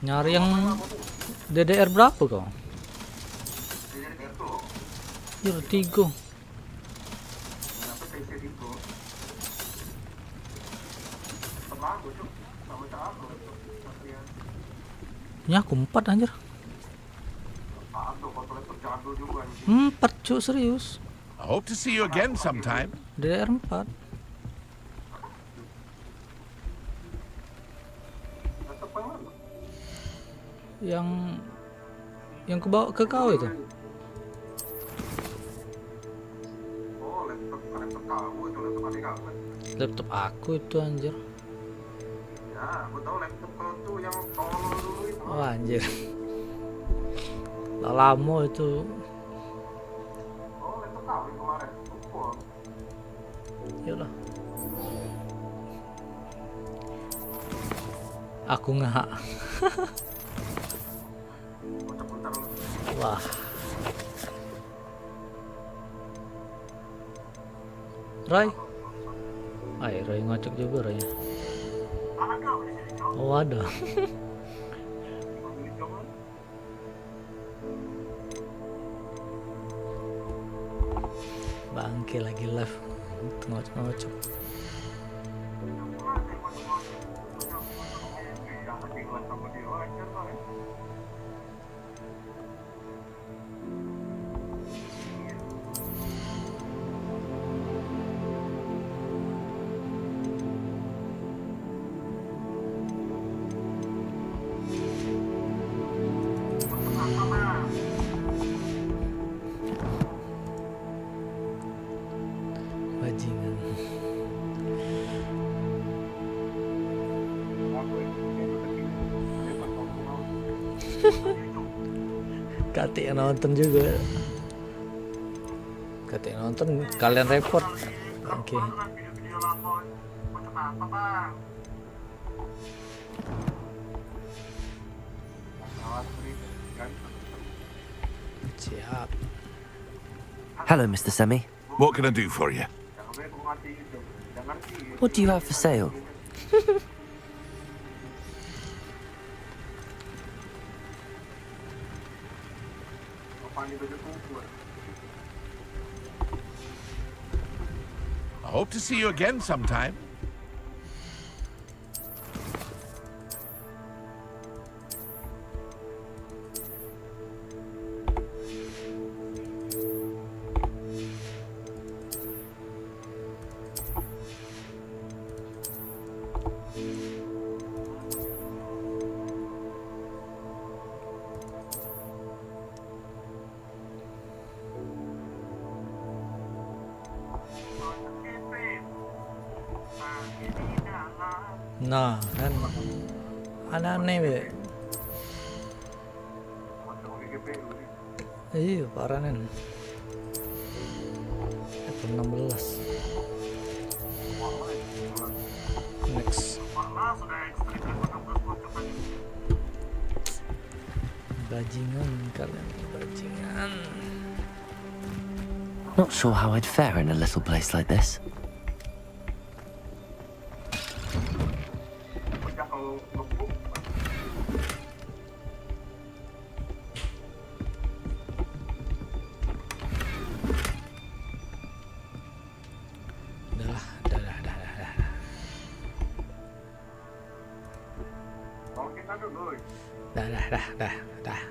Nyari yang DDR berapa kau? Ya 3. Ya aku 4 anjir. 4 cuk, serius. I hope to see you again sometime. DDR 4. Yang kebawa ke kau itu. Oh, laptop kamu itu, laptop adik kamu. Laptop aku itu anjir. Ya, aku tahu laptop kau tuh yang tolol dulu itu. Oh anjir. Lama itu. Oh, laptop kamu yang kemarin. Oh. Yalah. Aku ngehak. Wah. Ray. Ray ngocok juga Ray. Oh ada. Bangke lagi live ngocok. Bajingan. Kati yang nonton juga. Kati yang nonton kalian report. Oke. Siap. Hello, Mr. Semi. What can I do for you? What do you have for sale? I hope to see you again sometime. Nah, kan aneh-aneh be. Iya, parah nen. Level 16. Next. Bajingan kalian, bajingan. Not sure how I'd fare in a little place like this. Dah.